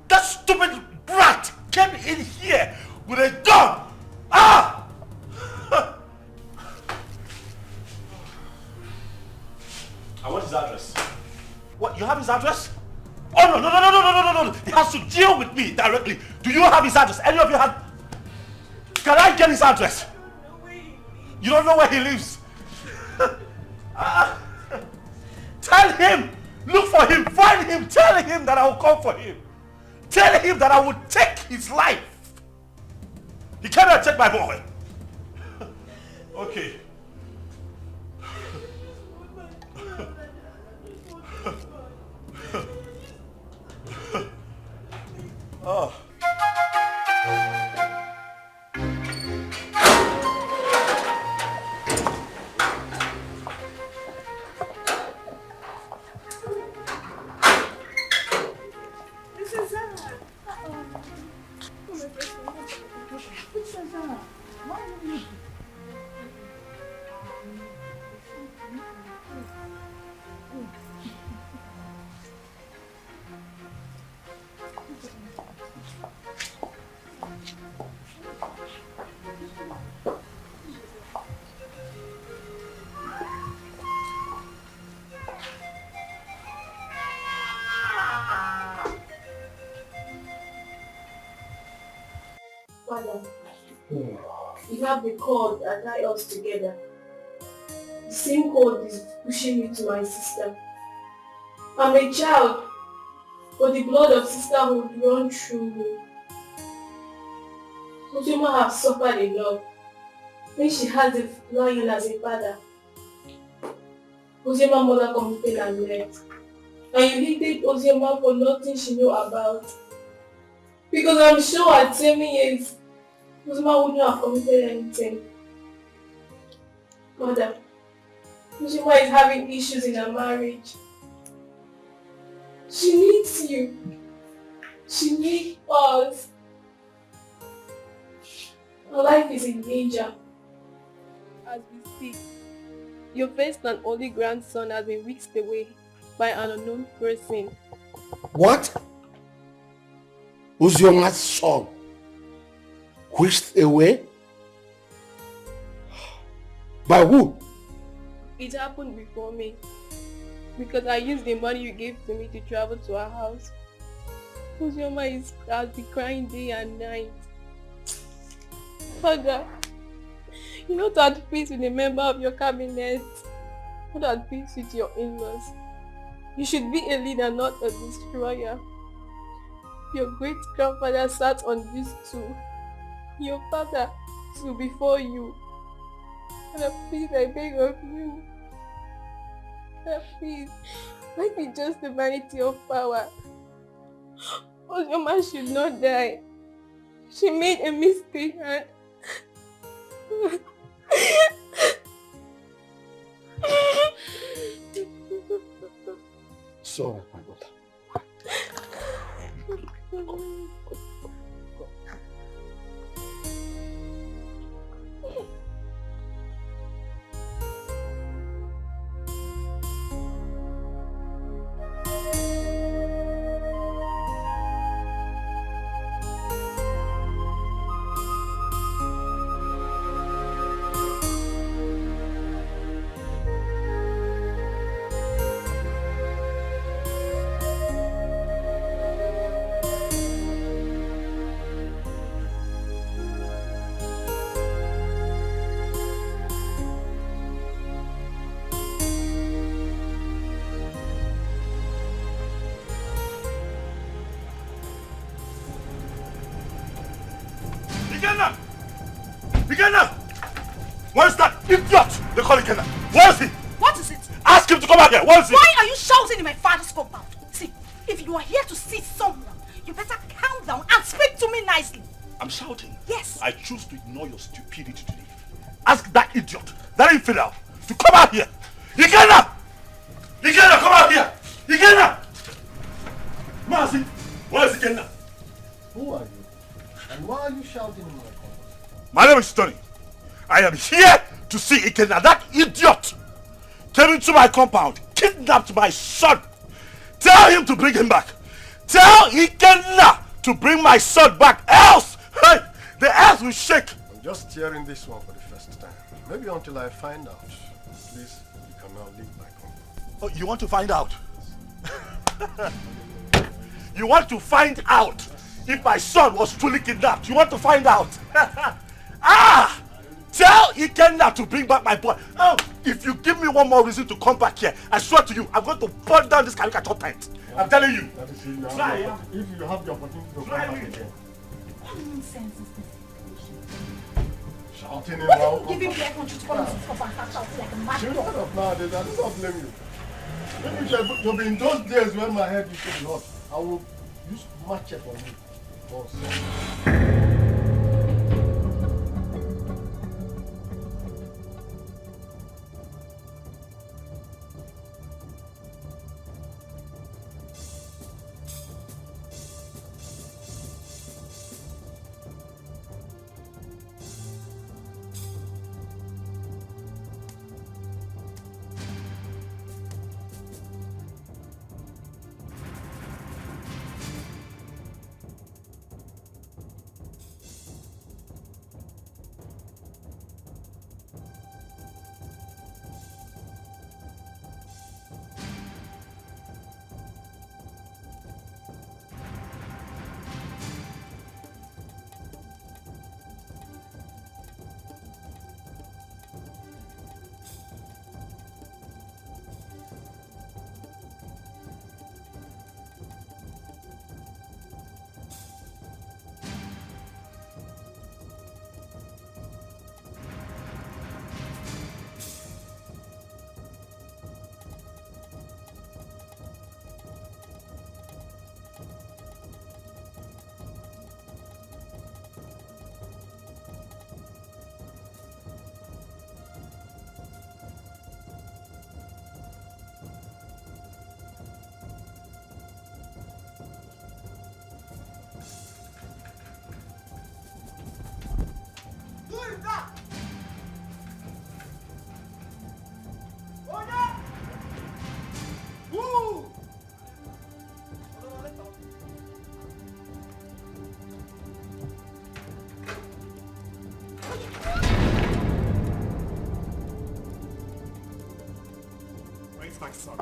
S15: that stupid brat came in here with a gun. I want his address. What? You have his address? Oh no. He has to deal with me directly. Do you have his address? Any of you have? Can I get his address? You don't know where he lives. Tell him, look for him, find him, tell him that I will come for him. Tell him that I will take his life. He cannot take my boy. Okay. Oh.
S5: Father, you have the cord that ties us together. The same cord is pushing me to my sister. I'm a child, but the blood of sisterhood runs through me. Ozioma has suffered a lot when she has a lion as a father. Ozioma's mother committed and left. And you hated Ozioma for nothing she knew about. Because I'm sure at 7 years, Ozioma wouldn't have committed anything. Mother, Ozioma is having issues in her marriage. She needs you. She needs us. Her life is in danger.
S10: As we speak, your first and only grandson has been whisked away by an unknown person.
S1: What? Ozioma's son whisked away? By who?
S10: It happened before me. Because I used the money you gave to me to travel to our house. Ozioma has been crying day and night. Father, you're not at peace with a member of your cabinet. Not at peace with your in-laws. You should be a leader, not a destroyer. Your great-grandfather sat on this stool. Your father stood before you. Father, please, I beg of you. Father, please, life is just the vanity of power.
S18: Ozioma should not die. She made a mistake and...
S1: So, my daughter.
S15: Where's that idiot? They call it Kenna. Where is he?
S3: What is it?
S15: Ask him to come out here. Where is he?
S3: Why are you shouting in my father's compound? See, if you are here to see someone, you better calm down and speak to me nicely.
S15: I'm shouting.
S3: Yes.
S15: I choose to ignore your stupidity today. Ask that idiot, that infidel, to come out here. Ikenna! Ikenna, come out here! Ikenna! Mercy, where is Ikenna?
S6: Who are you? And why are you shouting in my compound?
S15: My name is Tony. I am here to see Ikenna. That idiot came into my compound, kidnapped my son. Tell him to bring him back. Tell Ikenna to bring my son back, else hey, the earth will shake.
S12: I'm just hearing this one for the first time. Maybe until I find out. Please, you can now leave my compound.
S15: Oh, you want to find out? You want to find out if my son was truly kidnapped? You want to find out? Ah! Tell Ikenna to bring back my boy. Oh, if you give me one more reason to come back here, I swear to you, I'm going to burn down this caricature tent. I'm telling you.
S12: Try. If you have the opportunity to come back again.
S3: What nonsense is this?
S12: Shouting him
S3: What
S12: out.
S3: if you give him the air control to come into this compound and start shouting like a mad
S12: Children
S3: dog?
S12: of nowadays, I don't blame you. Maybe you'll be in those days when my head used to be hot. I will use matchup on you. Boss.
S2: My son.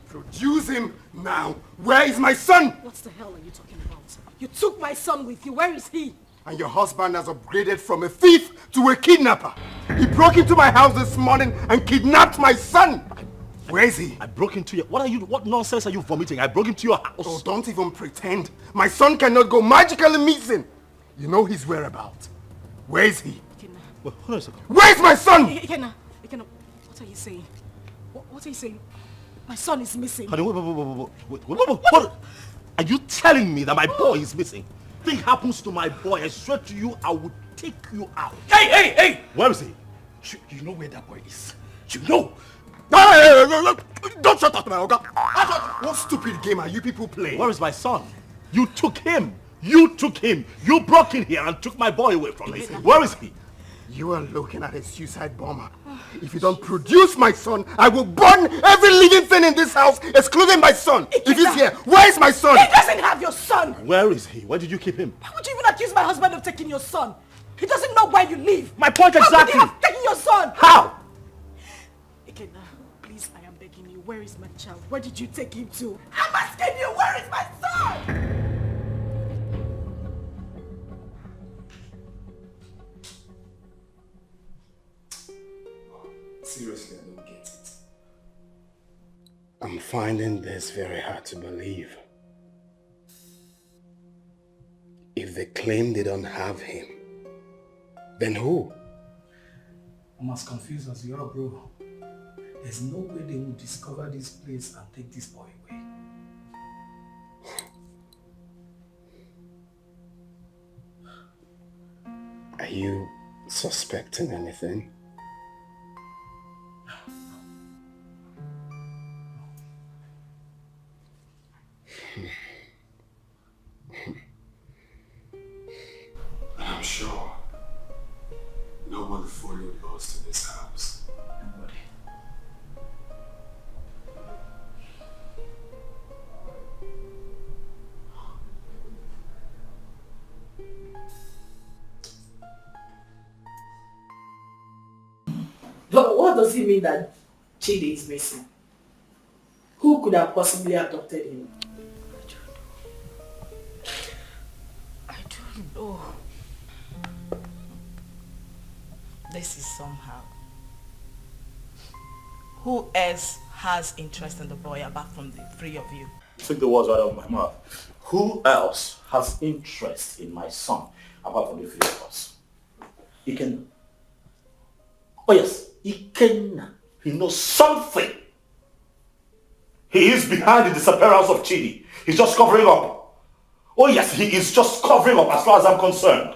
S2: Produce him now. Where is my son?
S4: What the hell are you talking about? You took my son with you. Where is he?
S2: And your husband has upgraded from a thief to a kidnapper. He broke into my house this morning and kidnapped my son. Where is he?
S15: I broke into your... What nonsense are you vomiting? I broke into your house.
S2: Oh, don't even pretend. My son cannot go magically missing. You know his whereabouts. Where is he?
S15: Well, hold on a second.
S2: Where is my son?
S4: Ikenna, what are you saying? What are you saying? My son is missing.
S15: Honey, wait. Are you telling me that my boy is missing? Thing happens to my boy, I swear to you, I would take you out.
S1: Hey!
S15: Where is he?
S1: You know where that boy is? You know?
S2: Hey, don't shut up, my Oga. What stupid game are you people playing?
S15: Where is my son? You took him. You took him. You broke in here and took my boy away from me. Where is he?
S2: You are looking at a suicide bomber. If you don't produce my son, I will burn every living thing in this house, excluding my son. If he's here, where is my son?
S3: He doesn't have your son.
S15: Where is he? Where did you keep him?
S3: Why would you even accuse my husband of taking your son? He doesn't know where you live.
S15: My point exactly.
S3: How could he have taken your son?
S15: How?
S3: Ikenna, please, I am begging you. Where is my child? Where did you take him to? I'm asking you, where is my son?
S1: Seriously, I don't get it.
S2: I'm finding this very hard to believe. If they claim they don't have him, then who?
S8: I'm as confused as you are, bro. There's no way they will discover this place and take this boy away.
S2: Are you suspecting anything?
S1: I'm sure no one followed us to this house. Nobody.
S13: But what does it mean that Chidi is missing? Who could have possibly abducted him?
S3: I don't know. This is somehow. Who else has interest in the boy apart from the three of you?
S15: Took the words right out of my mouth. Who else has interest in my son apart from the three of us? Ikenna. Oh yes, Ikenna. He knows something. He is behind the disappearance of Chidi. He's just covering up. Oh yes, he is just covering up as far as I'm concerned.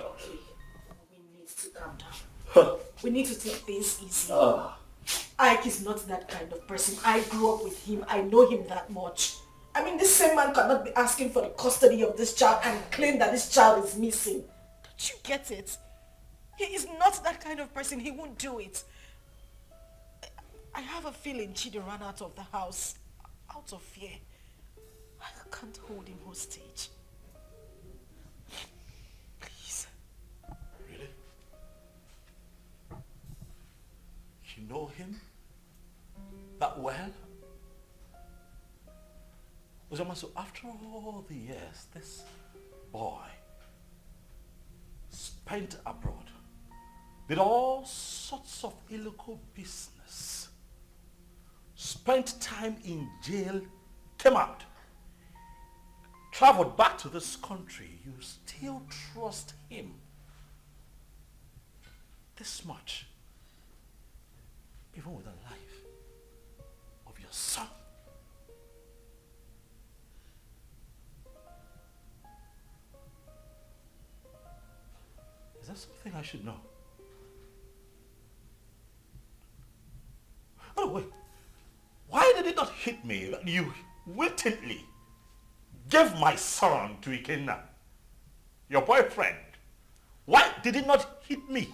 S3: We need to calm down. We need to take things easy. Ike is not that kind of person. I grew up with him. I know him that much. I mean, this same man cannot be asking for the custody of this child and claim that this child is missing. Don't you get it? He is not that kind of person. He won't do it. I have a feeling Chidi ran out of the house out of fear. I can't hold him hostage. Please.
S15: Really? You know him that well? Ozioma, so after all the years, this boy spent abroad, did all sorts of illegal business, spent time in jail, came out, traveled back to this country. You still trust him this much, even with the life of your son. Is that something I should know? Oh wait, why did it not hit me that you wittingly gave my son to Ikenna, your boyfriend? Why did it not hit me?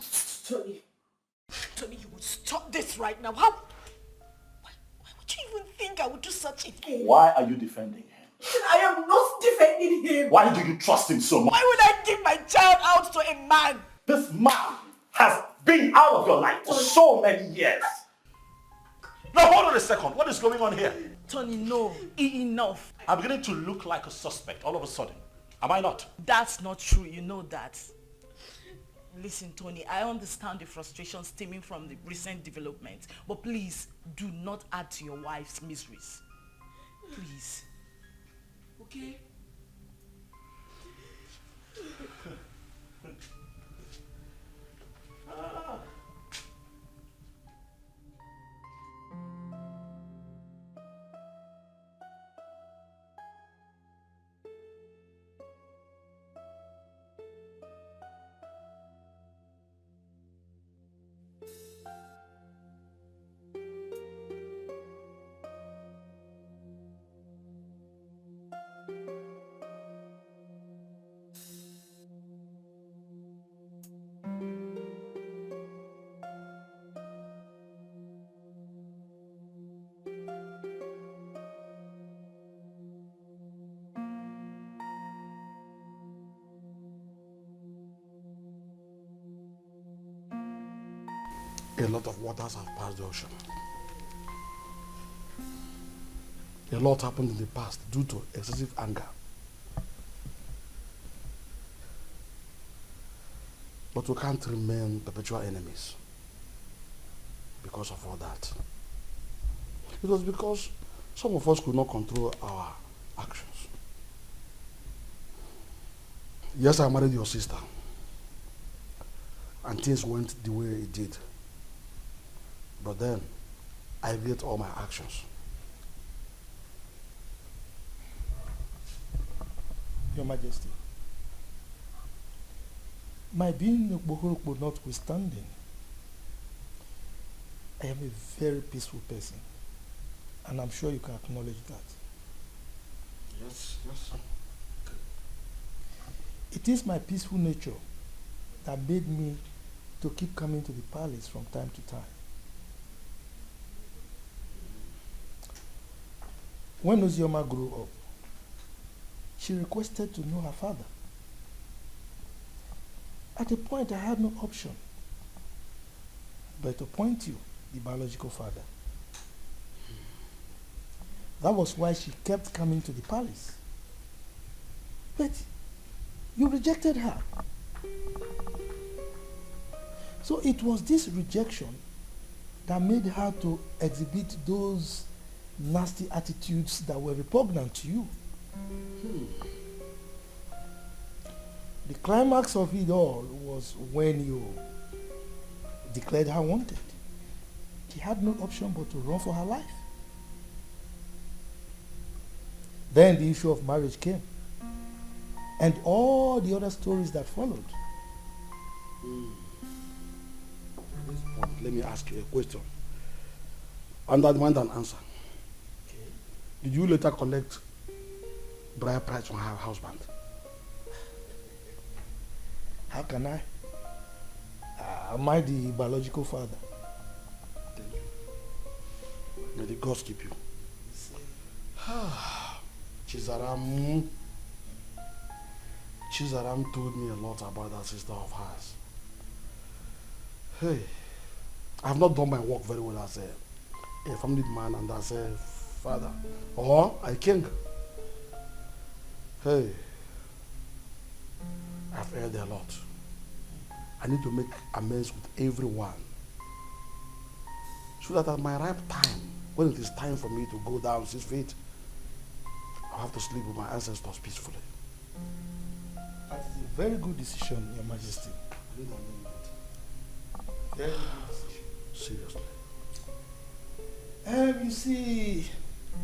S3: Tony, you would stop this right now. Why would you even think I would do such a thing?
S15: Why are you defending him?
S3: I am not defending him.
S15: Why do you trust him so much?
S3: Why would I give my child out to a man?
S15: This man has been out of your life for so many years. Now hold on a second. What is going on here?
S3: Tony, no. Enough.
S15: I'm beginning to look like a suspect all of a sudden. Am I not?
S3: That's not true. You know that. Listen, Tony, I understand the frustration stemming from the recent developments, but please do not add to your wife's miseries. Please. Okay?
S1: A lot of waters have passed the ocean. A lot happened in the past due to excessive anger. But we can't remain perpetual enemies because of all that. It was because some of us could not control our actions. Yes, I married your sister. And things went the way it did. But then, I regret all my actions.
S6: Your Majesty, my being Okporoko notwithstanding, I am a very peaceful person, and I'm sure you can acknowledge that.
S1: Yes, yes.
S6: It is my peaceful nature that made me to keep coming to the palace from time to time. When Ozioma grew up, she requested to know her father. At a point, I had no option but to point you, the biological father. That was why she kept coming to the palace. But you rejected her. So it was this rejection that made her to exhibit those nasty attitudes that were repugnant to you. The climax of it all was when you declared her wanted. She had no option but to run for her life. Then the issue of marriage came, and all the other stories that followed.
S1: At this point, let me ask you a question. Under demand an answer. Okay. Did you later collect bride price from her husband?
S6: How can I? Am I the biological father?
S1: Thank you. May the gods keep you. Chizaram told me a lot about that sister of hers. Hey, I have not done my work very well as a family man and as a father or a king. Hey, I've heard a lot. I need to make amends with everyone so that at my ripe time, when it is time for me to go down 6 feet, I'll have to sleep with my ancestors peacefully.
S6: That is a very good decision, Your Majesty. Very good decision.
S1: Seriously.
S6: You see,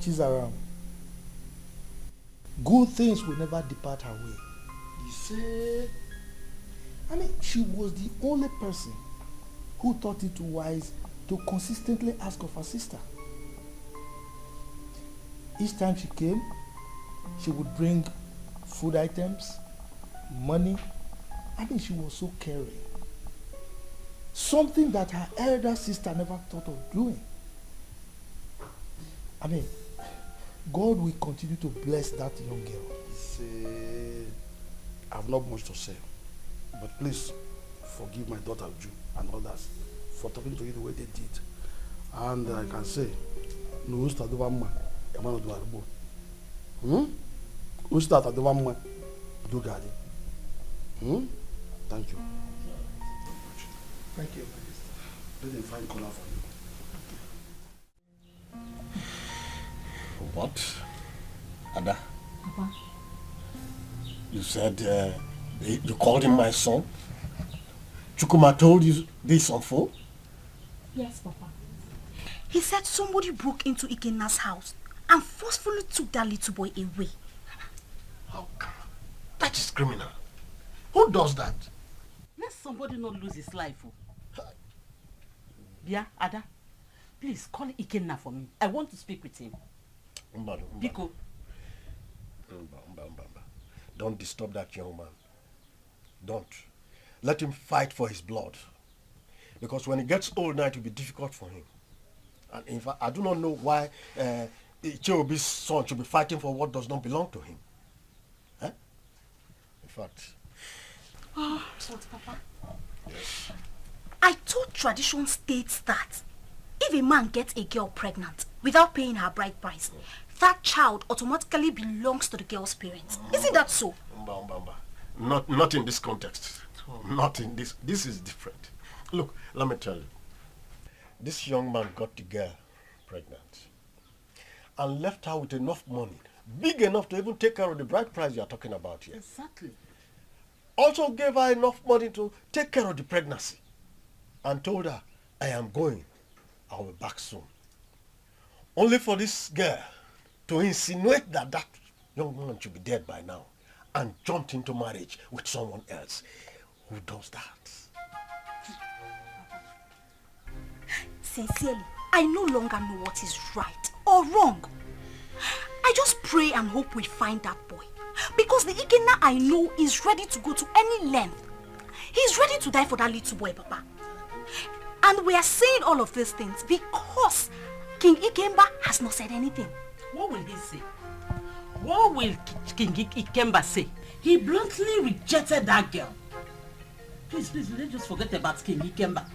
S6: Chizaram, good things will never depart her way.
S1: You say?
S6: I mean, she was the only person who thought it wise to consistently ask of her sister. Each time she came, she would bring food items, money. I mean, she was so caring. Something that her elder sister never thought of doing. I mean, God will continue to bless that young girl.
S1: See, I have not much to say, but please forgive my daughter Uju and others for talking to you the way they did. And I can say, no usta do vamma, emano do arbo. Usta do vamma, do gadi. Thank you.
S6: Thank you.
S1: Let them find color for you.
S19: What? Ada?
S4: Papa.
S19: You said you called him my son? Chukuma told you this on phone?
S4: Yes, Papa.
S20: He said somebody broke into Ikena's house and forcefully took that little boy away.
S19: How come? That is criminal. Who does that?
S13: Let somebody not lose his life. Yeah, Ada, please call Ikenna for me. I want to speak with him. Biko.
S19: Don't disturb that young man. Don't. Let him fight for his blood. Because when he gets old now, it will be difficult for him. And in fact, I do not know why Icheobi's son should be fighting for what does not belong to him. Eh? In fact.
S20: Oh, what, Papa?
S19: Yes.
S20: I thought tradition states that if a man gets a girl pregnant without paying her bride price, that child automatically belongs to the girl's parents. Isn't that so?
S19: Not in this context. Not in this. This is different. Look, let me tell you. This young man got the girl pregnant and left her with enough money, big enough to even take care of the bride price you are talking about here.
S11: Exactly.
S19: Also gave her enough money to take care of the pregnancy and told her, I am going. I will be back soon. Only for this girl to insinuate that that young man should be dead by now and jumped into marriage with someone else. Who does that?
S20: Sincerely, I no longer know what is right or wrong. I just pray and hope we find that boy. Because the Ikena I know is ready to go to any length. He's ready to die for that little boy, Papa. And we are saying all of these things because King Ikemba has not said anything.
S13: What will he say? What will King Ikemba say? He bluntly rejected that girl. Please, let's just forget about King Ikemba.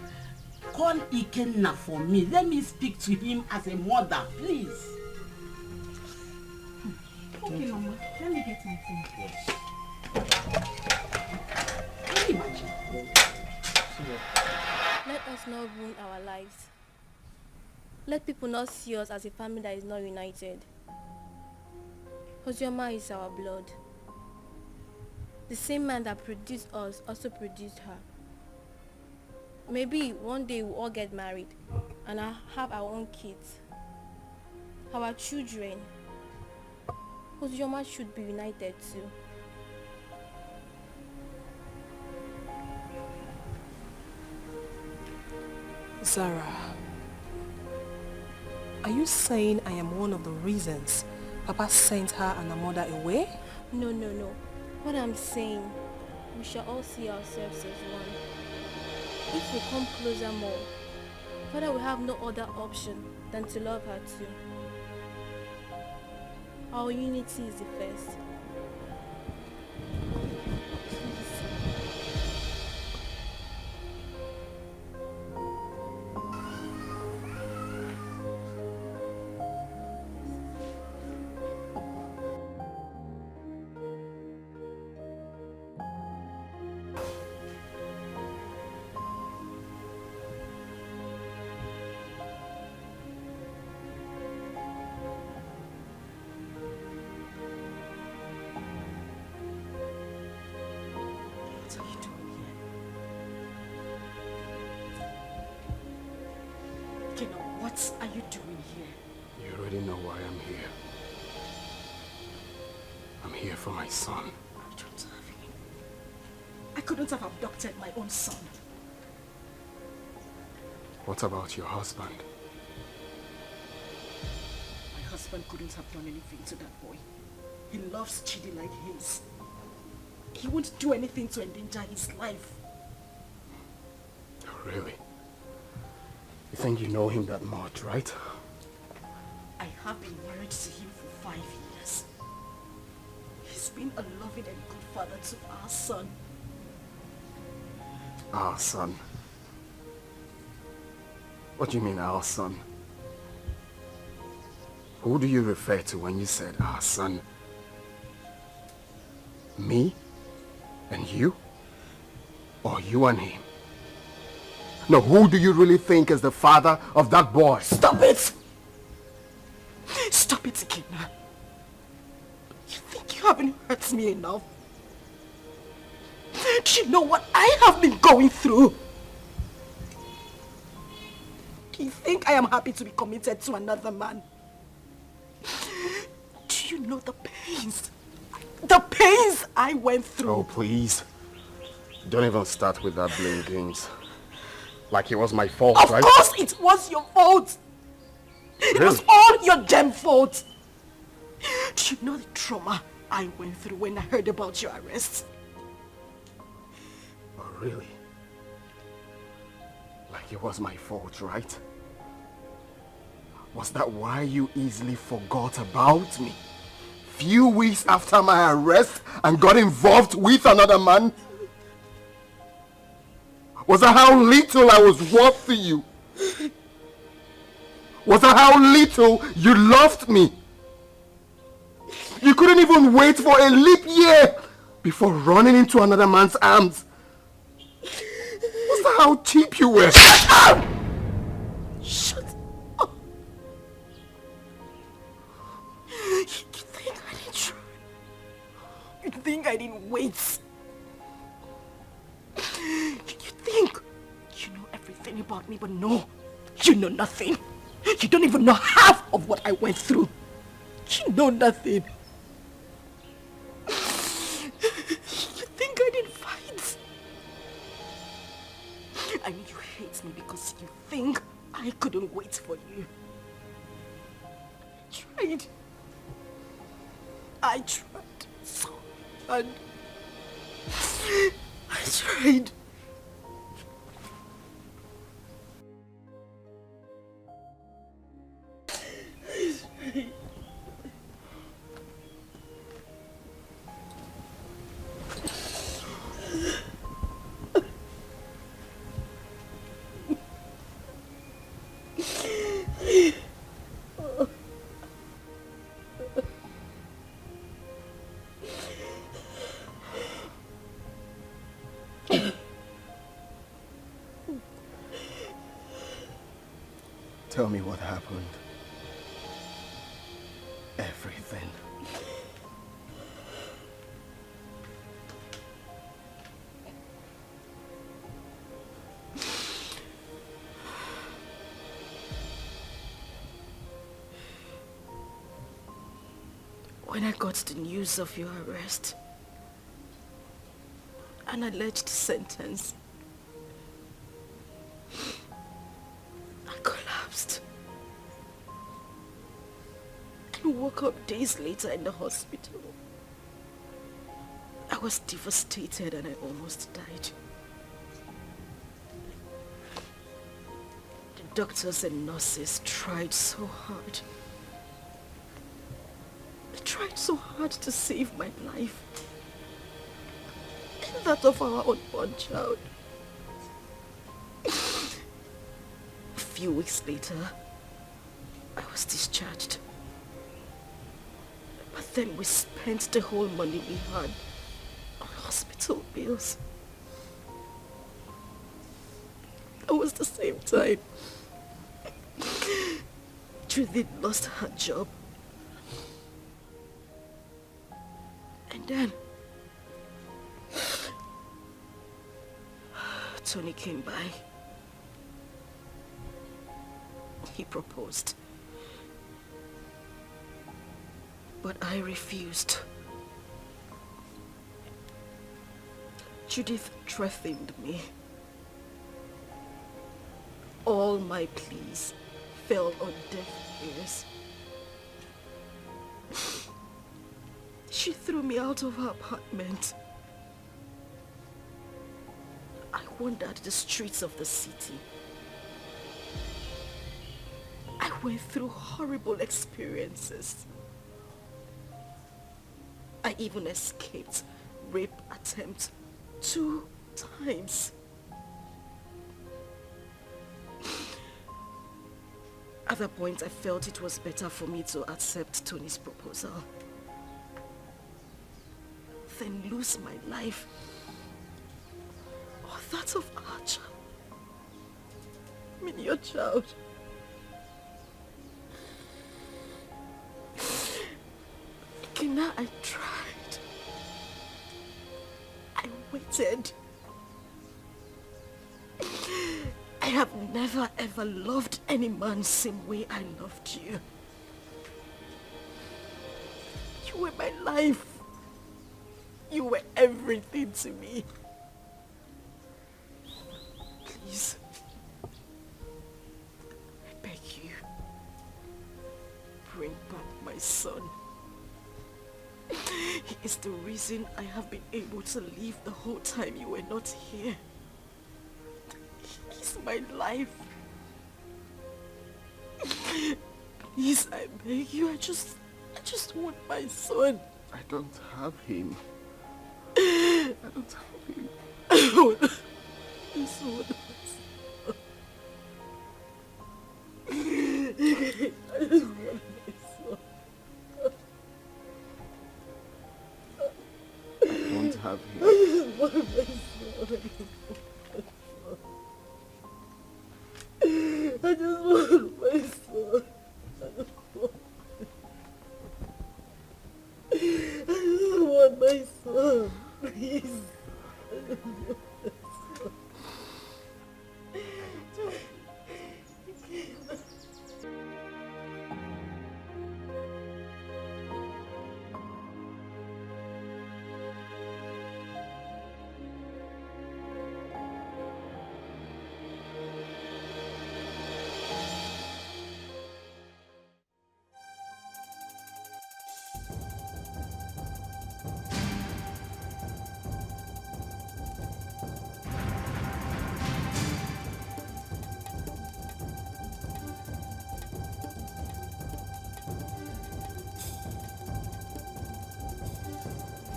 S13: Call Ikenna for me. Let me speak to him as a mother, please.
S20: Okay, Mama. Let me get my phone.
S19: Yes.
S13: Can you imagine?
S18: Let us not ruin our lives. Let people not see us as a family that is not united. Ozioma is our blood. The same man that produced us also produced her. Maybe one day we'll all get married and I'll have our own kids, our children. Ozioma should be united too.
S3: Zara, are you saying I am one of the reasons Papa sent her and her mother away?
S18: No. What I'm saying, we shall all see ourselves as one. If we come closer more, Father will have no other option than to love her too. Our unity is the first.
S3: What are you doing here?
S7: You already know why I'm here. I'm here for my son.
S3: I don't have him. I couldn't have abducted my own son.
S7: What about your husband?
S3: My husband couldn't have done anything to that boy. He loves Chidi like his. He won't do anything to endanger his life.
S7: Oh, really? You think you know him that much, right?
S3: I have been married to him for 5 years. He's been a loving and good father to our son.
S7: Our son? What do you mean, our son? Who do you refer to when you said our son? Me? And you? Or you and him? No, who do you really think is the father of that boy?
S3: Stop it! Stop it, Ikena. You think you haven't hurt me enough? Do you know what I have been going through? Do you think I am happy to be committed to another man? Do you know the pains? The pains I went through.
S7: Oh, please. Don't even start with that blame games. Like it was my fault, right?
S3: Of course it was your fault. It was all your damn fault. Do you know the trauma I went through when I heard about your arrest?
S7: Oh, really? Like it was my fault, right? Was that why you easily forgot about me? Few weeks after my arrest and got involved with another man?
S2: Was that how little I was worth to you? Was that how little you loved me? You couldn't even wait for a leap year before running into another man's arms. Was that how cheap you were? Shut up!
S14: Shut up! You think I didn't try? You think I didn't wait? You think you know everything about me, but no, you know nothing. You don't even know half of what I went through. You know nothing. You think I didn't fight? I mean, you hate me because you think I couldn't wait for you. I tried so hard. I tried.
S2: Tell me what happened. Everything.
S14: When I got the news of your arrest, an alleged sentence, I collapsed and woke up days later in the hospital. I was devastated and I almost died. The doctors and nurses tried so hard. They tried so hard to save my life and that of our unborn child. A few weeks later, I was discharged. But then we spent the whole money we had on hospital bills. It was the same time Judith lost her job. And then Tony came by. He proposed. But I refused. Judith threatened me. All my pleas fell on deaf ears. She threw me out of her apartment. I wandered the streets of the city. I went through horrible experiences. I even escaped rape attempt 2 times. At that point, I felt it was better for me to accept Tony's proposal than lose my life or that of our child. I mean, your child. Kina, I tried. I waited. I have never ever loved any man same way I loved you. You were my life. You were everything to me. Please, I beg you, bring back my son. He is the reason I have been able to live the whole time you were not here. He's my life. Please, I beg you, I just want my son.
S2: I don't have him. I don't have him.
S14: My son. I just want my son. I just want my son. Please.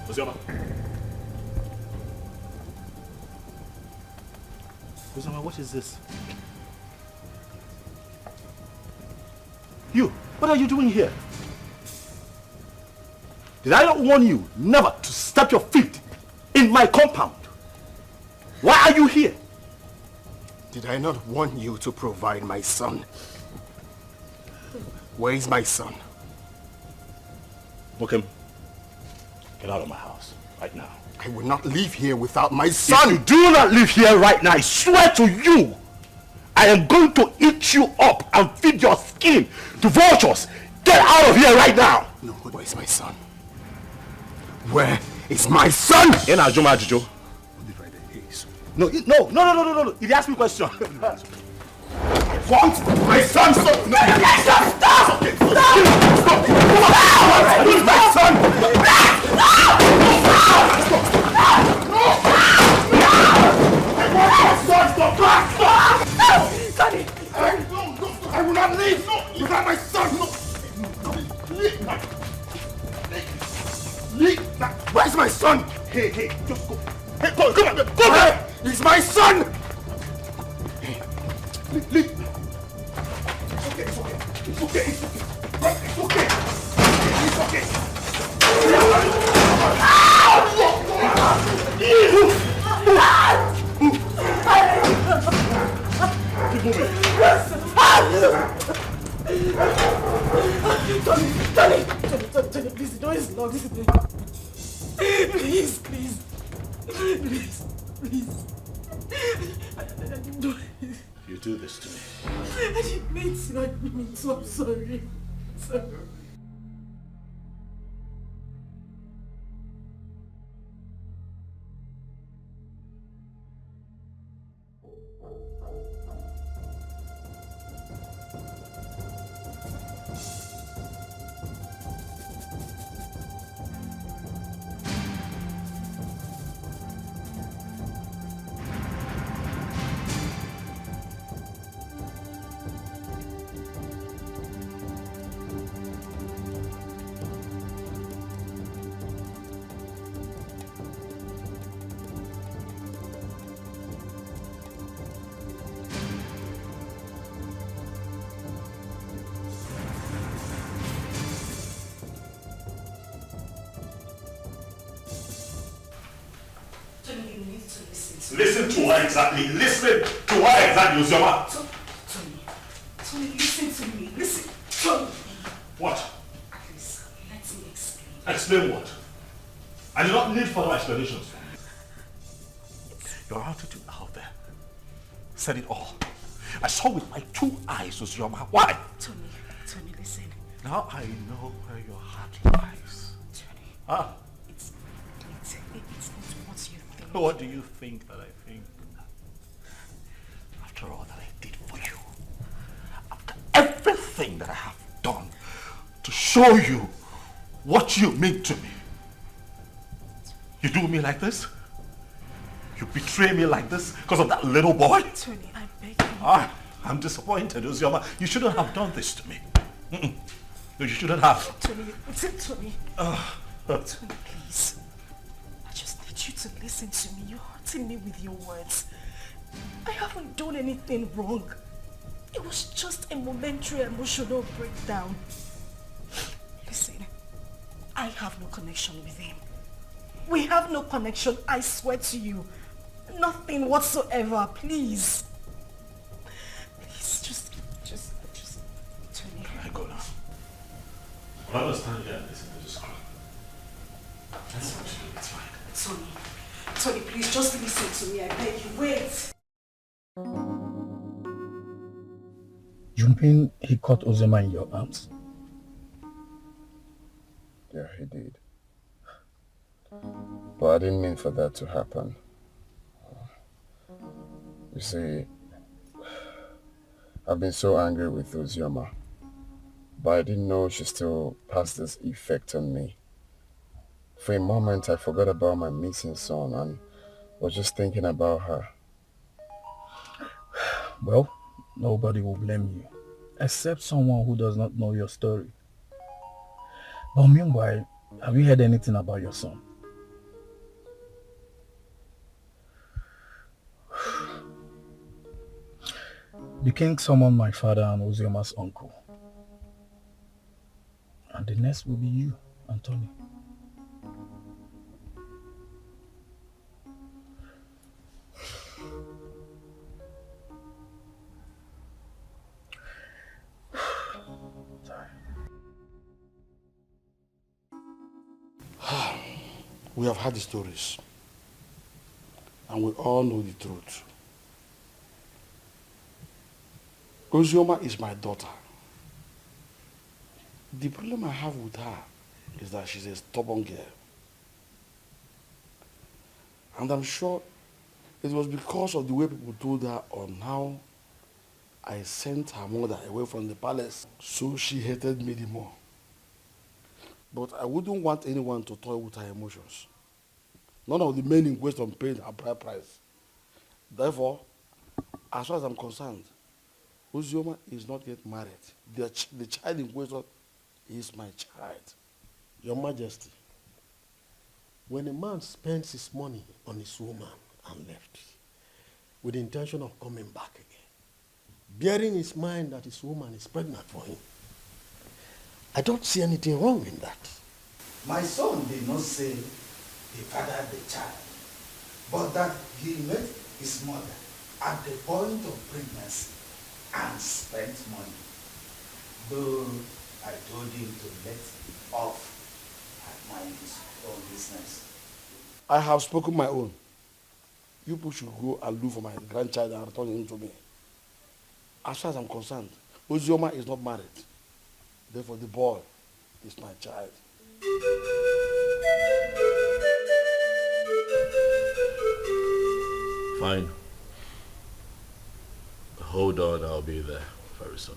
S15: Ozioma. Ozioma, what is this? You, what are you doing here? Did I not warn you never to step your feet in my compound? Why are you here?
S19: Did I not warn you to provide my son? Where is my son?
S15: Okay. Get out of my house right now.
S19: I will not leave here without my son.
S15: If you do not leave here right now, I swear to you, I am going to eat you up and feed your skin to vultures. Get out of here right now.
S19: No, where is my son? Where is my son?
S15: In Ajuma Ajujo. No, no. He asked me a question.
S19: What? My son! Stop! No!
S15: Stop!
S19: Stop! Where's my son?
S14: Sonny!
S19: I will not leave without my son! Where's my son?
S15: Hey, just go.
S19: Hey, come on! Go back! He's my son! Leave. It's okay.
S14: Tony, please, the door is locked. Please.
S15: You do this to me.
S14: I didn't mean to. I'm sorry.
S15: Listen to her exactly. Ozioma.
S14: Tony, listen to me. Listen. Tony.
S15: What?
S14: Please, let me explain.
S15: Explain what? I do not need further explanations. Your attitude out there said it all. I saw with my 2 eyes, Ozioma. Why?
S14: Tony, listen.
S15: Now I know where your heart lies.
S14: Tony. It's not what you think.
S15: What do you think that I think? After all that I did for you, after everything that I have done to show you what you mean to me, you do me like this? You betray me like this because of that little boy?
S14: Tony, I beg you.
S15: I'm disappointed, Ozioma. You shouldn't have done this to me. No, you shouldn't have.
S14: Tony. Tony, please. I just need you to listen to me. You're hurting me with your words. I haven't done anything wrong. It was just a momentary emotional breakdown. Listen, I have no connection with him.
S20: We have no connection, I swear to you. Nothing whatsoever, please. Please, just tell me.
S1: I go now. I understand you and listen to this crap. That's what you do, it's fine.
S20: Tony, please, just listen to me, I beg you. Wait.
S8: You mean he caught Ozioma in your arms?
S2: Yeah, he did. But I didn't mean for that to happen. You see, I've been so angry with Ozioma, but I didn't know she still has this effect on me. For a moment, I forgot about my missing son and was just thinking about her.
S8: Well, nobody will blame you, except someone who does not know your story. But meanwhile, have you heard anything about your son? The king summoned my father and Ozioma's uncle. And the next will be you, Anthony.
S1: We have heard the stories, and we all know the truth. Ozioma is my daughter. The problem I have with her is that she's a stubborn girl. And I'm sure it was because of the way people told her on how I sent her mother away from the palace, so she hated me the more. But I wouldn't want anyone to toy with her emotions. None of the men in question paid a bride price. Therefore, as far as I'm concerned, Ozioma is not yet married. The child in question is my child.
S6: Your Majesty, when a man spends his money on his woman and left, with the intention of coming back again, bearing in his mind that his woman is pregnant for him, I don't see anything wrong in that.
S21: My son did not say he fathered the child, but that he met his mother at the point of pregnancy and spent money. Though I told him to let off and mind his own business.
S1: I have spoken my own. You people should go and look for my grandchild and return him to me. As far as I'm concerned, Ozioma is not married. Therefore, the boy is my child.
S15: Fine. Hold on, I'll be there very soon.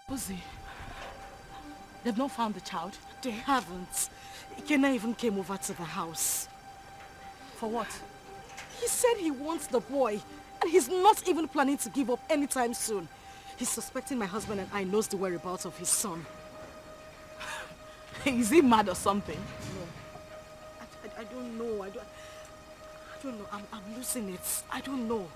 S14: Ozi, they've not found the child? They haven't. Ikenna even came over to the house.
S3: For what?
S14: He said he wants the boy, and he's not even planning to give up anytime soon. He's suspecting my husband and I knows the whereabouts of his son.
S3: Is he mad or something?
S14: No. I don't know. I don't know. I'm losing it. I don't know.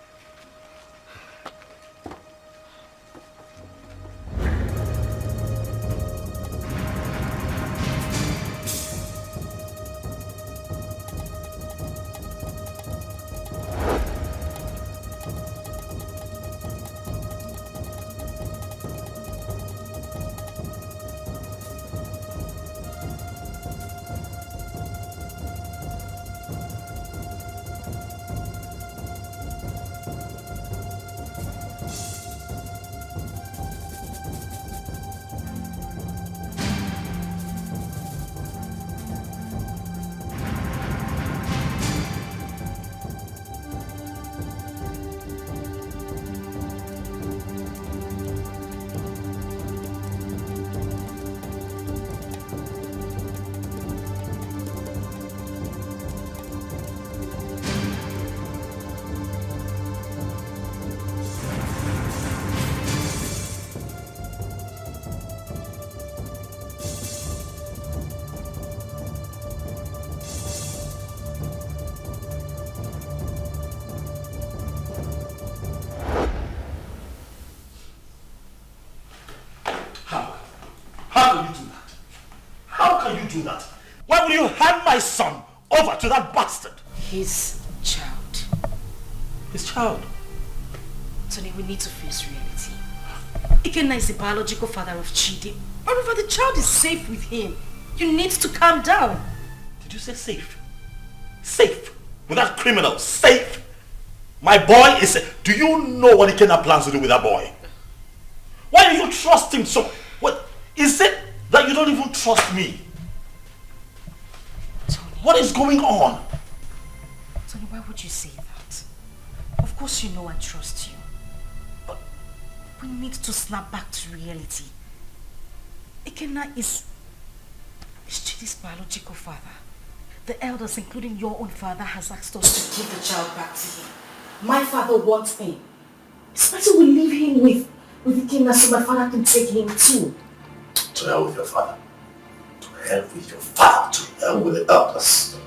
S21: Do that? Why would you hand my son over to that bastard?
S20: His child.
S21: His child?
S20: Tony, we need to face reality. Ikenna is the biological father of Chidi. Moreover, the child is safe with him. You need to calm down.
S21: Did you say safe? Safe? With that criminal? Safe? My boy is safe. Do you know what Ikenna plans to do with that boy? Why do you trust him so? What is it that you don't even trust me? What is going on?
S20: Tony, why would you say that? Of course you know I trust you. But we need to snap back to reality. Ikenna is Chidi's biological father. The elders, including your own father, has asked us to give the child back to him. My father wants him. It's better we leave him with Ikenna so my father can take him too.
S1: To hell with your father. To hell with your father. To hell with the elders.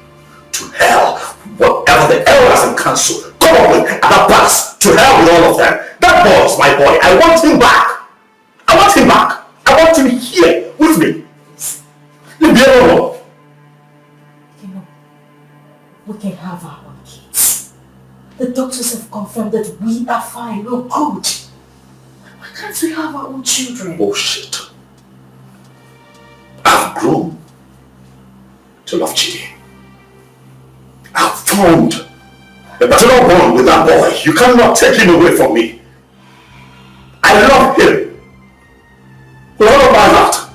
S1: To hell, whatever the elders and council come up with at the past. To hell with all of them. That boy is my boy. I want him back. I want him back. I want him here with me. Leave me alone.
S20: You know, we can have our own kids. The doctors have confirmed that we are fine, we're good. Why can't we have our own children?
S1: Bullshit. I've grown to love Chidi. I've found a better bond with that boy. You cannot take him away from me. I love him. With all of my heart.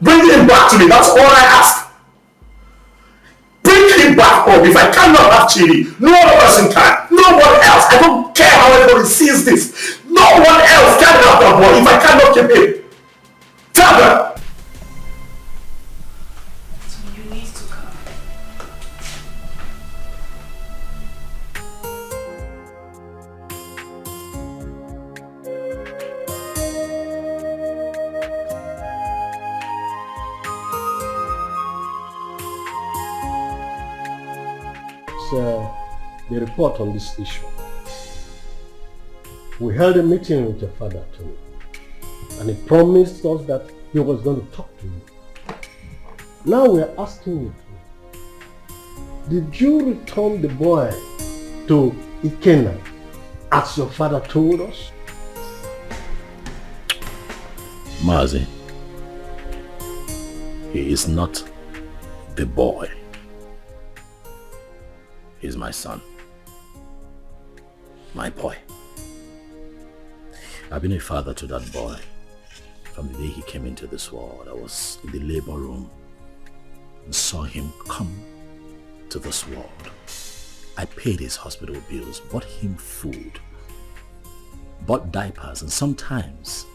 S1: Bring him back to me. That's all I ask. Bring him back home. If I cannot have Chidi, no other person can. No one else. I don't care how everybody sees this. No one else can have that boy if I cannot keep him. Tell them.
S19: The report on this issue. We held a meeting with your father, Tony, and he promised us that he was going to talk to you. Now we are asking you, did you return the boy to Ikenna as your father told us?
S8: Mazi, he is not the boy. He's my son. My boy. I've been a father to that boy from the day he came into this world. I was in the labor room and saw him come to this world. I paid his hospital bills, bought him food, bought diapers, and sometimes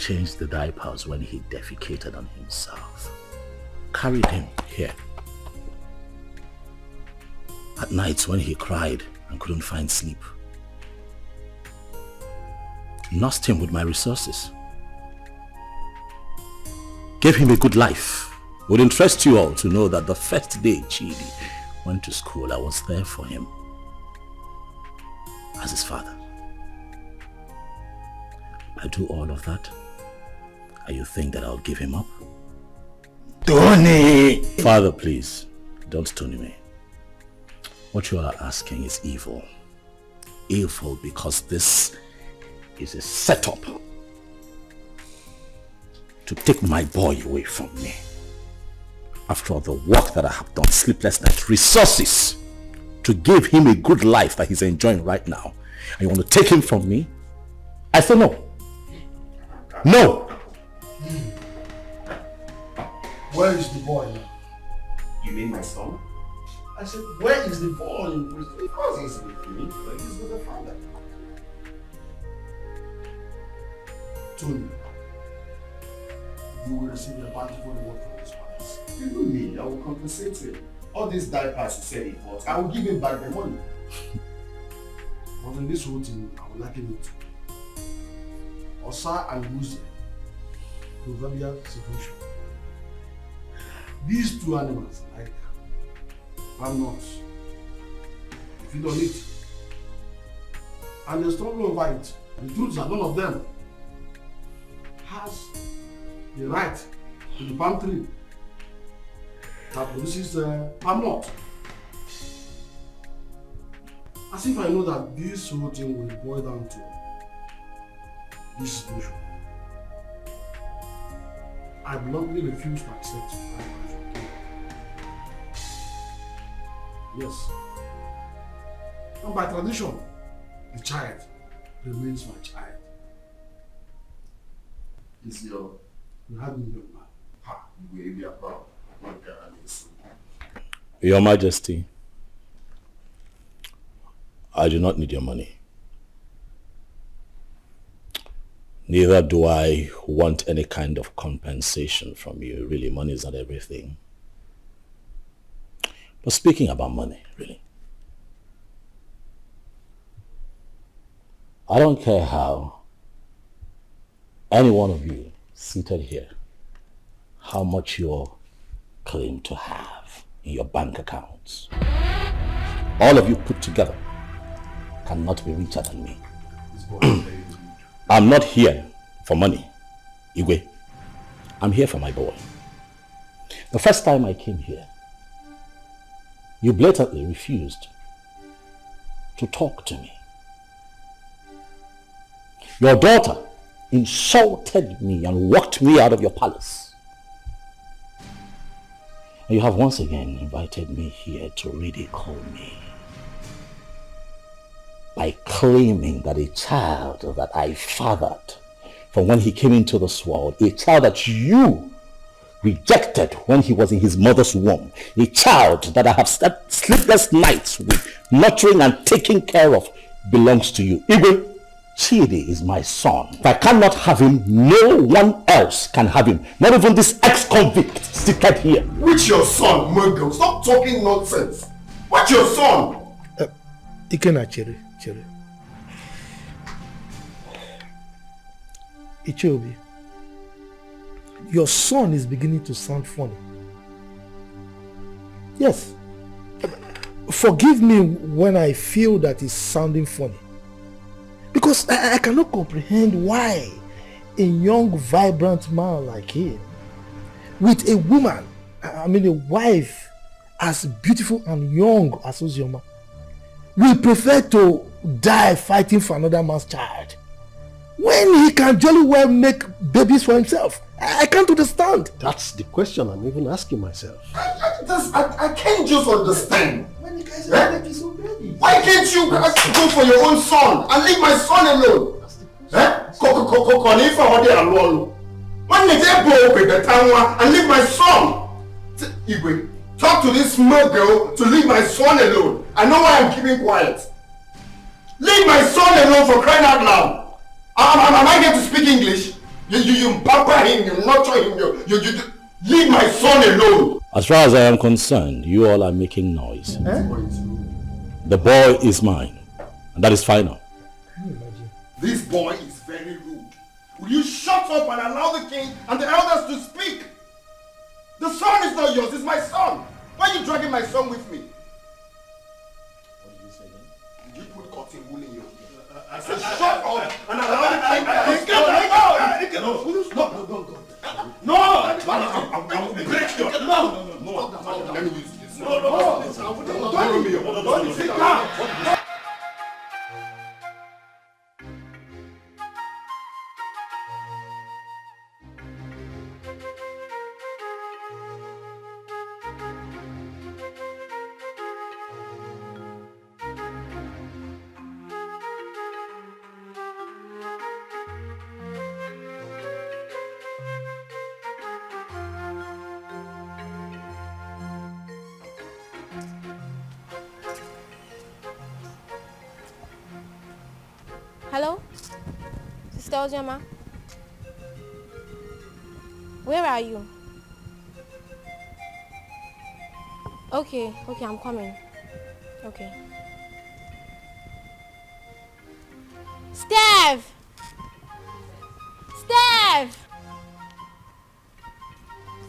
S8: changed the diapers when he defecated on himself. Carried him here. At nights when he cried and couldn't find sleep. Nursed him with my resources. Gave him a good life. Would interest you all to know that the first day Chidi went to school, I was there for him. As his father. I do all of that. And you think that I'll give him up?
S21: Tony!
S8: Father, please, don't stone me. What you are asking is evil. Evil because this is a setup to take my boy away from me. After all the work that I have done, sleepless nights, resources to give him a good life that he's enjoying right now. And you want to take him from me? I say no. No!
S6: Where is the boy now?
S15: You mean my son?
S6: I said, where is the boy?
S15: Because he's with me, but he's with the father.
S6: Tony, you will receive a bountiful reward from this palace.
S15: You know me, I will compensate him. All these diapers he said he bought, I will give him back the money.
S6: But in this whole thing, I will liken it to Osa and Muzi, proverbial situation. These two animals, like palm nuts, they feed on it. And they struggle over it. The truth is that none of them has the right to the palm tree that produces palm nut. As if I know that this whole thing will boil down to this situation. I bluntly refuse to accept my wife. Yes. And by tradition, the child remains my child.
S15: Is your...
S6: You have me young man.
S15: Ha, you will be proud.
S8: Your Majesty, I do not need your money. Neither do I want any kind of compensation from you. Really, money is not everything. But speaking about money, really, I don't care how any one of you seated here, how much you claim to have in your bank accounts. All of you put together cannot be richer than me. I'm not here for money, Igwe. I'm here for my boy. The first time I came here, you blatantly refused to talk to me. Your daughter insulted me and walked me out of your palace. And you have once again invited me here to ridicule me by claiming that a child that I fathered from when he came into this world, a child that you rejected when he was in his mother's womb, a child that I have slept sleepless nights with, nurturing and taking care of, belongs to you. Igwe, Chidi is my son. If I cannot have him, no one else can have him. Not even this ex-convict seated here.
S1: Which your son, Muggle? Stop talking nonsense. What's your son?
S6: Ikena Chere. Ichiobi, your son is beginning to sound funny. Yes. Forgive me when I feel that it's sounding funny. Because I cannot comprehend why a young, vibrant man like him, with a woman, a wife as beautiful and young as Ozioma, will prefer to die fighting for another man's child when he can jolly well make babies for himself. I can't understand.
S19: That's the question I'm even asking myself.
S1: I can't just understand. When you guys are making so babies. Why can't you go for your own son and leave my son alone? When they go with the town and leave my son. Igwe, talk to this small girl to leave my son alone. I know why I'm keeping quiet. Leave my son alone, for crying out loud. Am I going to speak English?
S19: You pamper him, you nurture him, you leave my son alone.
S15: As far as I am concerned, you all are making noise. The boy is mine, and that is final.
S19: Can you imagine? This boy is very rude. Will you shut up and allow the king and the elders to speak? The son is not yours, it's my son. Why are you dragging my son with me?
S15: What did you say then?
S19: Did you put cotton wool in your ear? I said shut up and allow the king to speak. No! I'm break your... No! Let me use this. No! Sit down!
S18: Hello? Sister Ozioma? Where are you? Okay, I'm coming. Okay. Steph! Steph!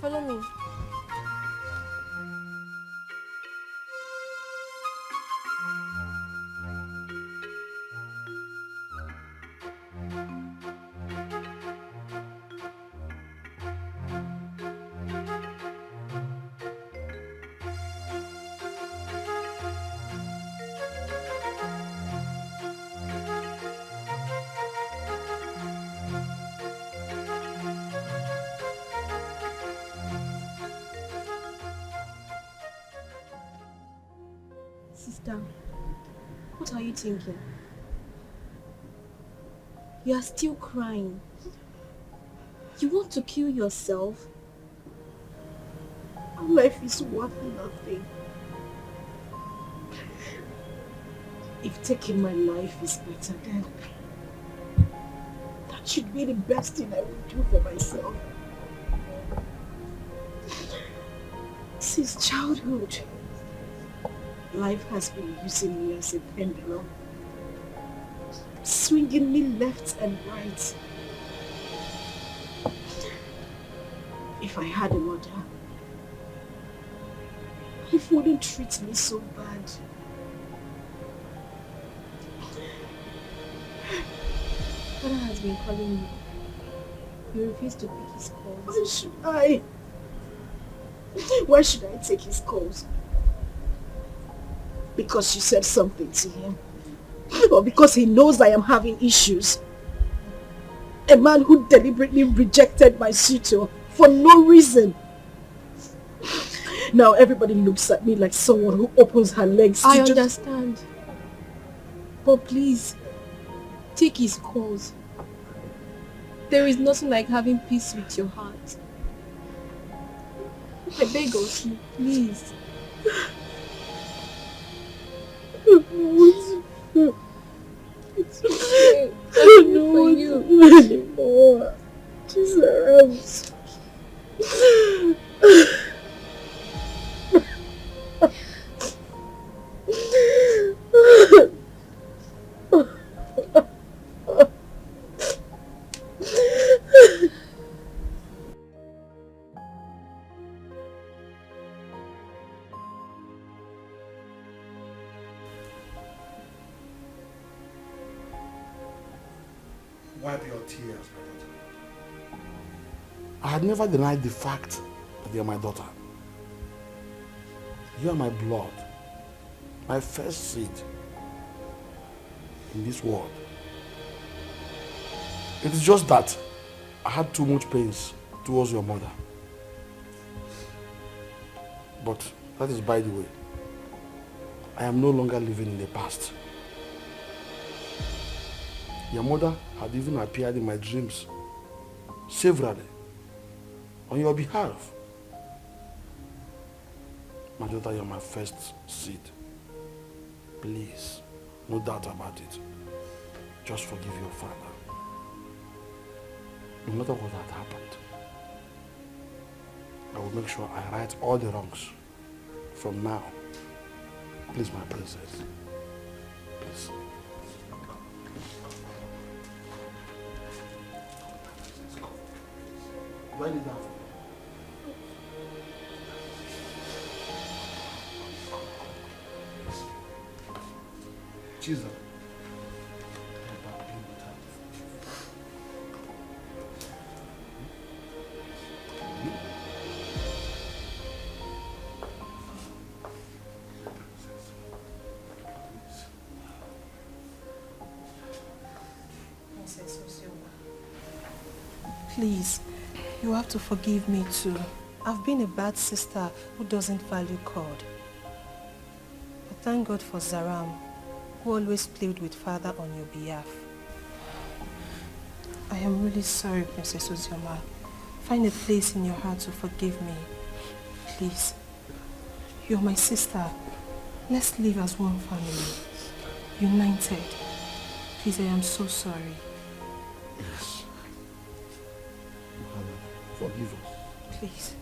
S18: Follow me.
S10: Sister, what are you thinking? You are still crying. You want to kill yourself? Our life is worth nothing. If taking my life is better, then that should be the best thing I would do for myself. Since childhood, life has been using me as a pendulum, swinging me left and right. If I had a mother, life wouldn't treat me so bad. Father has been calling you. You refuse to pick his calls. Why should I? Why should I take his calls? Because you said something to him? Or because he knows I am having issues? A man who deliberately rejected my suitor for no reason. Now everybody looks at me like someone who opens her legs to I understand. But please, take his calls. There is nothing like having peace with your heart. I beg of you, please. It's okay. I don't want to do anymore. Jesus.
S1: Wipe your tears, my daughter. I had never denied the fact that you are my daughter. You are my blood, my first seed in this world. It is just that I had too much pains towards your mother. But that is by the way. I am no longer living in the past. Your mother had even appeared in my dreams severally on your behalf. My daughter, you're my first seed. Please, no doubt about it. Just forgive your father. no matter what had happened, I will make sure I right all the wrongs from now. Please, my princess. Please. Why did that? Jesus.
S3: Please, you have to forgive me too. I've been a bad sister who doesn't value God. But thank God for Zaram, who always played with Father on your behalf. I am really sorry, Princess Ozioma. Find a place in your heart to forgive me. Please. You're my sister. Let's live as one family. United. Please, I am so sorry.
S1: Yes. Forgive us.
S3: Please.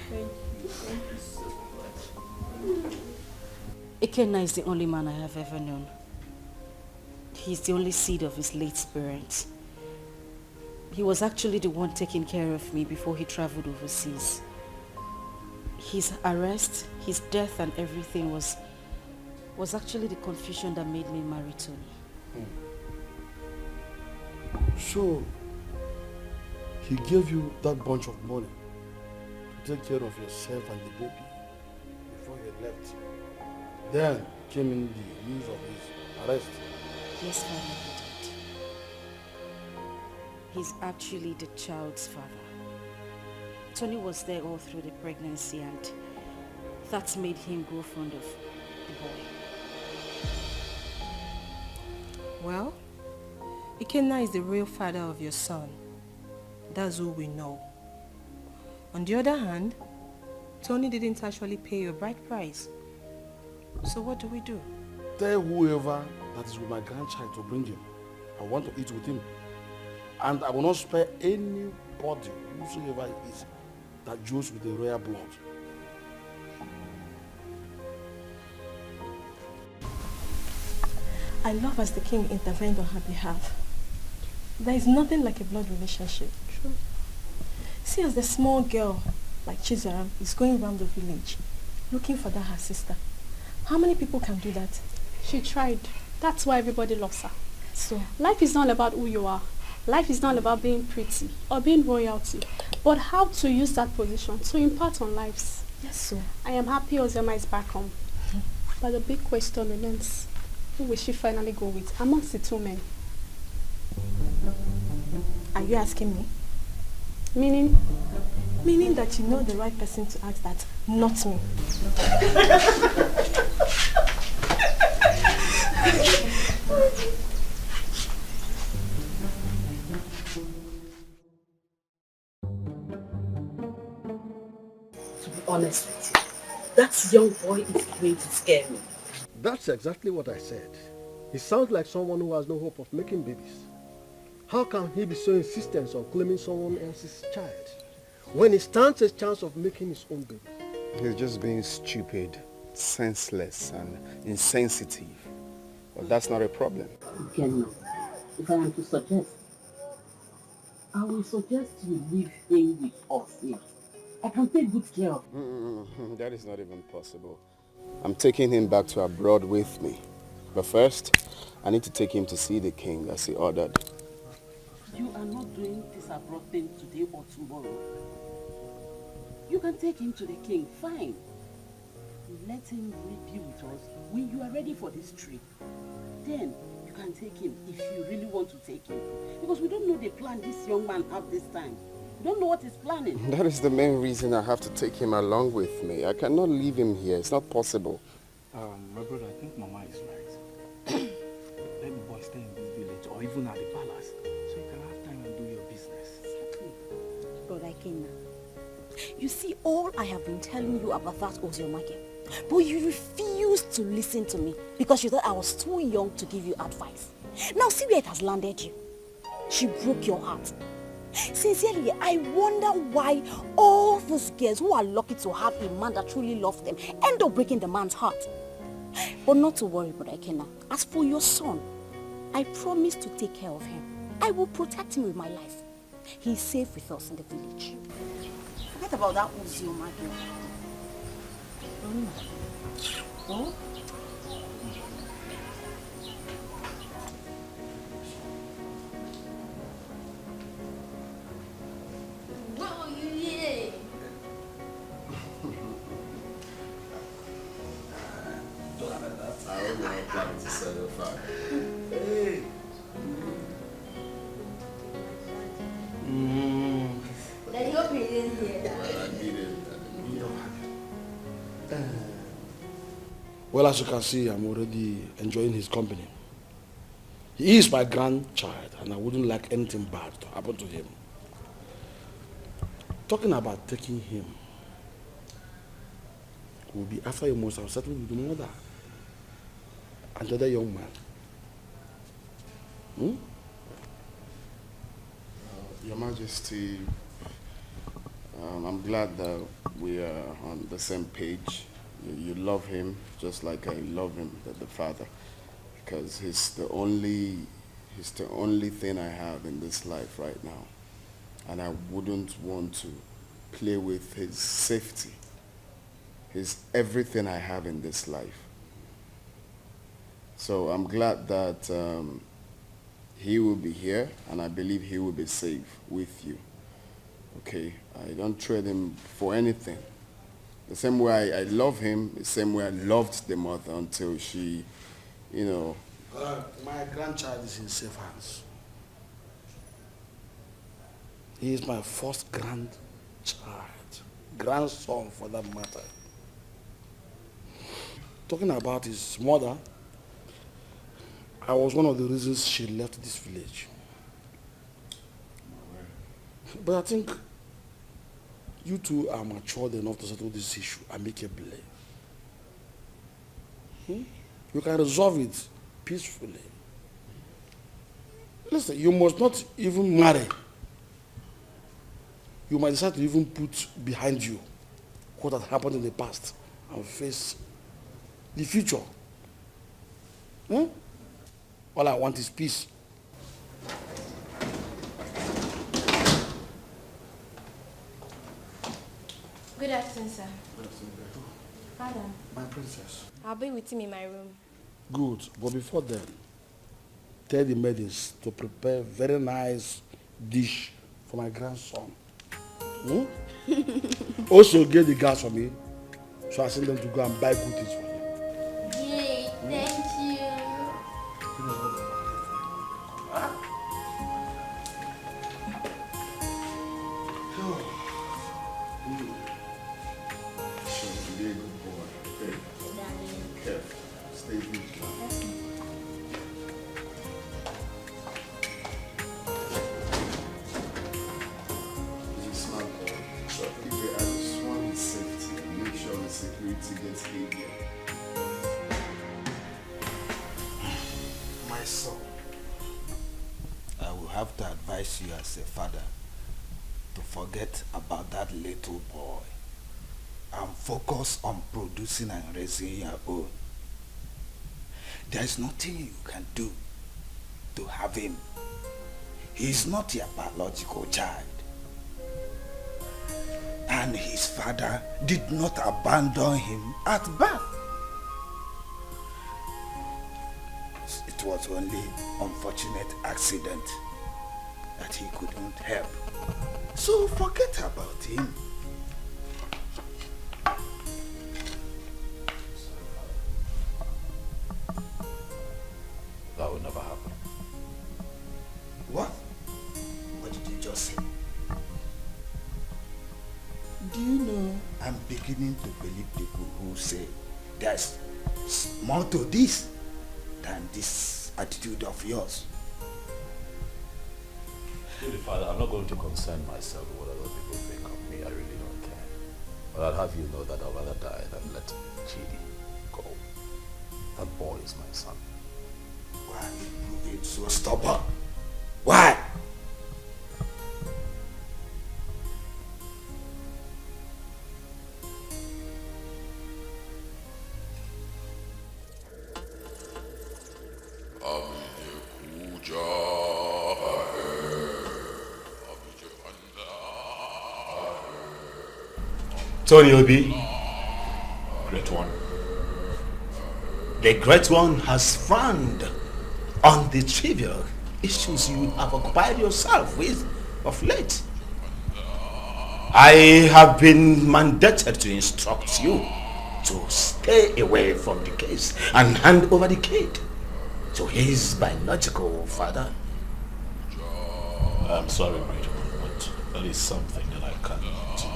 S4: Thank you so much. Ikenna is the only man I have ever known. He's the only seed of his late parents. He was actually the one taking care of me before he traveled overseas. His arrest, his death and everything was actually the confusion that made me marry Tony.
S1: So, he gave you that bunch of money to take care of yourself and the baby before you left. Then came in the news of his arrest.
S4: Yes, Father, he did. He's actually the child's father. Tony was there all through the pregnancy and that made him grow fond of the boy.
S3: Well, Ikenna is the real father of your son. That's who we know. On the other hand, Tony didn't actually pay your bride price. So what do we do?
S1: Tell whoever that is with my grandchild to bring him. I want to eat with him. And I will not spare anybody, whosoever it is, that deals with the royal blood.
S3: I love as the king intervened on her behalf. There is nothing like a blood relationship. True. See, as the small girl, like Chizaram, is going around the village, looking for that her sister. How many people can do that?
S10: She tried. That's why everybody loves her.
S3: So,
S10: life is not about who you are. Life is not about being pretty or being royalty, but how to use that position to impart on lives.
S3: Yes, so.
S10: I am happy Ozioma is back home. But the big question remains, who will she finally go with amongst the two men?
S3: Are you asking me?
S10: Meaning?
S3: Meaning that you know the right person to ask that, not me.
S9: To be honest with you, that young boy is going to scare me.
S19: That's exactly what I said. He sounds like someone who has no hope of making babies. How can he be so insistent on claiming someone else's child when he stands a chance of making his own baby?
S2: He's just being stupid, senseless and insensitive. But that's not a problem.
S9: Again, if I am to suggest, I will suggest you leave him with us here. I can take good care of him.
S2: That is not even possible. I'm taking him back to abroad with me. But first, I need to take him to see the king as he ordered.
S9: You are not doing this abroad thing today or tomorrow. You can take him to the king, fine. Let him be with us when you are ready for this trip. Then you can take him if you really want to take him. Because we don't know the plan this young man have this time. We don't know what he's planning.
S2: That is the main reason I have to take him along with me. I cannot leave him here. It's not possible.
S8: My brother, I think Mama is right. Let the boy stay in this village or even at the palace so you can have time and do your business.
S20: Exactly. Brother Ikenna, you see, all I have been telling you about that Ozioma girl, But you refused to listen to me because you thought I was too young to give you advice. Now see where it has landed you. She broke your heart. Sincerely, I wonder why all those girls who are lucky to have a man that truly loves them end up breaking the man's heart. But not to worry, Brother Ikenna. As for your son, I promise to take care of him. I will protect him with my life. He is safe with us in the village. Forget about that Ozioma girl. Oh?
S16: What will you eat?
S2: I hope you're not planning to set a fire.
S1: Hey.
S16: Daddy, hope you didn't hear that.
S2: Well, I need it.
S1: Well, as you can see, I'm already enjoying his company. He is my grandchild, and I wouldn't like anything bad to happen to him. Talking about taking him will be after you must have settled with the mother and the other young man.
S2: Your Majesty, I'm glad that we are on the same page. You love him just like I love him, the father, because he's the only thing I have in this life right now, and I wouldn't want to play with his safety. He's everything I have in this life. So I'm glad that he will be here, and I believe he will be safe with you. Okay, I don't trade him for anything. The same way I love him, the same way I loved the mother until she, you know.
S1: My grandchild is in safe hands. He is my first grandchild, grandson for that matter. Talking about his mother, I was one of the reasons she left this village. But I think you two are matured enough to settle this issue amicably. You can resolve it peacefully. Listen, you must not even marry. You might decide to even put behind you what had happened in the past and face the future. All I want is peace.
S18: Good afternoon, sir.
S1: Good afternoon.
S18: Father.
S1: My princess.
S18: I'll be with him in my room.
S1: Good, but before then, tell the maidens to prepare a very nice dish for my grandson. Also get the gas for me, so I send them to go and buy good things for him.
S16: Yay, thank you.
S2: Be a good boy. Okay. Careful. Stay vigilant. He's a smart boy. So if you just want his safety, make sure the security gets heavier.
S21: My son, I will have to advise you as a father to forget about that little boy and focus on producing and raising your own. There is nothing you can do to have him. He is not your biological child. And his father did not abandon him at birth. It was only unfortunate accident that he couldn't help. So forget about him.
S15: That would never happen.
S21: What? What did you just say? Do you know I'm beginning to believe people who say there's more to this than this attitude of yours?
S15: Really, Father, I'm not going to concern myself with what other people think of me. I really don't care. But I'll have you know that I'd rather die than let
S21: What? Why? Tony Obi, Great One. The Great One has frowned on the trivial issues you have occupied yourself with of late. I have been mandated to instruct you to stay away from the case and hand over the kid to his biological father.
S17: I'm sorry, Great One, but there is something that I cannot.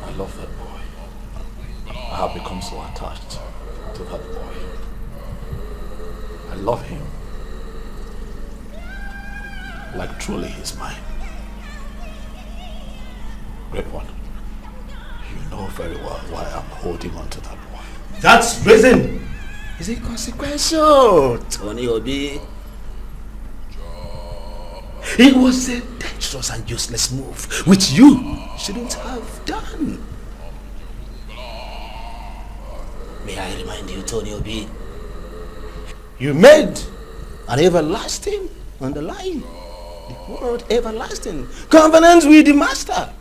S17: I love that boy. I have become so attached to that boy. I love him. Like truly he's mine. Great One, you know very well why I'm holding on to that boy.
S21: That reason is inconsequential, Tony Obi. It was a dangerous and useless move, which you shouldn't have done. May I remind you, Tony Obi, you made an everlasting, underlying, the word everlasting, covenant with the Master.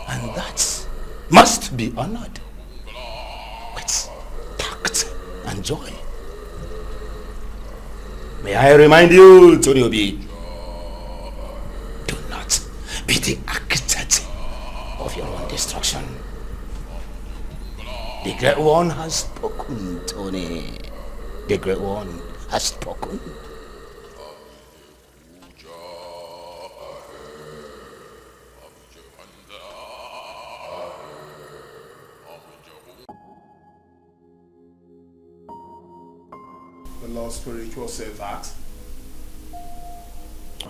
S21: And that must be honored with tact and joy. May I remind you, Tony Obi, do not be the architect of your own destruction. The Great One has spoken, Tony. The Great One has spoken.
S22: The Lord Spiritual says that.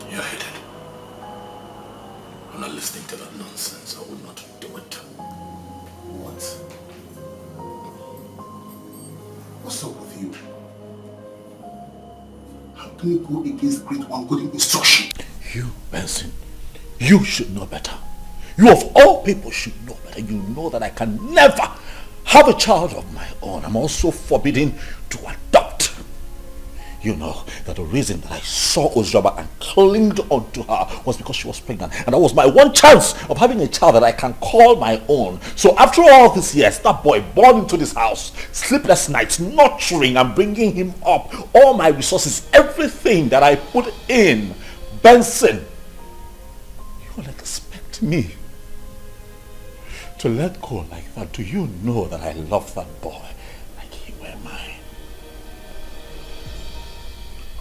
S17: You're hated. I'm not listening to that nonsense. I will not do it.
S22: What? What's up with you? How can you go against Great One good instruction?
S17: You, Benson, you should know better. You of all people should know better. You know that I can never have a child of my own. I'm also forbidden to adopt. You know that the reason that I saw Ozioma and clinged onto her was because she was pregnant. And that was my one chance of having a child that I can call my own. So after all these years, that boy born into this house, sleepless nights, nurturing and bringing him up, all my resources, everything that I put in, Benson, you will expect me to let go like that? Do you know that I love that boy like he were mine?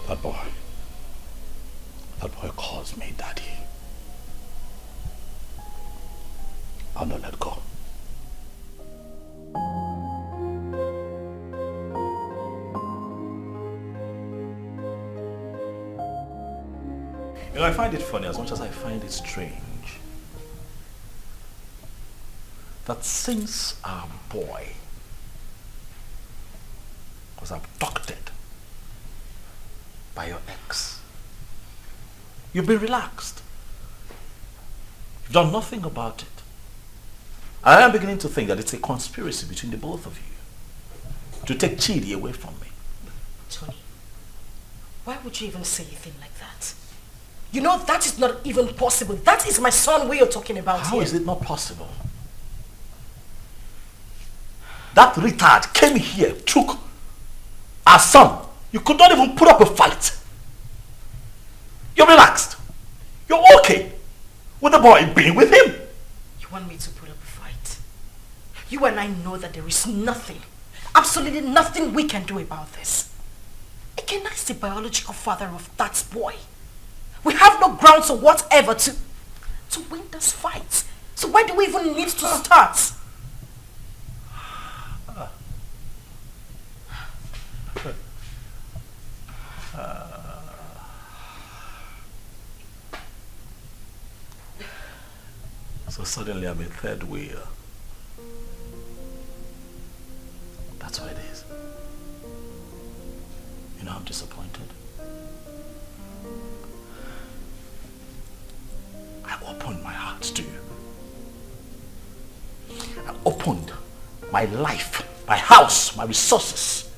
S17: That boy calls me daddy. I'll not let go. You know, I find it funny as much as I find it strange that since our boy was abducted by your ex, you've been relaxed. You've done nothing about it. I am beginning to think that it's a conspiracy between the both of you to take Chidi away from me.
S20: Tony, why would you even say a thing like that? You know that is not even possible. That is my son we are talking about here.
S17: How is it not possible? That retard came here, took our son. You could not even put up a fight. You're relaxed. You're okay with the boy being with him.
S20: You want me to put up a fight? You and I know that there is nothing, absolutely nothing we can do about this. Ikenna is the biological father of that boy. We have no grounds or whatever to win this fight. So why do we even need to start?
S17: So suddenly I'm a third wheel. That's what it is. You know, I'm disappointed. promised to you. I opened my life, my house, my resources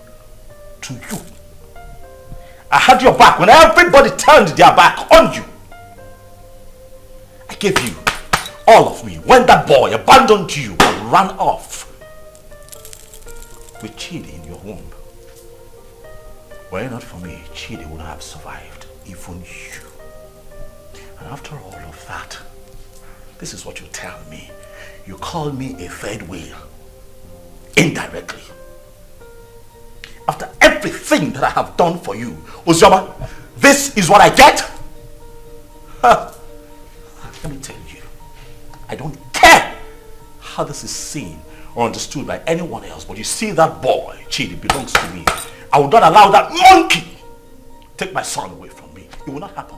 S17: to you. I had your back when everybody turned their back on you. I gave you all of me when that boy abandoned you and ran off with Chidi in your womb. Were it not for me, Chidi would have survived, even you. And after all of that, this is what you tell me. You call me a third wheel, indirectly. After everything that I have done for you, Ozioma, this is what I get? Let me tell you, I don't care how this is seen or understood by anyone else, but you see that boy, Chidi, belongs to me. I will not allow that monkey take my son away from me. It will not happen.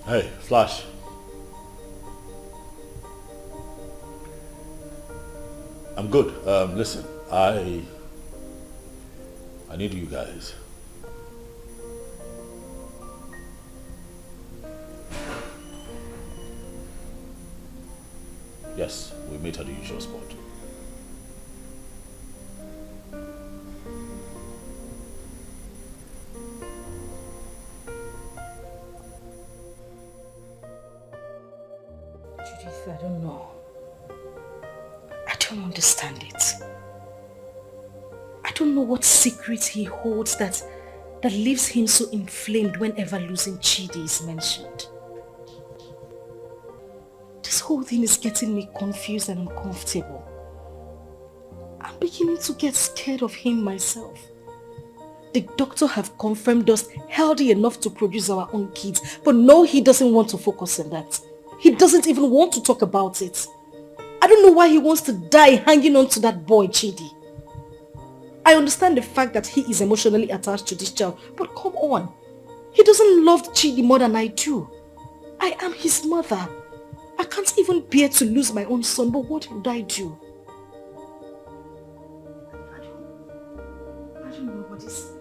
S17: Hey, Flash. I'm good. Listen, I need you guys. Yes, we meet at the usual spot.
S4: I don't know. I don't understand it. I don't know what secret he holds that leaves him so inflamed whenever losing Chidi is mentioned. This whole thing is getting me confused and uncomfortable. I'm beginning to get scared of him myself. The doctor have confirmed us healthy enough to produce our own kids, but no, he doesn't want to focus on that. He doesn't even want to talk about it. I don't know why he wants to die hanging on to that boy, Chidi. I understand the fact that he is emotionally attached to this child, but come on. He doesn't love Chidi more than I do. I am his mother. I can't even bear to lose my own son, but what would I do? I don't know, but this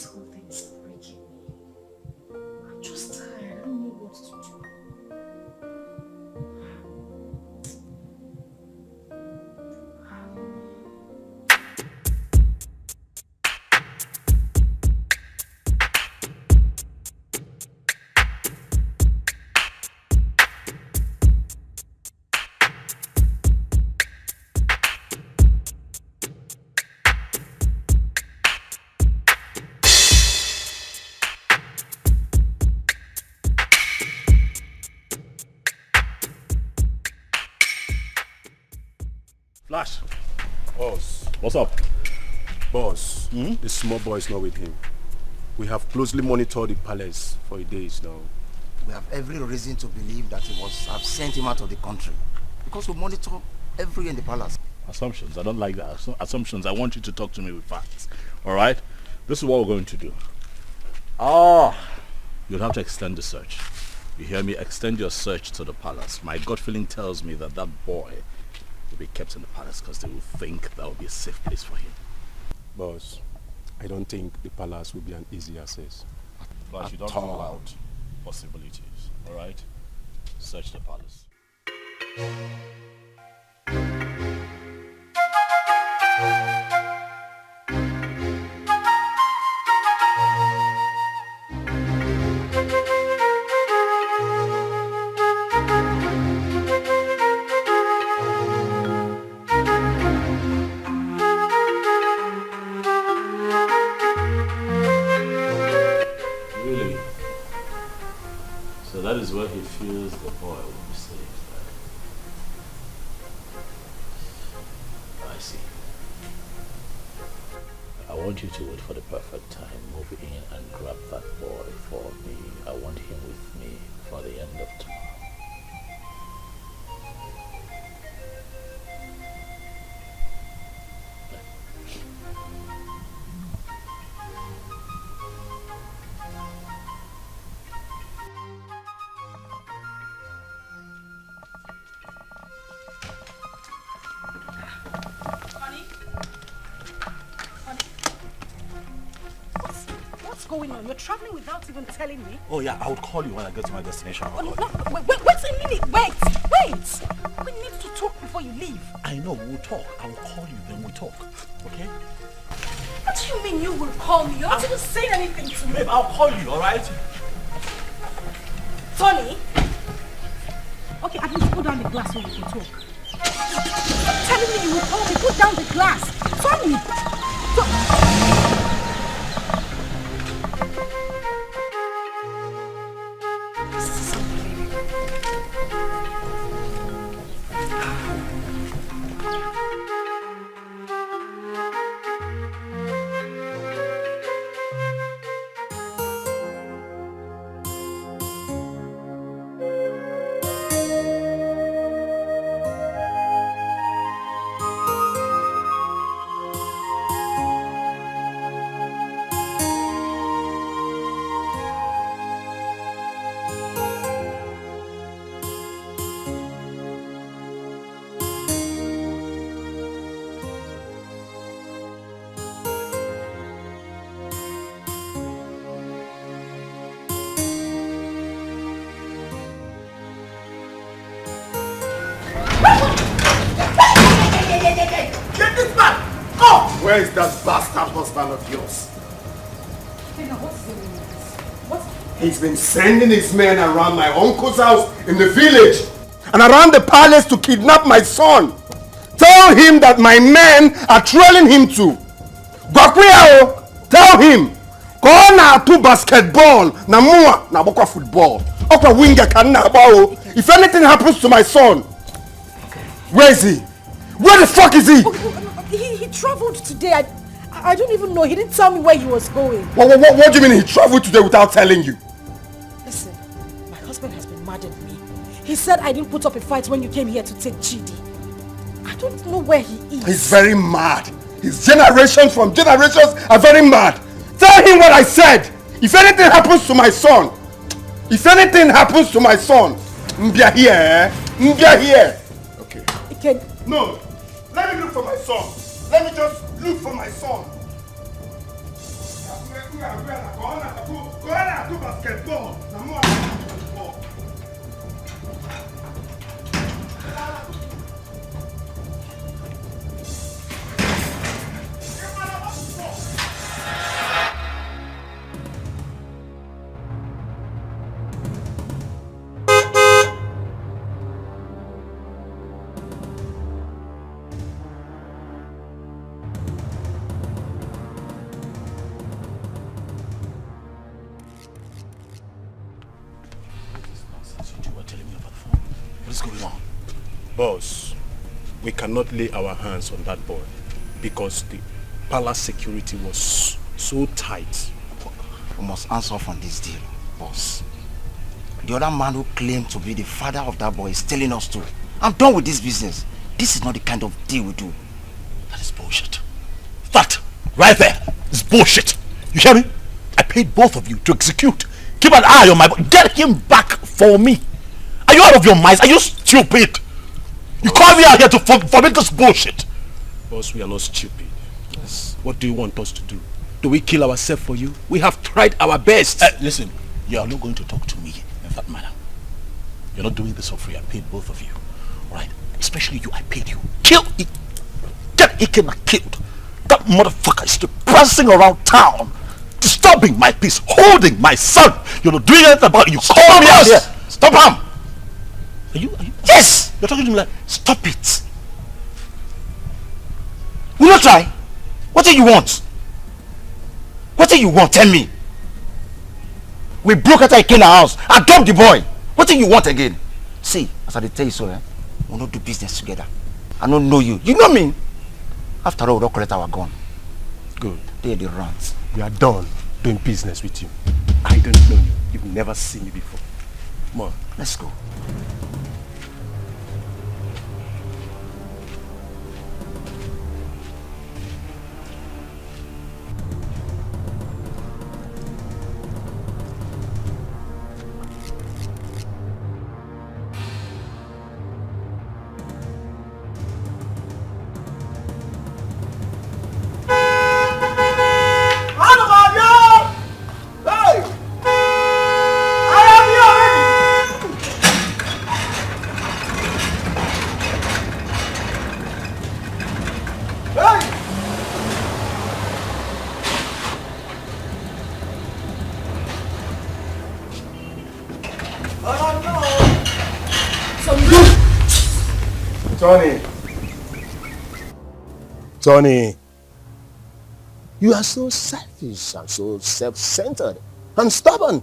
S4: whole thing is breaking me. I'm just tired. I don't know what to do.
S17: Flash.
S22: Boss.
S17: What's up?
S22: Boss, the small boy is not with him. We have closely monitored the palace for days now.
S5: We have every reason to believe that he must have sent him out of the country. Because we monitor everywhere in the palace.
S17: Assumptions. I don't like that. Assumptions. I want you to talk to me with facts. Alright? This is what we're going to do. You'll have to extend the search. You hear me? Extend your search to the palace. My gut feeling tells me that that boy will be kept in the palace because they will think that will be a safe place for him.
S22: Boss, I don't think the palace will be an easy access.
S15: But you don't rule out possibilities, alright? Search the palace. Really? So that is where he feels the boy will be safe. I see. I want you to wait for the perfect time, move in and grab that boy for me. I want him with me for the end of tomorrow.
S20: What's going on? You're traveling without even telling me?
S17: Oh yeah, I would call you when I get to my destination.
S20: Oh, no, wait a minute. Wait. We need to talk before you leave.
S17: I know, we'll talk. I will call you, then we'll talk. Okay?
S20: What do you mean you will call me? You haven't even said anything to me.
S17: Babe, I'll call you, alright?
S20: Tony? Okay, at least put down the glass so we can talk. Stop telling me you will call me. Put down the glass. Tony!
S1: Where is that bastard husband of yours? He's been sending his men around my uncle's house in the village and around the palace to kidnap my son. Tell him that my men are trailing him to. Bakwiyao, tell him. Go na to basketball, na mua na bokwa football. Okwa winger kan na bao. If anything happens to my son, where is he? Where the fuck is he?
S20: He traveled today. I don't even know. He didn't tell me where he was going.
S1: What do you mean he traveled today without telling you?
S20: Listen, my husband has been mad at me. He said I didn't put up a fight when you came here to take Chidi. I don't know where he is.
S1: He's very mad. His generations from generations are very mad. Tell him what I said. If anything happens to my son, Mbia here, eh? Mbia here. Okay. No, let me look for my son. Let me just look for my son. Go on to basketball.
S22: Boss, we cannot lay our hands on that boy because the palace security was so tight.
S5: We must answer off on this deal, boss. The other man who claimed to be the father of that boy is telling us to. I'm done with this business. This is not the kind of deal we do.
S17: That is bullshit. That, right there, is bullshit. You hear me? I paid both of you to execute. Keep an eye on my boy. Get him back for me. Are you out of your minds? Are you stupid? You call me out here to forbid this bullshit.
S22: Boss, we are not stupid. Yes. What do you want us to do? Do we kill ourselves for you? We have tried our best.
S17: Listen, you are not going to talk to me in that manner. You're not doing this for free. I paid both of you. Right? Especially you, I paid you. Kill it. Get Ikena killed. That motherfucker is still prancing around town, disturbing my peace, holding my son. You're not doing anything about it. You call me out here. Stop him. Are you? Yes! You're talking to me like, stop it.
S5: Will you try? What do you want? What do you want? Tell me. We broke out of Ikena house. I dumped the boy. What do you want again? See, as I tell you so, we'll not do business together. I don't know you. You know me. After all, we'll collect our gun.
S22: Good.
S5: They're the runs.
S22: We are done doing business with you. I don't know you. You've never seen me before. Come on.
S5: Let's go.
S19: Tony, you are so selfish and so self-centered and stubborn.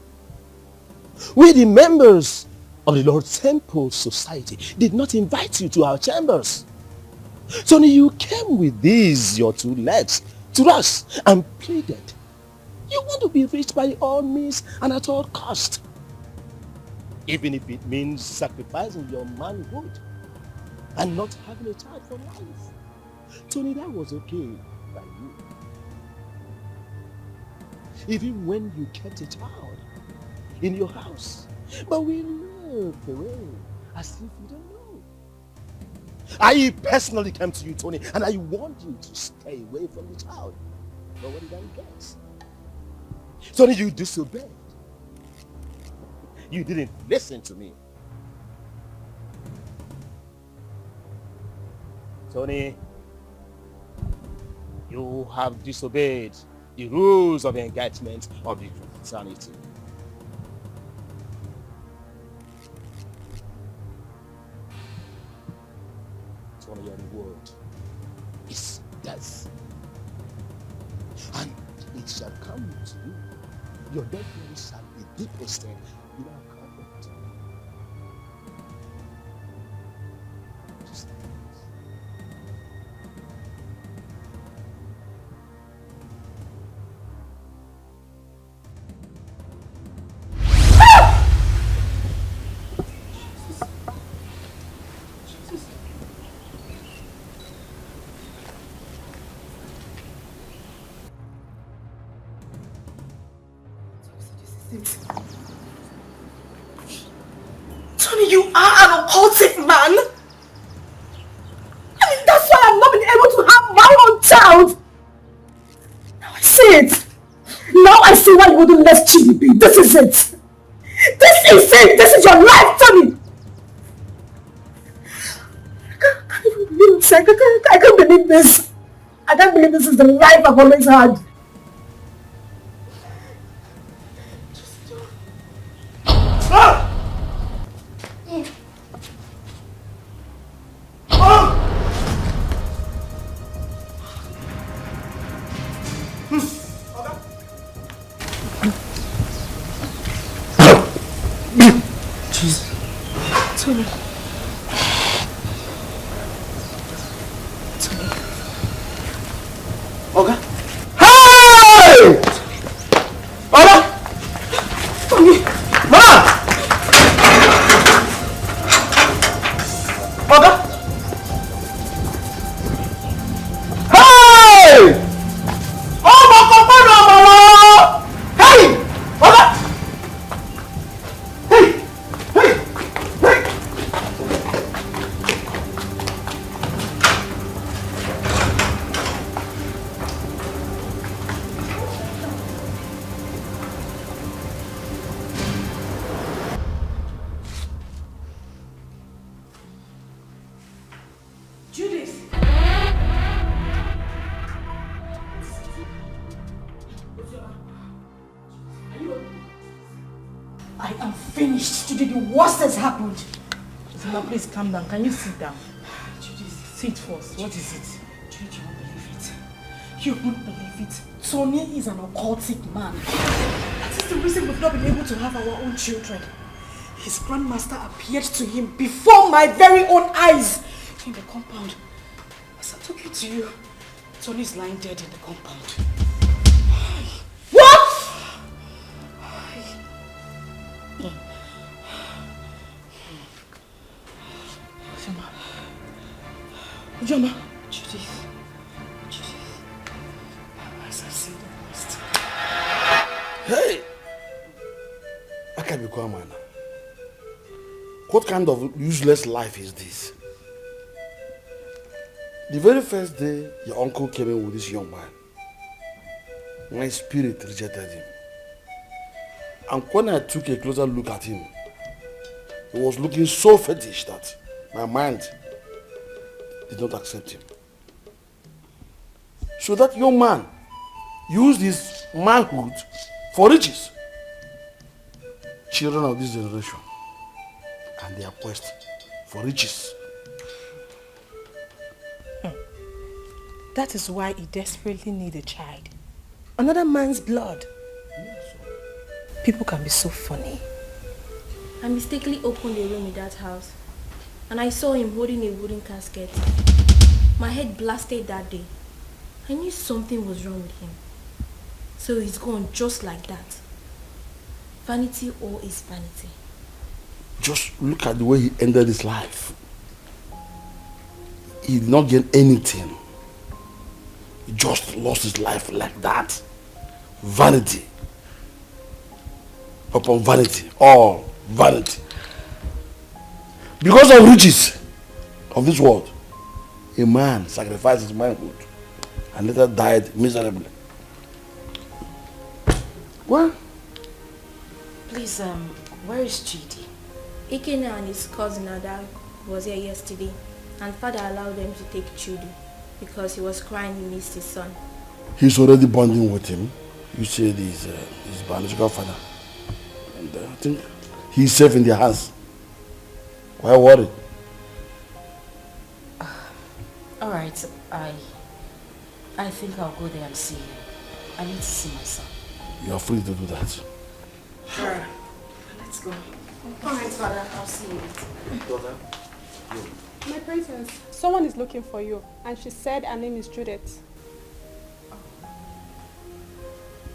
S19: We, the members of the Lord Temple Society, did not invite you to our chambers. Tony, you came with these, your two legs, to us and pleaded. You want to be rich by all means and at all cost. Even if it means sacrificing your manhood and not having a child for life. Tony, that was okay by you. Even when you kept a child in your house. But we looked away as if you don't know. I personally came to you, Tony, and I warned you to stay away from the child. But what did I guess? Tony, you disobeyed. You didn't listen to me. Tony, you have disobeyed the rules of engagement of the fraternity. Tony, your reward is death. And it shall come to you. Your death shall be deposited in our covenant.
S3: Tony, you are an occultic man. I mean, that's why I've not been able to have my own child. Now I see it. Now I see why you wouldn't let Chidi be. This is it. This is it. This is your life, Tony. I can't even believe this. I can't believe this. I can't believe this is the life I've always had. Tony.
S5: Oga?
S3: Hey! finished. Today the worst has happened.
S13: Ozioma, please calm down. Can you sit down? Sit first. What is it?
S3: Judy, you won't believe it. You won't believe it. Tony is an occultic man. That is the reason we've not been able to have our own children. His grandmaster appeared to him before my very own eyes in the compound. As I'm talking to you, Tony is lying dead in the compound. What? Ozioma. Judith. As I see the worst.
S1: Hey! I can't be quiet, man. What kind of useless life is this? The very first day your uncle came in with this young man, my spirit rejected him. And when I took a closer look at him, he was looking so fetish that my mind did not accept him. So that young man used his manhood for riches. Children of this generation and their quest for riches.
S3: That is why he desperately needs a child. Another man's blood. People can be so funny.
S18: I mistakenly opened a room in that house and I saw him holding a wooden casket. My head blasted that day. I knew something was wrong with him. So he's gone just like that. Vanity all is vanity.
S1: Just look at the way he ended his life. He did not get anything. He just lost his life like that. Vanity upon vanity. All vanity. Because of riches of this world, a man sacrificed his manhood and later died miserably. What?
S18: Please, where is Chidi? Ikena and his cousin Ada was here yesterday and father allowed them to take Chidi because he was crying he missed his son.
S1: He's already bonding with him. You said he's his biological father. And I think he's safe in their hands. Why worry?
S13: Alright, I think I'll go there and see him. I need to see my son.
S1: You are free to do that.
S13: Sure. Let's go.
S3: Alright, father, I'll see you later.
S1: Daughter,
S10: My princess, someone is looking for you, and she said her name is Judith.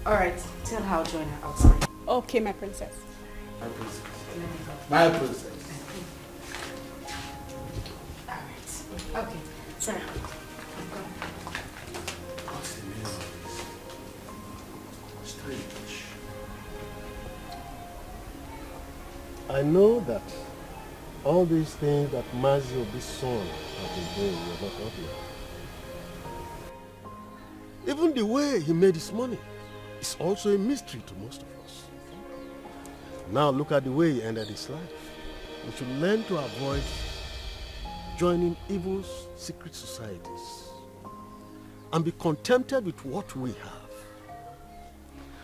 S13: Alright, tell her I'll join her outside.
S10: Okay, my princess.
S1: My princess. My princess.
S13: Alright. Okay. Sarah.
S19: I know that all these things that Mazi of this son have been doing were not obvious. Even the way he made his money is also a mystery to most of us. Now look at the way he ended his life. We should learn to avoid joining evil secret societies and be contented with what we have.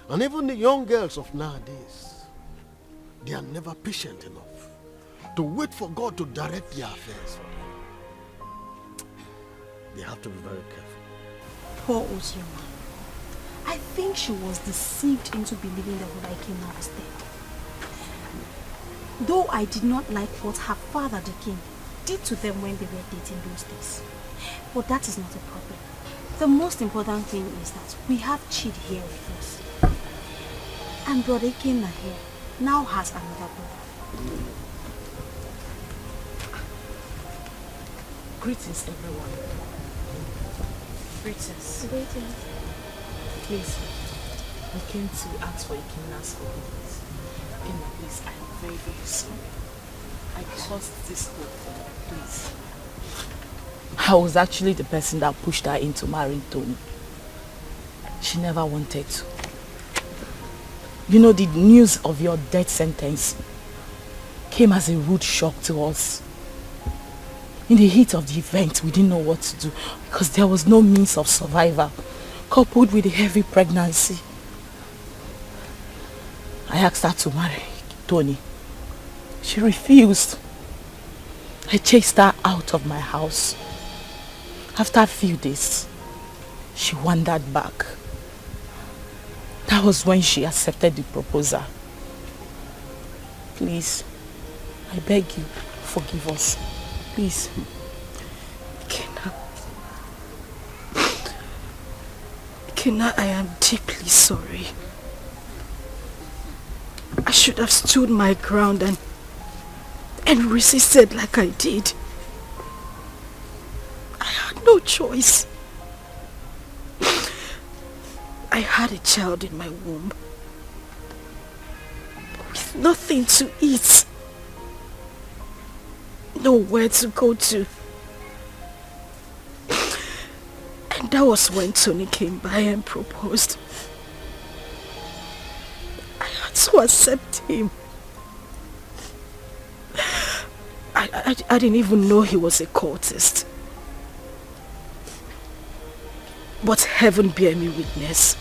S19: And even the young girls of nowadays, they are never patient enough to wait for God to direct their affairs for them. They have to be very careful.
S20: Poor Ozioma. I think she was deceived into believing that what I came out was dead. Though I did not like what her father, the king, did to them when they were dating those days. But that is not a problem. The most important thing is that we have Chidi here with us. And Brother Ikenna here now has another brother.
S13: Greetings, everyone. Greetings.
S18: Greetings.
S13: Please, I came to ask for Ikenna's forgiveness. Ikenna, please, I am very, very sorry. I caused this whole thing, please. I was actually the person that pushed her into marrying Tony. She never wanted to. You know, the news of your death sentence came as a rude shock to us. In the heat of the event, we didn't know what to do because there was no means of survival, coupled with a heavy pregnancy. I asked her to marry Tony She refused. I chased her out of my house. After a few days, she wandered back. That was when she accepted the proposal. Please, I beg you, forgive us. Please.
S14: Kenna, I am deeply sorry. I should have stood my ground and resisted like I did. I had no choice. I had a child in my womb with nothing to eat, nowhere to go to. And that was when Tony came by and proposed. I had to accept him. I didn't even know he was a cultist. But heaven bear me witness.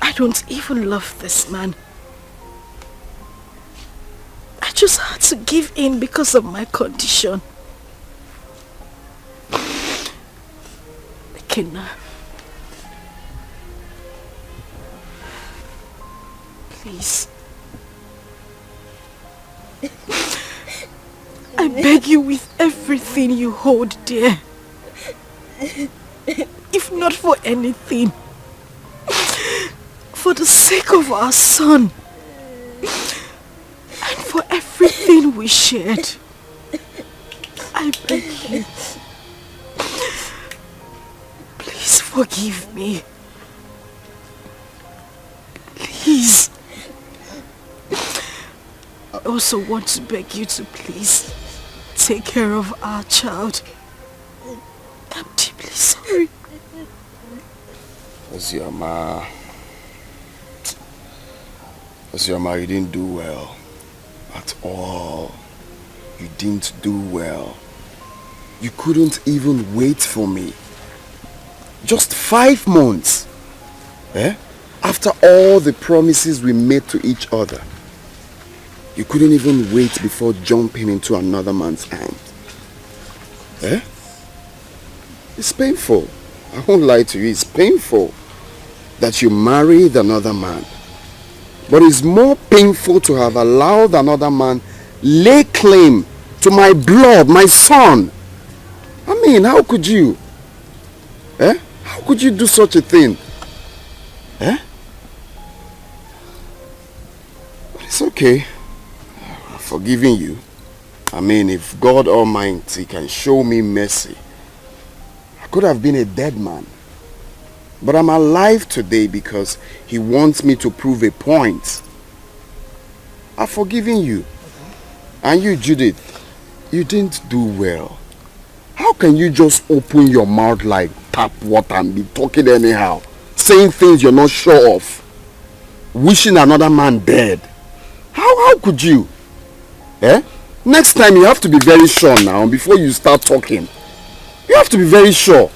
S14: I don't even love this man. I just had to give in because of my condition. Kenna, please. I beg you with everything you hold dear. If not for anything, for the sake of our son and for everything we shared, I beg you, please forgive me. Please. I also want to beg you to please take care of our child. I'm deeply sorry.
S1: Ozioma, you didn't do well. At all. You didn't do well. You couldn't even wait for me. Just 5 months. Eh? After all the promises we made to each other. You couldn't even wait before jumping into another man's arms. Eh? It's painful. I won't lie to you. It's painful that you married another man. But it's more painful to have allowed another man lay claim to my blood, my son. I mean, how could you? Eh? How could you do such a thing? Eh? But it's okay. I'm forgiving you. I mean, if God Almighty can show me mercy, I could have been a dead man. But I'm alive today because he wants me to prove a point. I've forgiven you. And you, Judith, you didn't do well. How can you just open your mouth like tap water and be talking anyhow? Saying things you're not sure of. Wishing another man dead. How could you? Eh? Next time you have to be very sure now before you start talking. You have to be very sure.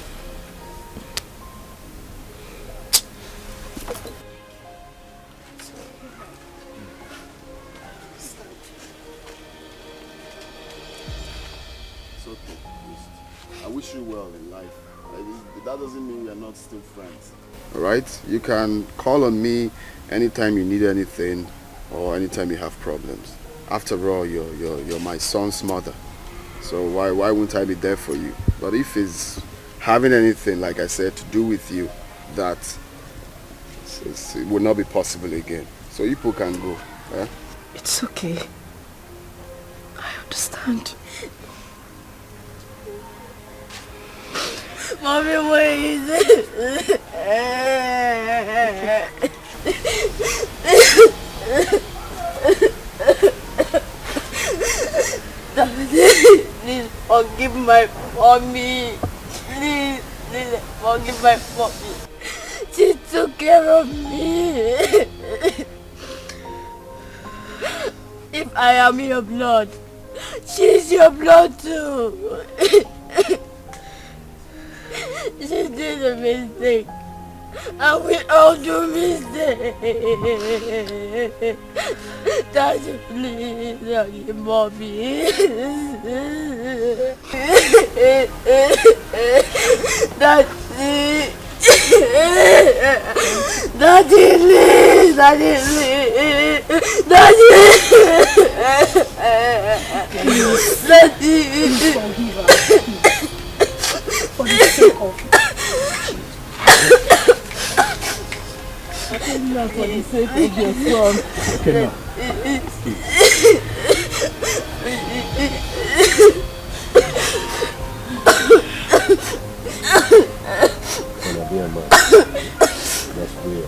S1: It's okay. I wish you well in life. That doesn't mean we are not still friends. Alright? You can call on me anytime you need anything or anytime you have problems. After all, you're my son's mother. So why wouldn't I be there for you? But if it's having anything, like I said, to do with you, that it will not be possible again. So you people can go. Eh?
S14: It's okay. I understand.
S16: Mommy, where is it? Please forgive my mommy. Please forgive my mommy. She took care of me. If I am your blood, she's your blood too. She did a mistake. And we all do mistakes. Daddy, please, Daddy, Mommy. Daddy. Daddy, please. Daddy, please. Daddy. Daddy.
S4: For the sake of
S16: not for the sake of your son.
S2: Okay, now.
S15: Gonna be a man. That's weird.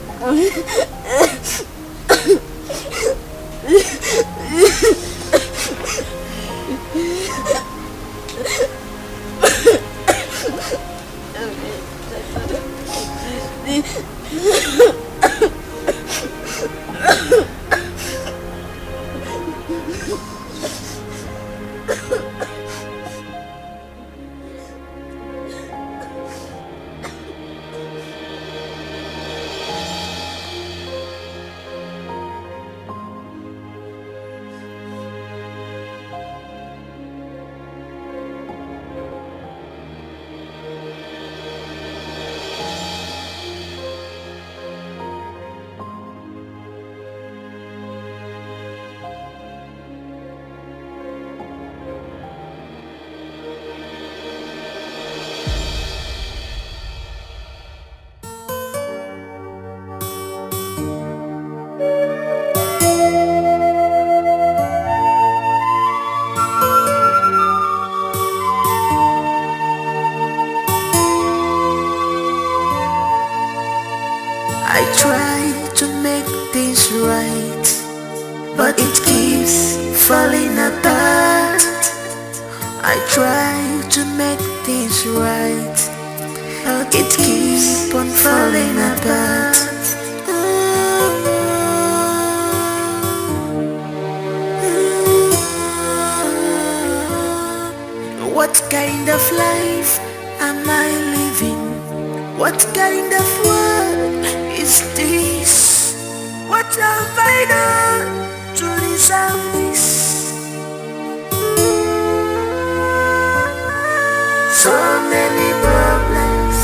S11: I try to make things right, but it keeps falling apart. I try to make things right, but it keeps on falling apart. What kind of life am I living? What kind of world is this? What have I done to deserve this? So many problems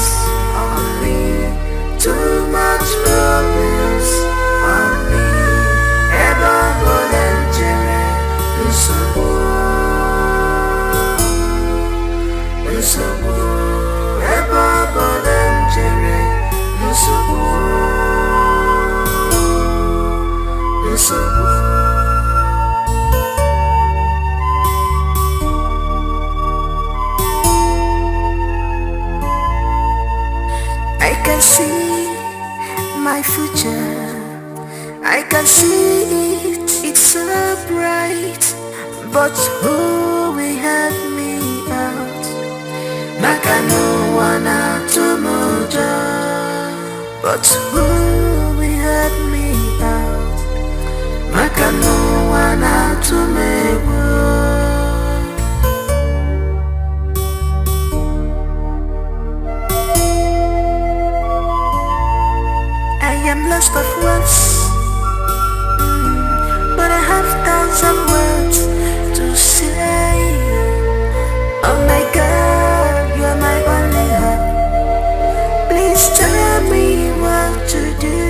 S11: on me, too much problems on me. Ever volunteer, ever volunteer, I can see my future, I can see it, it's so bright. But who will help me out? Maka no one to mojo. But who will help me out? Maka no one to me. I am lost of words, but I have tons of words to say. Oh my God, you are my only hope. Please tell me what to do,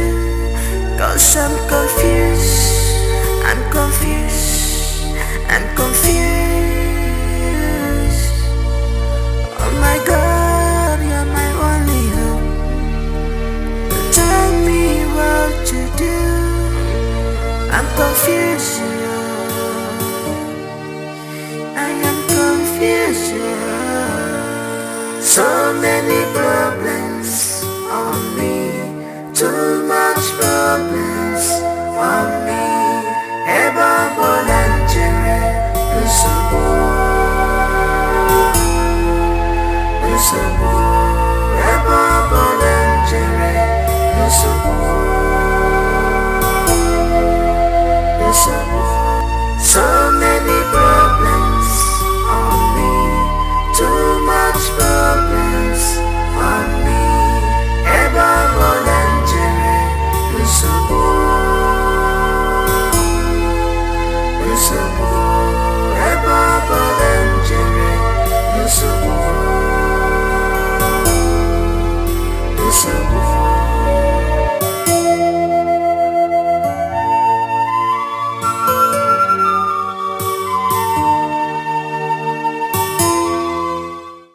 S11: 'cause I'm confused, I'm confused, I'm confused. Oh my God, you are my only hope. Tell me what to do, I'm confused. I am confused. So many problems on me, too much problems on me. Ever volunteer,